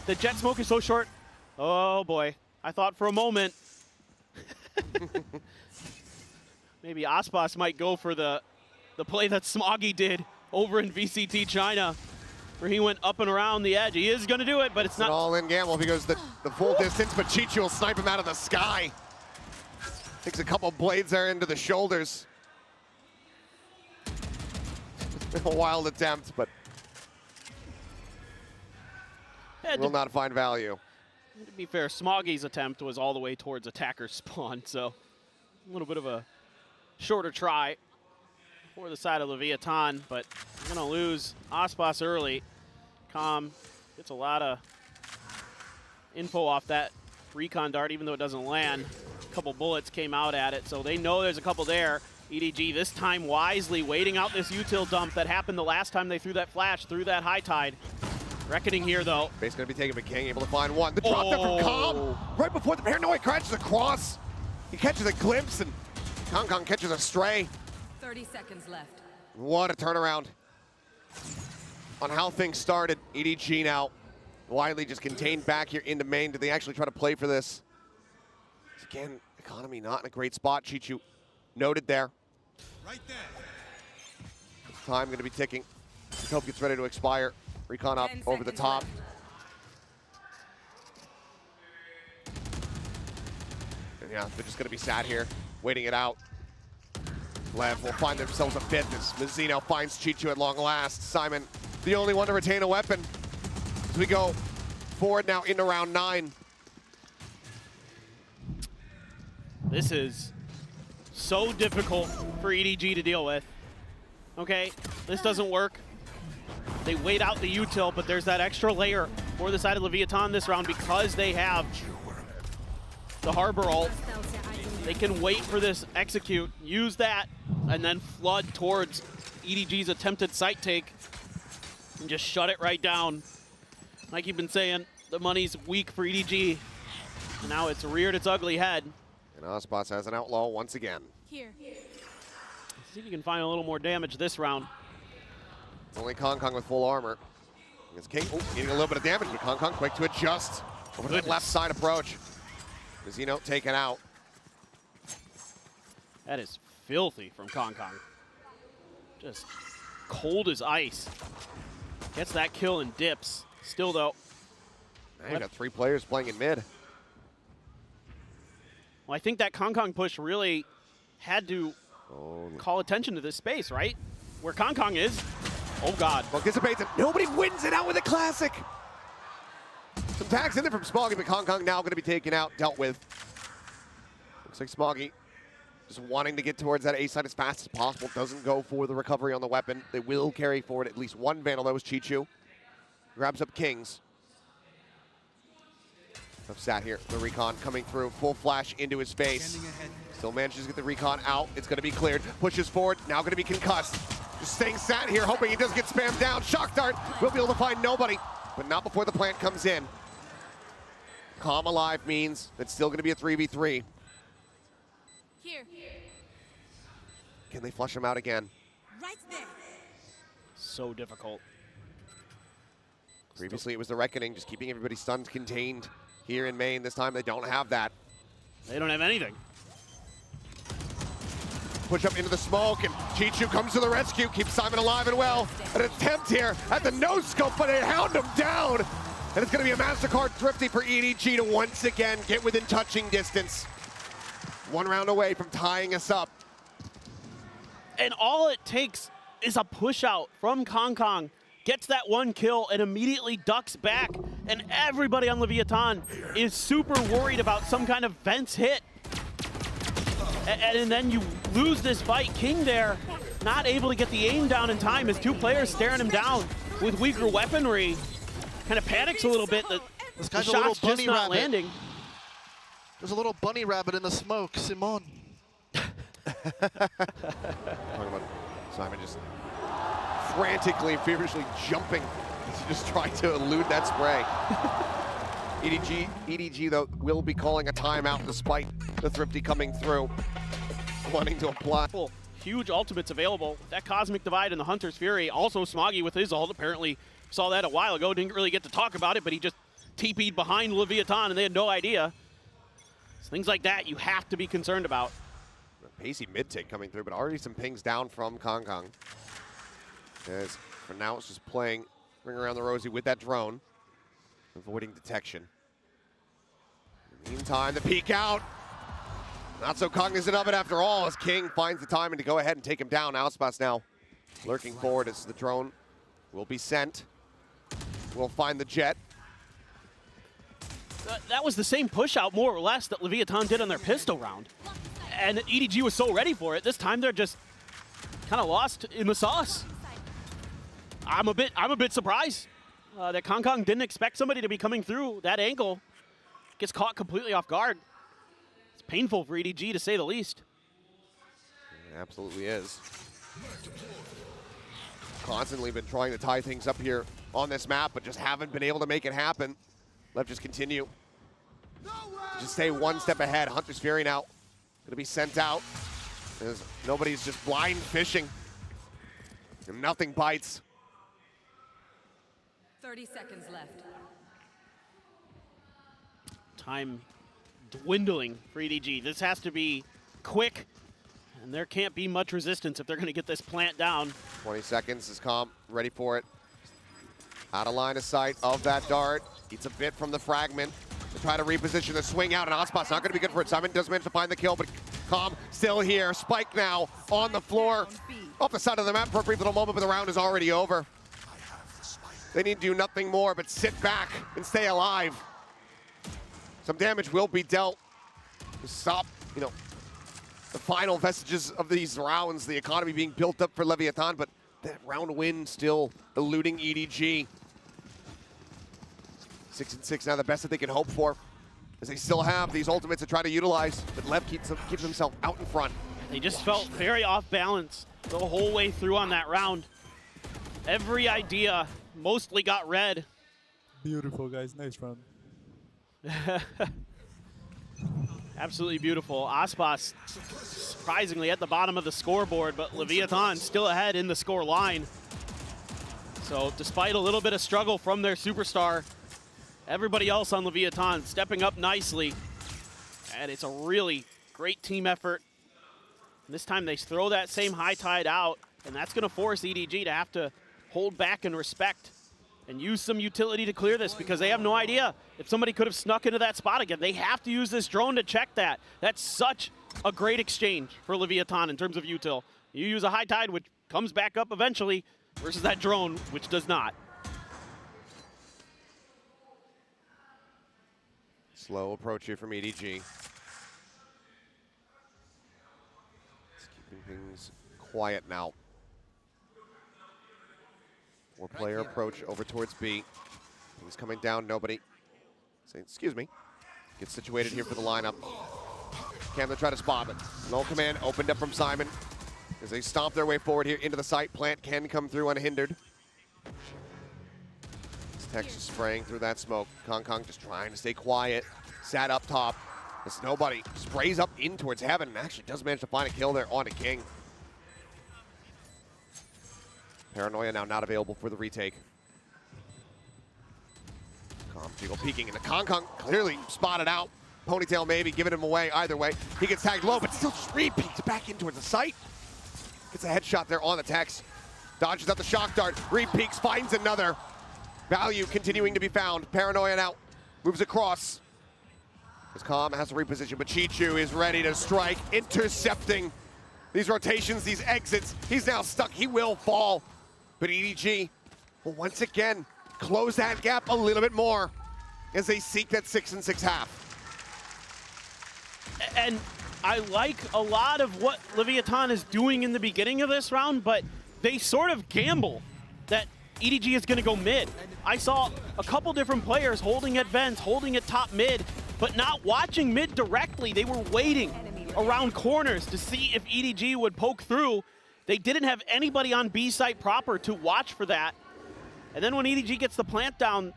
The jet smoke is so short. Oh boy, I thought for a moment maybe Aspas might go for the play that Smoggy did over in VCT China, where he went up and around the edge. He is going to do it, but it's not. An all-in gamble because the full distance, but Chichu will snipe him out of the sky. Takes a couple blades there into the shoulders. A wild attempt, but will not find value. To be fair, Smoggy's attempt was all the way towards attacker's spawn, so a little bit of a shorter try for the side of Leviathan, but going to lose Aspas early. Calm gets a lot of info off that recon dart, even though it doesn't land. A couple bullets came out at it, so they know there's a couple there. EDG this time wisely waiting out this util dump that happened the last time they threw that flash through that high tide. Reckoning here, though. Base going to be taken by King, able to find one. The drop there from Calm, right before the paranoid crashes across. He catches a glimpse, and Kong Kong catches a stray. 30 seconds left. What a turnaround on how things started. EDG now widely just contained back here into main. Did they actually try to play for this? Again, economy not in a great spot. Chichu noted there. Right there. Time going to be ticking. Hope gets ready to expire. Recon up 10 over the seconds top. left. And yeah, they're just going to be sat here, waiting it out. LEV will find themselves a 5th as Mazzino finds Chichu at long last. Simon, the only one to retain a weapon. As we go forward now into round 9. This is so difficult for EDG to deal with. Okay, this doesn't work. They wait out the util, but there's that extra layer for the side of Leviathan this round because they have the Harbor ult. They can wait for this execute, use that, and then flood towards EDG's attempted site take and just shut it right down. Like you've been saying, the money's weak for EDG, and now it's reared its ugly head. And Ospas has an outlaw once again. Here. See if you can find a little more damage this round. It's only Kong Kong with full armor. It's King getting a little bit of damage, but Kong Kong quick to adjust over that left side approach. Mazzino taken out. That is filthy from Kong Kong. Just cold as ice. Gets that kill and dips. Still, though, Now you got 3 players playing in mid. well, I think that Kong push really had to Oh, call attention to this space, right? Where Kong is. Oh, God. well, anticipates it. Nobody wins it out with a classic. Some tags in there from Smoggy, but Kong now going to be taken out, dealt with. Looks like Smoggy just wanting to get towards that A side as fast as possible. Doesn't go for the recovery on the weapon. They will carry forward at least one Vandal. That was Chichu. Grabs up Kings. Sat here. The recon coming through. Full flash into his face. Still manages to get the recon out. It's going to be cleared. Pushes forward. Now going to be concussed. Just staying sat here, hoping he doesn't get spammed down. Shock dart. Will be able to find nobody, but not before the plant comes in. Calm alive means it's still going to be a 3v3. Here. Can they flush him out again? Right there. So difficult. Previously it was the Reckoning, just keeping everybody stunned, contained here in Maine. This time they don't have that. They don't have anything. Push up into the smoke, and Chichu comes to the rescue, keeps Simon alive and well. An attempt here at the no-scope, but they hound him down. And it's going to be a MasterCard Thrifty for EDG to once again get within touching distance. 1 round away from tying us up. And all it takes is a push out from Kong. Gets that 1 kill and immediately ducks back. And everybody on Leviathan is super worried about some kind of Vents hit. And then you lose this fight. King there, not able to get the aim down in time as 2 players staring him down with weaker weaponry. Kind of panics a little bit that This the guy's a little shot's just bunny not rabbit. landing. There's a little bunny rabbit in the smoke, Simon. Talking about Simon just frantically and feverishly jumping to just try to elude that spray. EDG though will be calling a timeout despite the Thrifty coming through, wanting to apply. Huge ultimates available. That Cosmic Divide and the Hunter's Fury. Also Smoggy with his ult. Apparently saw that a while ago. Didn't really get to talk about it, but he just TP'd behind Leviathan and they had no idea. So things like that you have to be concerned about. Pacey mid-take coming through, but already some pings down from Kong. As for now it's just playing Ring Around the Rosie with that drone, avoiding detection. In the meantime, the peek out. Not so cognizant of it after all, as King finds the timing to go ahead and take him down. Outspots now lurking forward as the drone will be sent. We'll find the jet. That was the same push out, more or less, that Leviathan did on their pistol round. And EDG was so ready for it. This time they're just kind of lost in the sauce. I'm a bit surprised that Kong didn't expect somebody to be coming through that angle. Gets caught completely off guard. It's painful for EDG to say the least. It absolutely is. Constantly been trying to tie things up here on this map, but just haven't been able to make it happen. LEV just continue. Just stay 1 step ahead. Hunter's Fury now going to be sent out as nobody's just blind fishing and nothing bites. 30 seconds left. Time dwindling for EDG. This has to be quick, and there can't be much resistance if they're going to get this plant down. 20 seconds is Calm, ready for it. Out of line of sight of that dart. Eats a bit from the fragment to try to reposition the swing out, and Hotspot's not going to be good for it. Simon does manage to find the kill, but Calm still here. Spike now on the floor, off the side of the map for a brief little moment, but the round is already over. They need to do nothing more but sit back and stay alive. Some damage will be dealt to stop, the final vestiges of these rounds, the economy being built up for Leviathan, but that round win still eluding EDG. 6-6 now, the best that they can hope for, as they still have these ultimates to try to utilize, but LEV keeps himself out in front. They just felt very off balance the whole way through on that round. Every idea mostly got read. Beautiful, guys. Nice run. Absolutely beautiful. Aspas surprisingly at the bottom of the scoreboard, but Leviathan still ahead in the score line. So despite a little bit of struggle from their superstar, everybody else on Leviathan stepping up nicely. And it's a really great team effort. And this time they throw that same high tide out, and that's going to force EDG to have to hold back and respect and use some utility to clear this because they have no idea if somebody could have snuck into that spot again. They have to use this drone to check that. That's such a great exchange for Leviathan in terms of util. You use a high tide, which comes back up eventually, versus that drone, which does not. Slow approach here from EDG. It's keeping things quiet now. Four-player approach over towards B. Things coming down, nobody. Saying, excuse me. Gets situated here for the lineup. Cam, they try to spot it. No command opened up from Simon. As they stomp their way forward here into the site, Plant can come through unhindered. Tex is spraying through that smoke. Kong Kong just trying to stay quiet. Sat up top. As nobody sprays up in towards Heaven and actually does manage to find a kill there on a King. Paranoia now not available for the retake. Jiggle peeking into Kong Kong, clearly spotted out. Ponytail maybe giving him away either way. He gets tagged low, but still just re-peeks back in towards the site. Gets a headshot there on the Tex. Dodges out the shock dart, re-peeks, finds another. Value continuing to be found. Paranoia now moves across. As Calm has to reposition, but Chichu is ready to strike, intercepting these rotations, these exits. He's now stuck, he will fall. But EDG will once again close that gap a little bit more as they seek that 6 and 6 half. And I like a lot of what Leviathan is doing in the beginning of this round, but they sort of gamble that EDG is going to go mid. I saw a couple different players holding at vents, holding at top mid, but not watching mid directly. They were waiting around corners to see if EDG would poke through. They didn't have anybody on B site proper to watch for that. And then when EDG gets the plant down,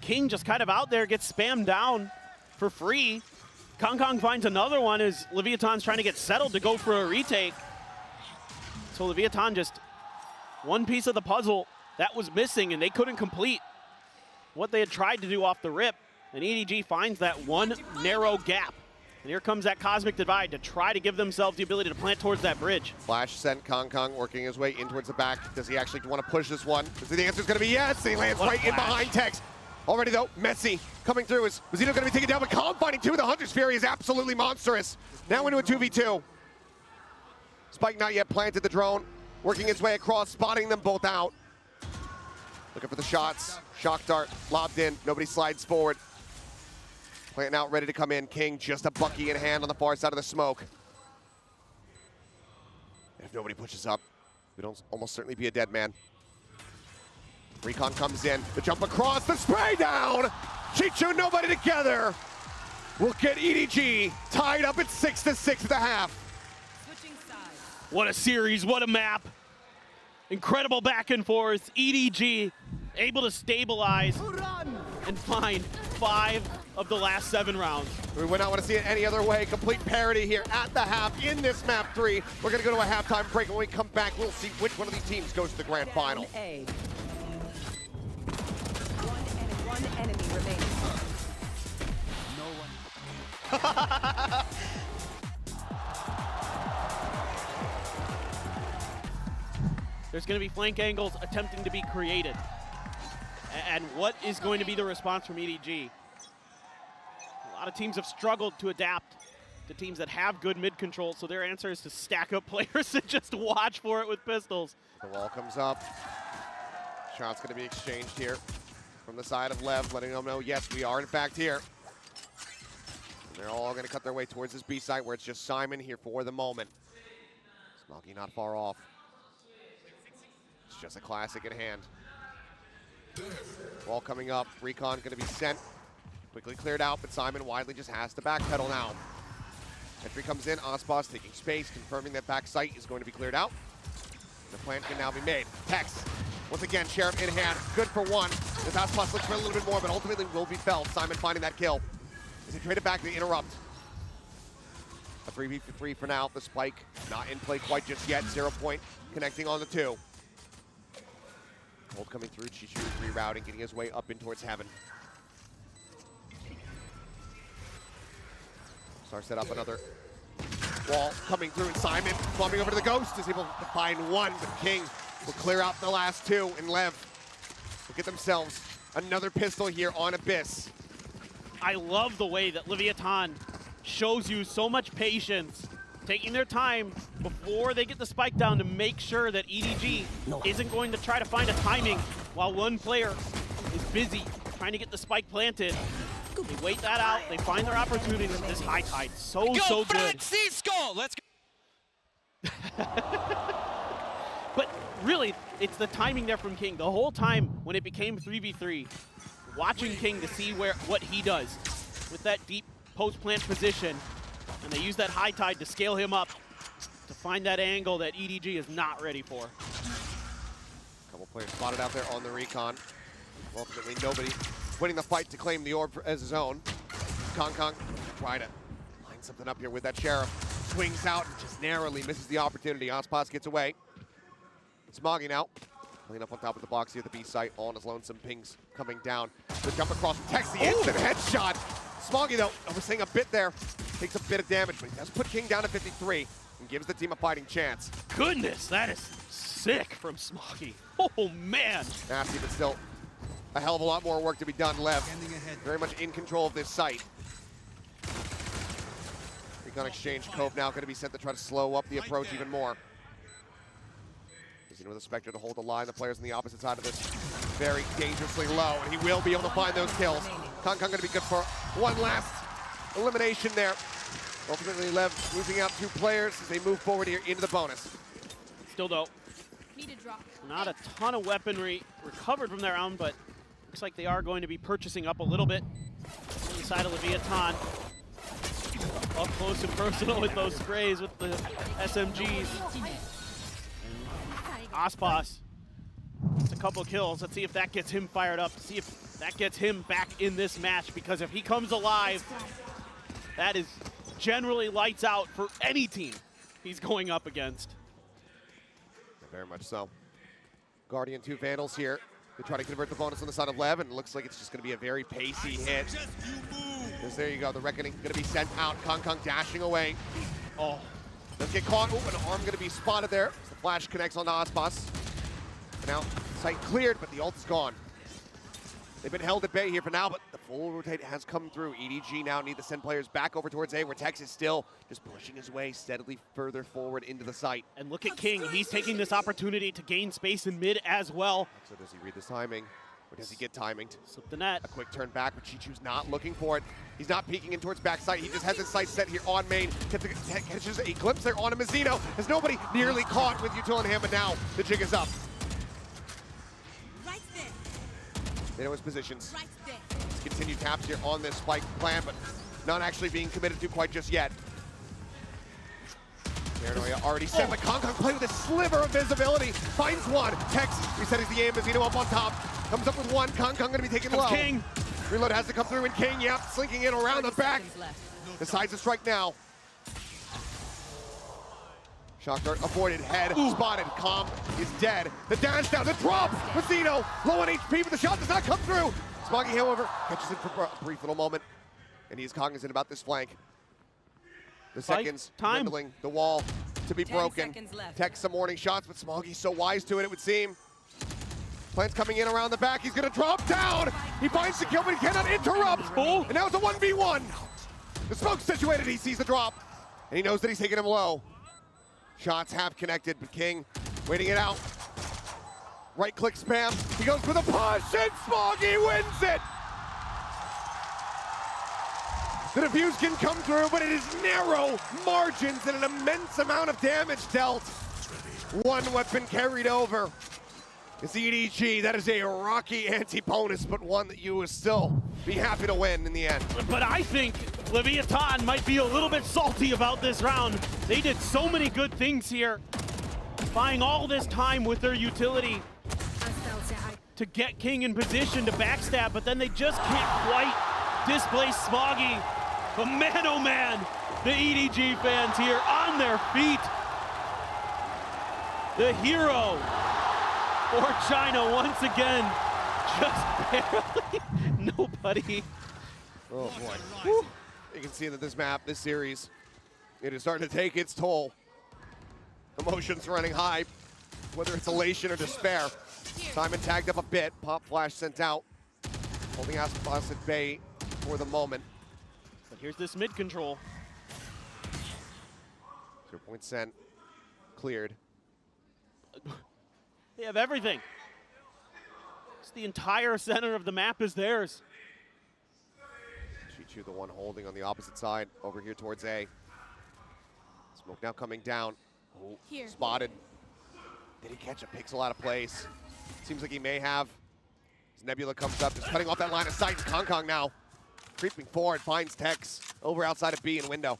King just kind of out there, gets spammed down for free. Kong Kong finds another one as Leviathan's trying to get settled to go for a retake. So Leviathan just one piece of the puzzle that was missing, and they couldn't complete what they had tried to do off the rip. And EDG finds that one narrow gap. And here comes that Cosmic Divide to try to give themselves the ability to plant towards that bridge. Flash sent Kong Kong working his way in towards the back. Does he actually want to push this one? The answer is going to be yes. He lands right in behind Tex. Already though, Messi coming through. Is Zeno going to be taken down? But Calm finding two. The Hunter's Fury is absolutely monstrous. Now into a 2v2. Spike not yet planted the drone. Working his way across, spotting them both out. Looking for the shots. Shock dart lobbed in. Nobody slides forward. Planting out, ready to come in. King just a Bucky in hand on the far side of the smoke. If nobody pushes up, it'll almost certainly be a dead man. Recon comes in, the jump across, the spray down! Chichu, nobody together! We'll get EDG tied up at 6 to 6 at the half. Switching sides. What a series, what a map. Incredible back and forth. EDG able to stabilize and find 5 of the last 7 rounds. We would not want to see it any other way. Complete parity here at the half in this map 3. We're going to go to a halftime break. When we come back, we'll see which one of these teams goes to the grand final. A. One enemy remaining. No one. There's going to be flank angles attempting to be created. And what is going to be the response from EDG? A lot of teams have struggled to adapt to teams that have good mid control, so their answer is to stack up players and just watch for it with pistols. The wall comes up. Shot's going to be exchanged here from the side of LEV, letting them know, yes, we are in fact here. And they're all going to cut their way towards this B site where it's just Simon here for the moment. Smokey not far off. It's just a classic in hand. Wall coming up, Recon going to be sent. Quickly cleared out, but Simon widely just has to backpedal now. Entry comes in, Osbos taking space, confirming that back site is going to be cleared out. The plant can now be made. Tex, once again, Sheriff in hand, good for one. This Osbos looks for a little bit more, but ultimately will be felled. Simon finding that kill. As he traded back to interrupt. A 3v3 for now, the spike not in play quite just yet. 0 point connecting on the 2. Cold coming through, Chichu rerouting, getting his way up in towards Heaven. Star set up another wall coming through, and Simon bumping over to the Ghost is able to find one, but King will clear out the last 2 in LEV. Look at themselves. Another pistol here on Abyss. I love the way that Leviathan shows you so much patience, taking their time before they get the spike down to make sure that EDG isn't going to try to find a timing while one player is busy trying to get the spike planted. They wait that out, they find their opportunity with this high tide. So good. Francisco! Let's go. But really, it's the timing there from King. The whole time when it became 3v3, watching King to see what he does with that deep post-plant position, and they use that high tide to scale him up to find that angle that EDG is not ready for. A couple players spotted out there on the recon. Ultimately, nobody winning the fight to claim the orb as his own. Kong try to line something up here with that Sheriff. Swings out and just narrowly misses the opportunity. Ospas gets away. Smoggy now. Clean up on top of the box here at the B site. All on his lonesome. Pings coming down. The jump across protects the instant headshot. Smoggy, though, overseeing a bit there. Takes a bit of damage, but he does put King down to 53 and gives the team a fighting chance. Goodness, that is sick from Smoggy. Oh, man. Nasty, but still a hell of a lot more work to be done. LEV very much in control of this site. Recon exchange. Cove now going to be sent to try to slow up the approach even more. With a Spectre to hold the line. The players on the opposite side of this very dangerously low, and he will be able to find those kills. Kong going to be good for one last elimination there. Ultimately, LEV losing out 2 players as they move forward here into the bonus. Still though, Need a drop. not a ton of weaponry recovered from their round, but looks like they are going to be purchasing up a little bit on the side of Leviathan. Up close and personal with those sprays with the SMGs. Ospas, it's a couple kills. Let's see if that gets him fired up. See if that gets him back in this match, because if he comes alive, that is generally lights out for any team he's going up against. Very much so. Guardian 2 Vandals here. They try to convert the bonus on the side of LEV, and it looks like it's just going to be a very pacey hit. Because there you go, the Reckoning going to be sent out. Kong dashing away. Oh, does get caught. Oh, an arm going to be spotted there. The flash connects on the Ospas. Now, site cleared, but the ult is gone. They've been held at bay here for now, but the full rotate has come through. EDG now need to send players back over towards A, where Tex is still just pushing his way steadily further forward into the site. And look at King. He's taking this opportunity to gain space in mid as well. So does he read this timing? Or does he get timinged? Slip the net. A quick turn back, but Chichu's not looking for it. He's not peeking in towards backside. He just has his sight set here on main. Catches a glimpse there on a Mazzino. Has nobody nearly caught with Util in hand, but now the jig is up. Right there. They know his positions. Right there. Let's continue taps here on this spike plan, but not actually being committed to quite just yet. Paranoia already set, but Kong play with a sliver of visibility. Finds one. Tex resetting the aim. Mazzino up on top. Comes up with one. Kong going to be taken low. King. Reload has to come through, and King, yep, slinking in around the back. Decides to strike now. Shock dart avoided, head spotted. Calm is dead. The dash down, the drop. Mazzino low on HP, but the shot does not come through. Smoggy, however, catches it for a brief little moment, and he is cognizant about this flank. The seconds dwindling, the wall to be 10 broken. seconds left. Tech some warning shots, but Smoggy's so wise to it, it would seem. Plant's coming in around the back. He's going to drop down. He finds the kill, but he cannot interrupt. And now it's a 1v1. The smoke's situated. He sees the drop, and he knows that he's taking him low. Shots have connected, but King waiting it out. Right-click spam. He goes for the push, and Smoggy wins it. The defuse can come through, but it is narrow margins and an immense amount of damage dealt. One weapon carried over. It's EDG. That is a rocky anti-bonus, but one that you will still be happy to win in the end. But I think Leviathan might be a little bit salty about this round. They did so many good things here, buying all this time with their utility to get King in position to backstab, but then they just can't quite displace Smoggy. But man, oh man, the EDG fans here on their feet. The hero for China once again, just barely nobody. Oh boy. Woo. You can see that this map, this series, it is starting to take its toll. Emotions running high, whether it's elation or despair. Simon tagged up a bit. Pop flash sent out. Holding Aspas at bay for the moment. But here's this mid control. 0 point sent. Cleared. They have everything. It's the entire center of the map is theirs. Chichu, the one holding on the opposite side, over here towards A. Smoke now coming down. Oh, Here. spotted. Did he catch a pixel out of place? Seems like he may have. As Nebula comes up, just cutting off that line of sight. Kong now creeping forward, finds Tex over outside of B and window.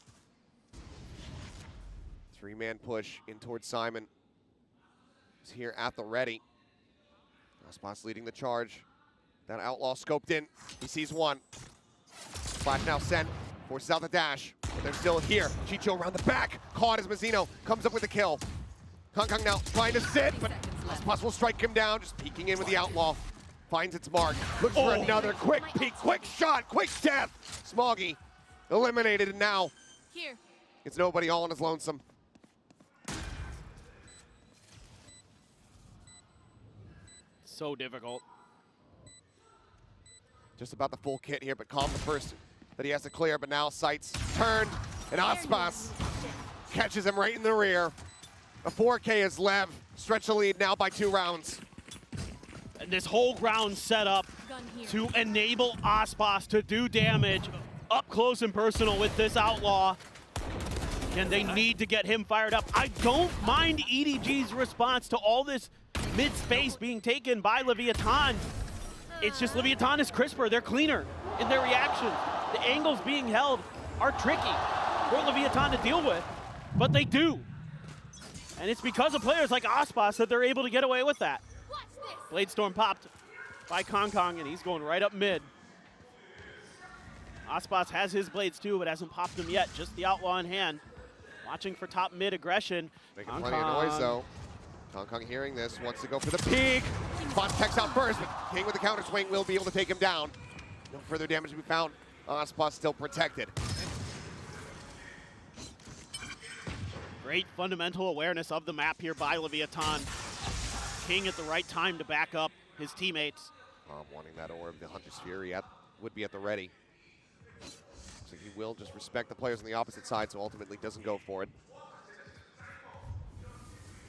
3-man push in towards Simon. He's here at the ready. Aspas leading the charge. That outlaw scoped in. He sees one. Flash now sent. Forces out the dash. But they're still here. Chicho around the back. Caught as Mazzino comes up with the kill. Kong now trying to sit, but Aspas will strike him down. Just peeking in with the outlaw. Finds its mark. Looks for another quick peek, quick shot, quick death. Smoggy eliminated, and now Here. it's nobody all on his lonesome. So difficult. Just about the full kit here, but Calm the first that he has to clear, but now sights turned, and Aspas catches him right in the rear. A 4K is LEV, stretch the lead now by 2 rounds. And this whole ground set up Gun here. to enable Aspas to do damage up close and personal with this outlaw. And they need to get him fired up. I don't mind EDG's response to all this mid-space being taken by Leviathan. It's just Leviathan is crisper, they're cleaner in their reactions. The angles being held are tricky for Leviathan to deal with, but they do. And it's because of players like Aspas that they're able to get away with that. Watch this. Blade Storm popped by Kong, and he's going right up mid. Aspas has his blades too, but hasn't popped them yet. Just the outlaw in hand. Watching for top mid aggression. Making plenty of noise though. Kong hearing this, wants to go for the peek. Spots Tex out first, but King with the counter swing will be able to take him down. No further damage to be found. Aspas still protected. Great fundamental awareness of the map here by Leviathan. King at the right time to back up his teammates. Wanting that orb, the Hunter's Fury would be at the ready. So he will just respect the players on the opposite side, so ultimately doesn't go for it.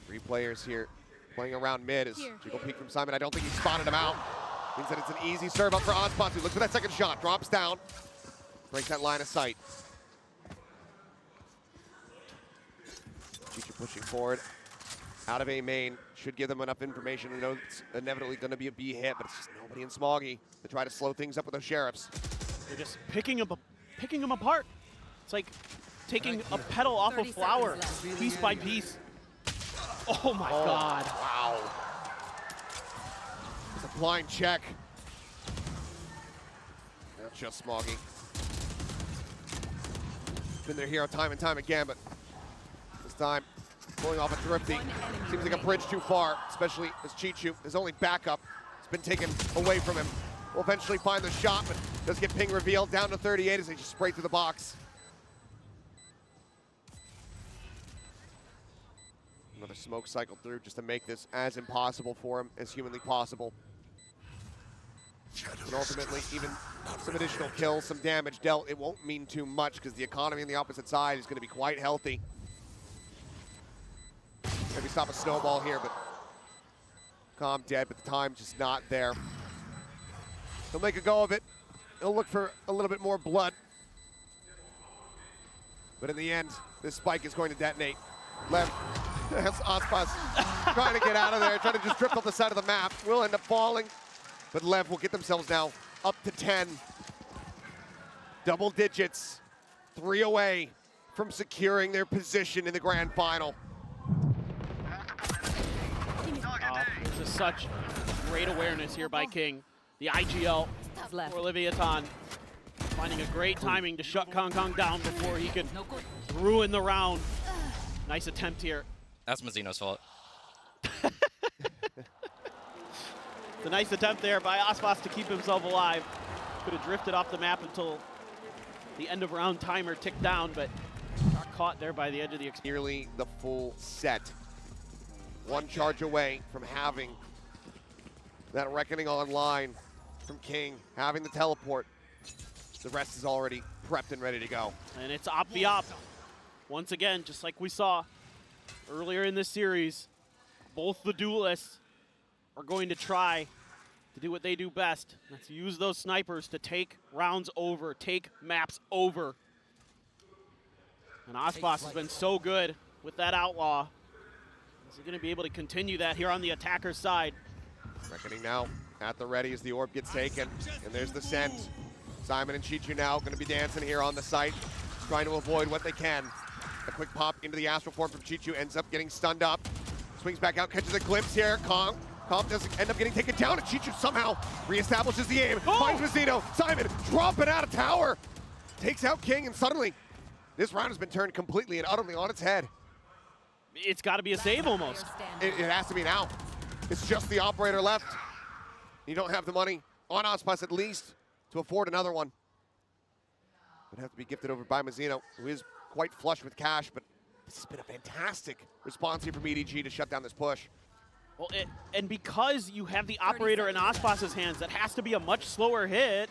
3 players here playing around mid as Jiggle peek from Simon. I don't think he spotted him out. Means that it's an easy serve up for Aspas, who looks for that second shot, drops down, breaks that line of sight. Chichu pushing forward. Out of A main, should give them enough information to know it's inevitably going to be a B hit, but it's just nobody in Smoggy to try to slow things up with those sheriffs. They're just picking them apart. It's like taking a petal off a flower, piece by piece. Oh my God. Wow. It's a blind check. Not just Smoggy. Been their hero time and time again, but this time pulling off a thrifty. Seems like a bridge too far, especially as Chichu, his only backup, has been taken away from him. Will eventually find the shot, but does get ping revealed down to 38 as they just spray through the box. Another smoke cycle through just to make this as impossible for him as humanly possible. And ultimately, even some additional kills, some damage dealt, it won't mean too much because the economy on the opposite side is going to be quite healthy. Maybe stop a snowball here, but Calm dead, but the time just not there. He'll make a go of it. He'll look for a little bit more blood. But in the end, this spike is going to detonate. LEV, that's Aspas trying to get out of there, trying to just drift off the side of the map. Will end up falling, but LEV will get themselves now up to 10. Double digits, 3 away from securing their position in the grand final. This is such great awareness here by King. The IGL for Leviathan. Finding a great timing to shut Kong down before he could ruin the round. Nice attempt here. That's Mazzino's fault. It's a nice attempt there by Aspas to keep himself alive. Could have drifted off the map until the end of round timer ticked down, but got caught there by the edge of the experience. Nearly the full set. One charge away from having That Reckoning online from King, having the teleport. The rest is already prepped and ready to go. And it's op v op. Once again, just like we saw earlier in this series, both the duelists are going to try to do what they do best. That's use those snipers to take rounds over, take maps over. And Ospas has been so good with that Outlaw. Is he going to be able to continue that here on the attacker's side? Reckoning now at the ready as the orb gets taken. And there's the send. Simon and Chichu now going to be dancing here on the site, trying to avoid what they can. A quick pop into the astral form from Chichu, ends up getting stunned up. Swings back out, catches a glimpse here. Kong doesn't end up getting taken down, and Chichu somehow reestablishes the aim. Finds Mazzino. Simon dropping out of tower. Takes out King, and suddenly this round has been turned completely and utterly on its head. It's got to be a save almost. It has to be now. It's just the operator left. You don't have the money on Ospas at least to afford another one. Would have to be gifted over by Mazzino, who is quite flush with cash, but this has been a fantastic response here from EDG to shut down this push. Well, and because you have the operator in Ospas's hands, that has to be a much slower hit.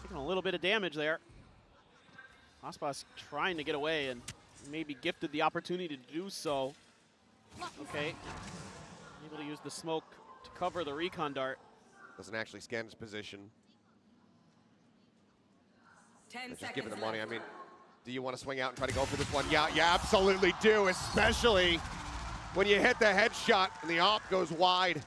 Taking a little bit of damage there. Ospas trying to get away and maybe gifted the opportunity to do so. Okay. Able to use the smoke to cover the recon dart. Doesn't actually scan his position. 10 Just seconds giving the left. money. I mean, do you want to swing out and try to go for this one? Yeah, you absolutely do, especially when you hit the headshot and the op goes wide.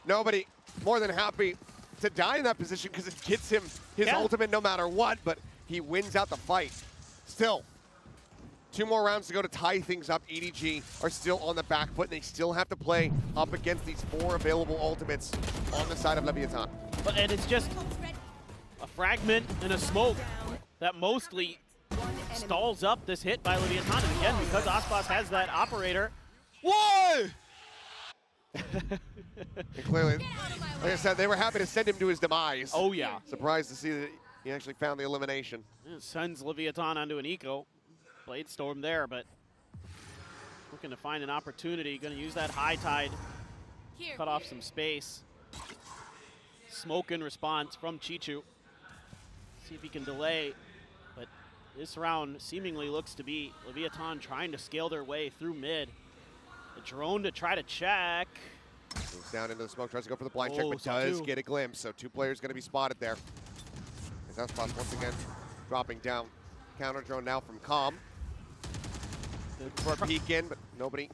Nobody more than happy to die in that position because it gets him his ultimate no matter what, but he wins out the fight. Still, 2 more rounds to go to tie things up. EDG are still on the back foot, and they still have to play up against these 4 available ultimates on the side of Leviathan. And it's just a fragment and a smoke that mostly stalls up this hit by Leviathan. And again, because Ospas has that operator. Whoa! And clearly, like I said, they were happy to send him to his demise. Oh, yeah. Surprised to see that he actually found the elimination. It sends Leviathan onto an eco. Blade Storm there, but looking to find an opportunity. Going to use that high tide, cut off some space. Smoke in response from Chichu. See if he can delay, but this round seemingly looks to be Leviathan trying to scale their way through mid. The drone to try to check. Moves down into the smoke, tries to go for the blind check, Oh, but so does 2. get a glimpse. So 2 players going to be spotted there. As Ospas once again dropping down. Counter drone now from Com. Looking for a peek in, but nobody.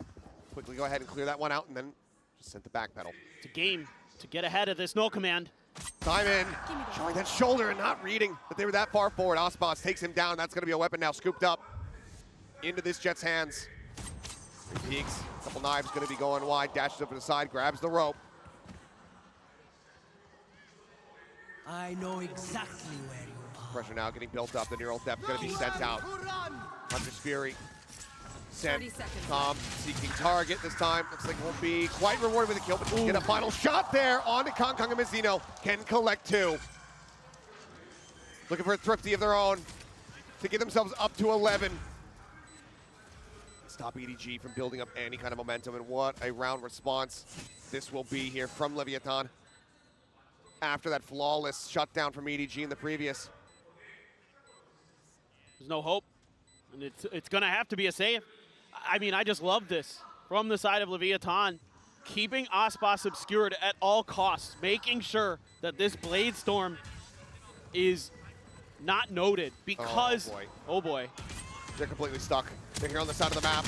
Quickly go ahead and clear that one out, and then just sent the back pedal. It's a game to get ahead of this no command. Simon showing that shoulder and not reading that they were that far forward. Ospas takes him down. That's going to be a weapon now scooped up into this Jet's hands. He peeks. A couple knives going to be going wide. Dashes up to the side. Grabs the rope. I know exactly where you are. Pressure now getting built up. The neural depth going to be sent out. Hunter's Fury. Sent. 30 seconds Tom seeking target this time. Looks like it won't be quite rewarded with a kill, but get a final shot there on to Kong and Mazzino. Can collect 2. Looking for a thrifty of their own to get themselves up to 11. Stop EDG from building up any kind of momentum, and what a round response this will be here from Leviathan after that flawless shutdown from EDG in the previous. There's no hope, and it's going to have to be a save. I mean, I just love this from the side of Leviathan, keeping Ospas obscured at all costs, making sure that this Blade Storm is not noted because, oh boy. They're completely stuck. They're here on the side of the map.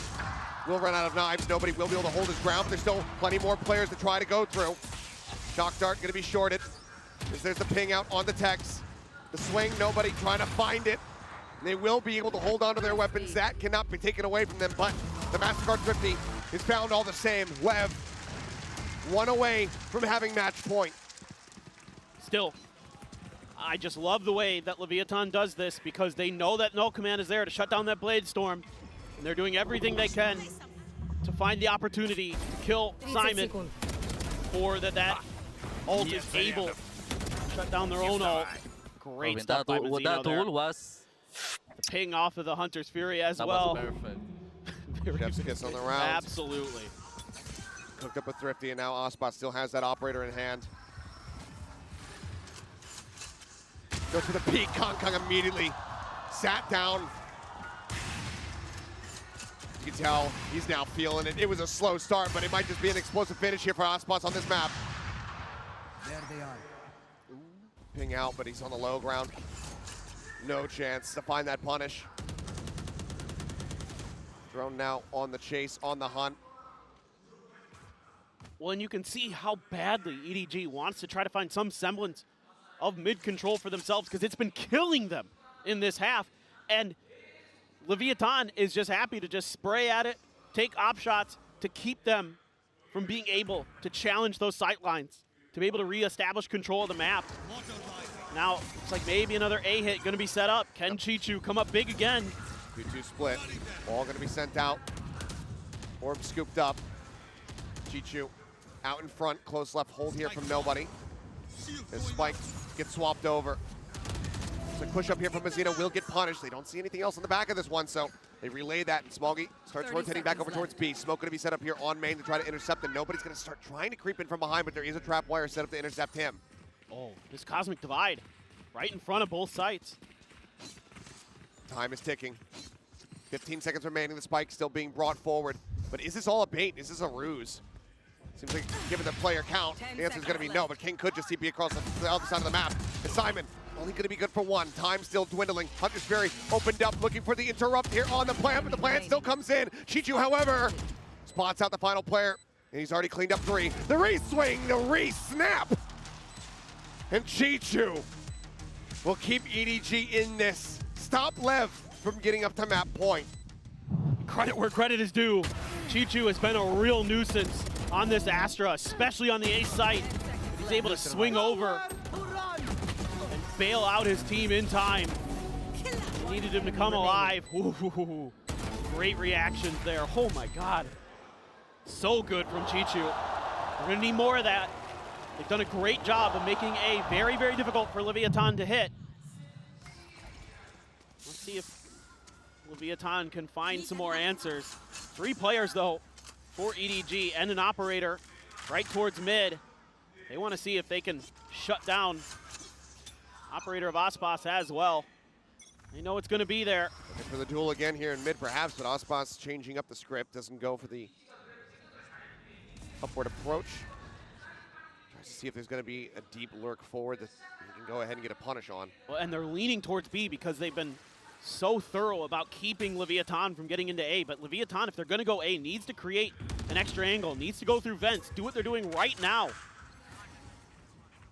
Will run out of knives. Nobody will be able to hold his ground, but there's still plenty more players to try to go through. Shock Dart going to be shorted. There's the ping out on the Tex. The swing, nobody trying to find it. They will be able to hold on to their weapons. That cannot be taken away from them, but the MasterCard 50 is found all the same. Lev, 1 away from having match point. Still, I just love the way that Leviathan does this because they know that no command is there to shut down that Blade Storm. And they're doing everything they can to find the opportunity to kill Simon, or that ult is able to shut down their own ult. Great stuff by Mazzino that there. tool was The ping off of the Hunter's Fury as that well. was perfect. Very Chef's good. kiss on the round. Absolutely. Cooked up a Thrifty, and now Osbot still has that operator in hand. Goes for the peak. Kong immediately sat down. You can tell he's now feeling it. It was a slow start, but it might just be an explosive finish here for Osbot on this map. There they are. Ping out, but he's on the low ground. No chance to find that punish. Drone now on the chase, on the hunt. Well, and you can see how badly EDG wants to try to find some semblance of mid-control for themselves because it's been killing them in this half. And Leviathan is just happy to just spray at it, take op shots to keep them from being able to challenge those sight lines, to be able to reestablish control of the map. Now, it's like maybe another A hit going to be set up. Can Chichu come up big again? 2-2 split. All going to be sent out. Orb scooped up. Chichu out in front. Close left hold here from nobody. As Spike gets swapped over. So push up here from Mizzino will get punished. They don't see anything else on the back of this one, so they relay that, and Smoggy starts rotating back over towards B. Smoke going to be set up here on main to try to intercept, and nobody's going to start trying to creep in from behind, but there is a trap wire set up to intercept him. Oh, this Cosmic Divide right in front of both sites. Time is ticking. 15 seconds remaining. The Spike still being brought forward. But is this all a bait? Is this a ruse? Seems like, given the player count, the answer is going to be no, but King could just TP across the other side of the map. And Simon, only going to be good for one. Time still dwindling. Hunter's Fury opened up, looking for the interrupt here on the plant, but the plant still comes in. Chichu, however, spots out the final player, and he's already cleaned up 3. The re-swing, the re-snap! And Chichu will keep EDG in this. Stop LEV from getting up to map point. Credit where credit is due. Chichu has been a real nuisance on this Astra, especially on the A site. He's able to swing over and bail out his team in time. He needed him to come alive. Ooh, great reactions there. Oh my God. So good from Chichu. We're gonna need more of that. They've done a great job of making A very, very difficult for Leviathan to hit. Let's see if Leviathan can find some more answers. 3 players though for EDG and an operator right towards mid. They want to see if they can shut down operator of Ospas as well. They know it's going to be there. Looking for the duel again here in mid perhaps, but Ospas changing up the script, doesn't go for the upward approach. Tries to see if there's going to be a deep lurk forward that he can go ahead and get a punish on. Well, and they're leaning towards B because they've been so thorough about keeping Leviathan from getting into A. But Leviathan, if they're going to go A, needs to create an extra angle, needs to go through vents, do what they're doing right now.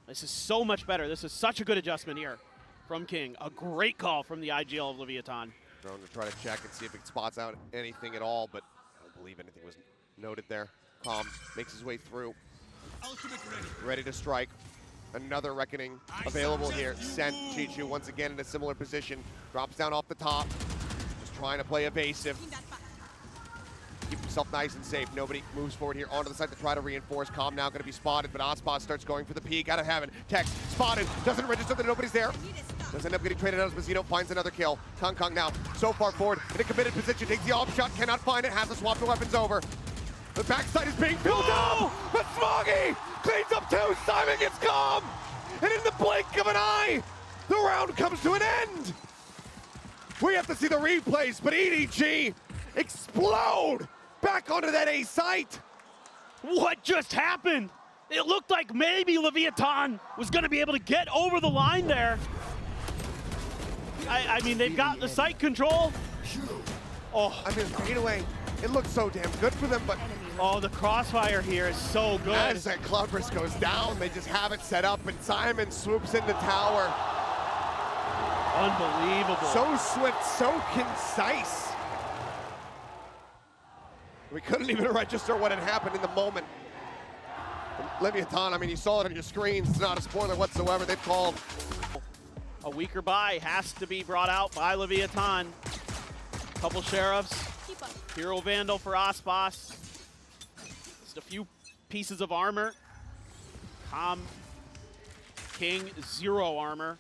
This is so much better. This is such a good adjustment here from King. A great call from the IGL of Leviathan. Drone to try to check and see if it spots out anything at all, but I don't believe anything was noted there. Calm makes his way through. Ready to strike. Another Reckoning available here. Sent Chichu once again in a similar position. Drops down off the top. Just trying to play evasive. Keep himself nice and safe. Nobody moves forward here onto the side to try to reinforce. Calm now going to be spotted, but Ospas starts going for the peak out of heaven. Text spotted. Doesn't register that nobody's there. Does end up getting traded out as Mizzino finds another kill. Kong now so far forward in a committed position. Takes the off shot. Cannot find it. Has to swap the weapons over. The backside is being filled up, but Smoggy cleans up 2. Simon gets calm, and in the blink of an eye, the round comes to an end. We have to see the replays, but EDG explode back onto that A site. What just happened? It looked like maybe Leviathan was going to be able to get over the line there. I mean, they've got the site control. Oh, I mean, fadeaway. It looks so damn good for them, but oh, the crossfire here is so good. as that Cloudburst goes down, they just have it set up, and Simon swoops into tower. Unbelievable. So swift, so concise. We couldn't even register what had happened in the moment. Leviathan, I mean, you saw it on your screens. It's not a spoiler whatsoever. They've called. A weaker buy has to be brought out by Leviathan. Couple sheriffs. Keep up. Hero Vandal for Ospas. Just a few pieces of armor. King, 0 armor.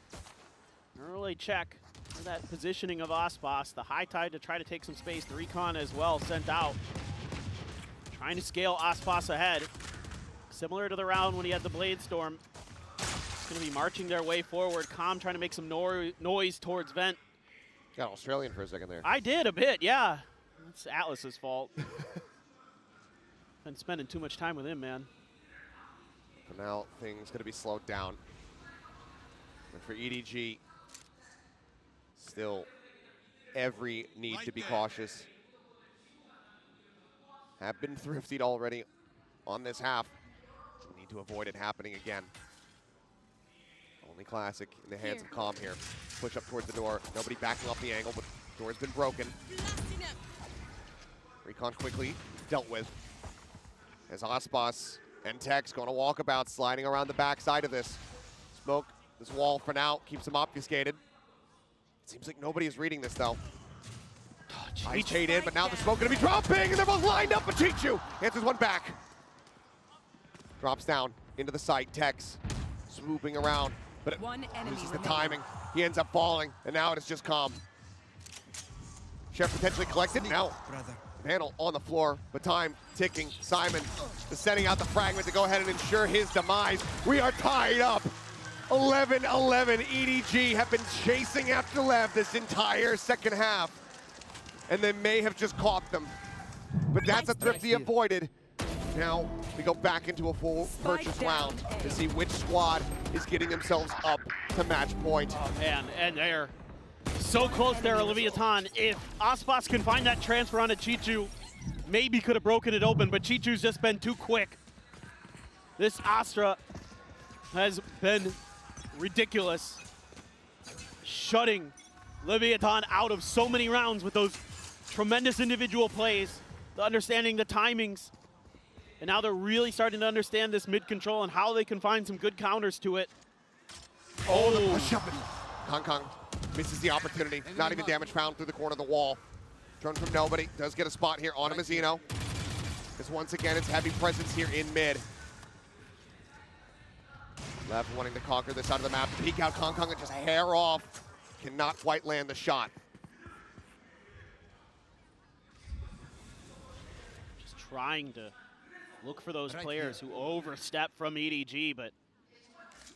Early check for that positioning of Ospas. The high tide to try to take some space. The recon as well sent out. trying to scale Aspas ahead. Similar to the round when he had the Blade Storm. Going to be marching their way forward. Calm trying to make some noise towards Vent. Got Australian for a second there. I did a bit, yeah. It's Atlas's fault. Been spending too much time with him, man. For now, things going to be slowed down. And for EDG, still every need to be cautious. Have been thriftied already on this half. Need to avoid it happening again. Only Classic in the hands of Calm here. Push up towards the door. Nobody backing off the angle, but the door's been broken. Recon quickly dealt with. As Aspas and Tex going to walkabout, sliding around the backside of this. Smoke this wall for now, keeps him obfuscated. Seems like nobody is reading this though. Ice paid in, but now the smoke going to be dropping, and they're both lined up, but Chichu answers one back. Drops down into the site, Tex swooping around, but it loses the timing. He ends up falling, and now it is just Calm. Chef potentially collected, now panel on the floor, but time ticking. Simon is sending out the fragment to go ahead and ensure his demise. We are tied up. 11-11. EDG have been chasing after LEV this entire second half, and they may have just caught them. But that's a thrifty avoided. Now we go back into a full purchase round to see which squad is getting themselves up to match point. Oh man, and they're so close there, Leviathan. If Aspas can find that transfer onto Chichu, maybe could have broken it open, but Chichu's just been too quick. This Astra has been ridiculous, shutting Leviathan out of so many rounds with those tremendous individual plays, the understanding the timings, and now they're really starting to understand this mid control and how they can find some good counters to it. Oh, the push up. Kong misses the opportunity. Not even damage found through the corner of the wall. Drone from nobody. Does get a spot here on Mizzino. Because once again, it's heavy presence here in mid. LEV wanting to conquer this side of the map. Peek out Kong and just hair off. Cannot quite land the shot. Just trying to look for those players who overstep from EDG, but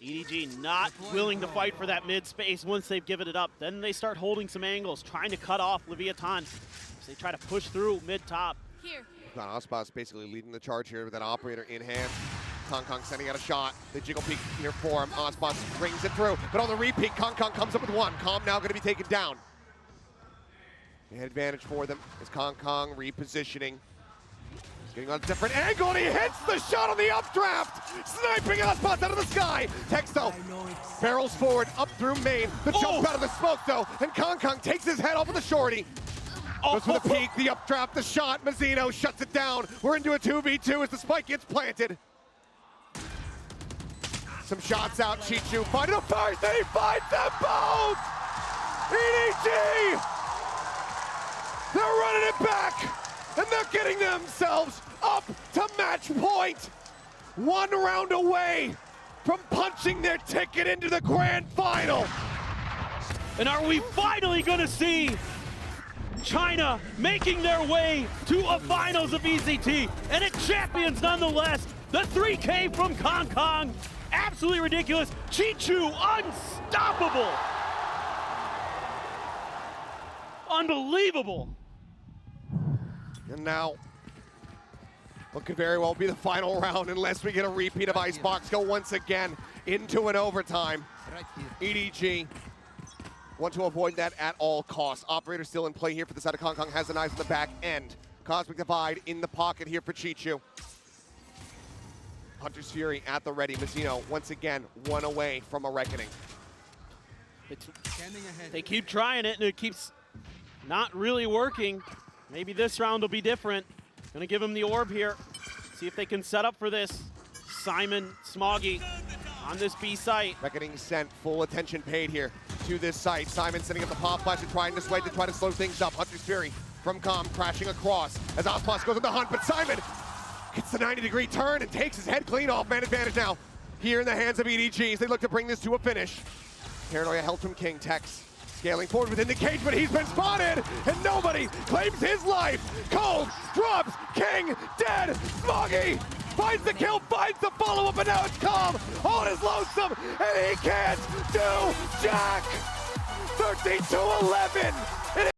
EDG not willing to fight for that mid space once they've given it up. Then they start holding some angles, trying to cut off Leviathan as they try to push through mid-top. Here. Aspas basically leading the charge here with that operator in hand. Kong sending out a shot. The jiggle peek near for him. Aspas brings it through, but on the repeat, Kong comes up with one. Calm now going to be taken down. An advantage for them is Kong repositioning. Getting on a different angle, and he hits the shot on the updraft! Sniping Aspas out of the sky! Texto barrels forward, up through main. The jump out of the smoke, though, and Kong takes his head off of the shorty. Goes for the peek, the updraft, the shot. Mizzino shuts it down. We're into a 2v2 as the spike gets planted. Some shots out, Chichu finding a first, and he finds them both! EDG! They're running it back! And they're getting themselves up to match point. 1 round away from punching their ticket into the grand final. And are we finally going to see China making their way to a finals of ECT? And it champions nonetheless. The 3K from Kong. Absolutely ridiculous. Chichu, unstoppable. Unbelievable. And now, what could very well be the final round unless we get a repeat of Icebox go once again into an overtime. EDG want to avoid that at all costs. Operator still in play here for the side of Kong. Has an eyes on the back end. Cosmic Divide in the pocket here for Chichu. Hunter's Fury at the ready. Mizzino once again 1 away from a reckoning. They keep trying it and it keeps not really working. Maybe this round will be different. Gonna give him the orb here. See if they can set up for this. Simon, Smoggy on this B site. Reckoning sent, full attention paid here to this site. Simon sending up the pop flash and trying to sway to try to slow things up. Hunter's Fury from Calm crashing across as Aspas goes on the hunt, but Simon gets the 90-degree turn and takes his head clean off. Man advantage now here in the hands of EDG as they look to bring this to a finish. Paranoia held from King. Tex Scaling forward within the cage, but he's been spotted, and nobody claims his life. Cold drops, King dead. Smoggy finds the kill, finds the follow-up, and now it's Calm on his lonesome, and he can't do jack. 13-11.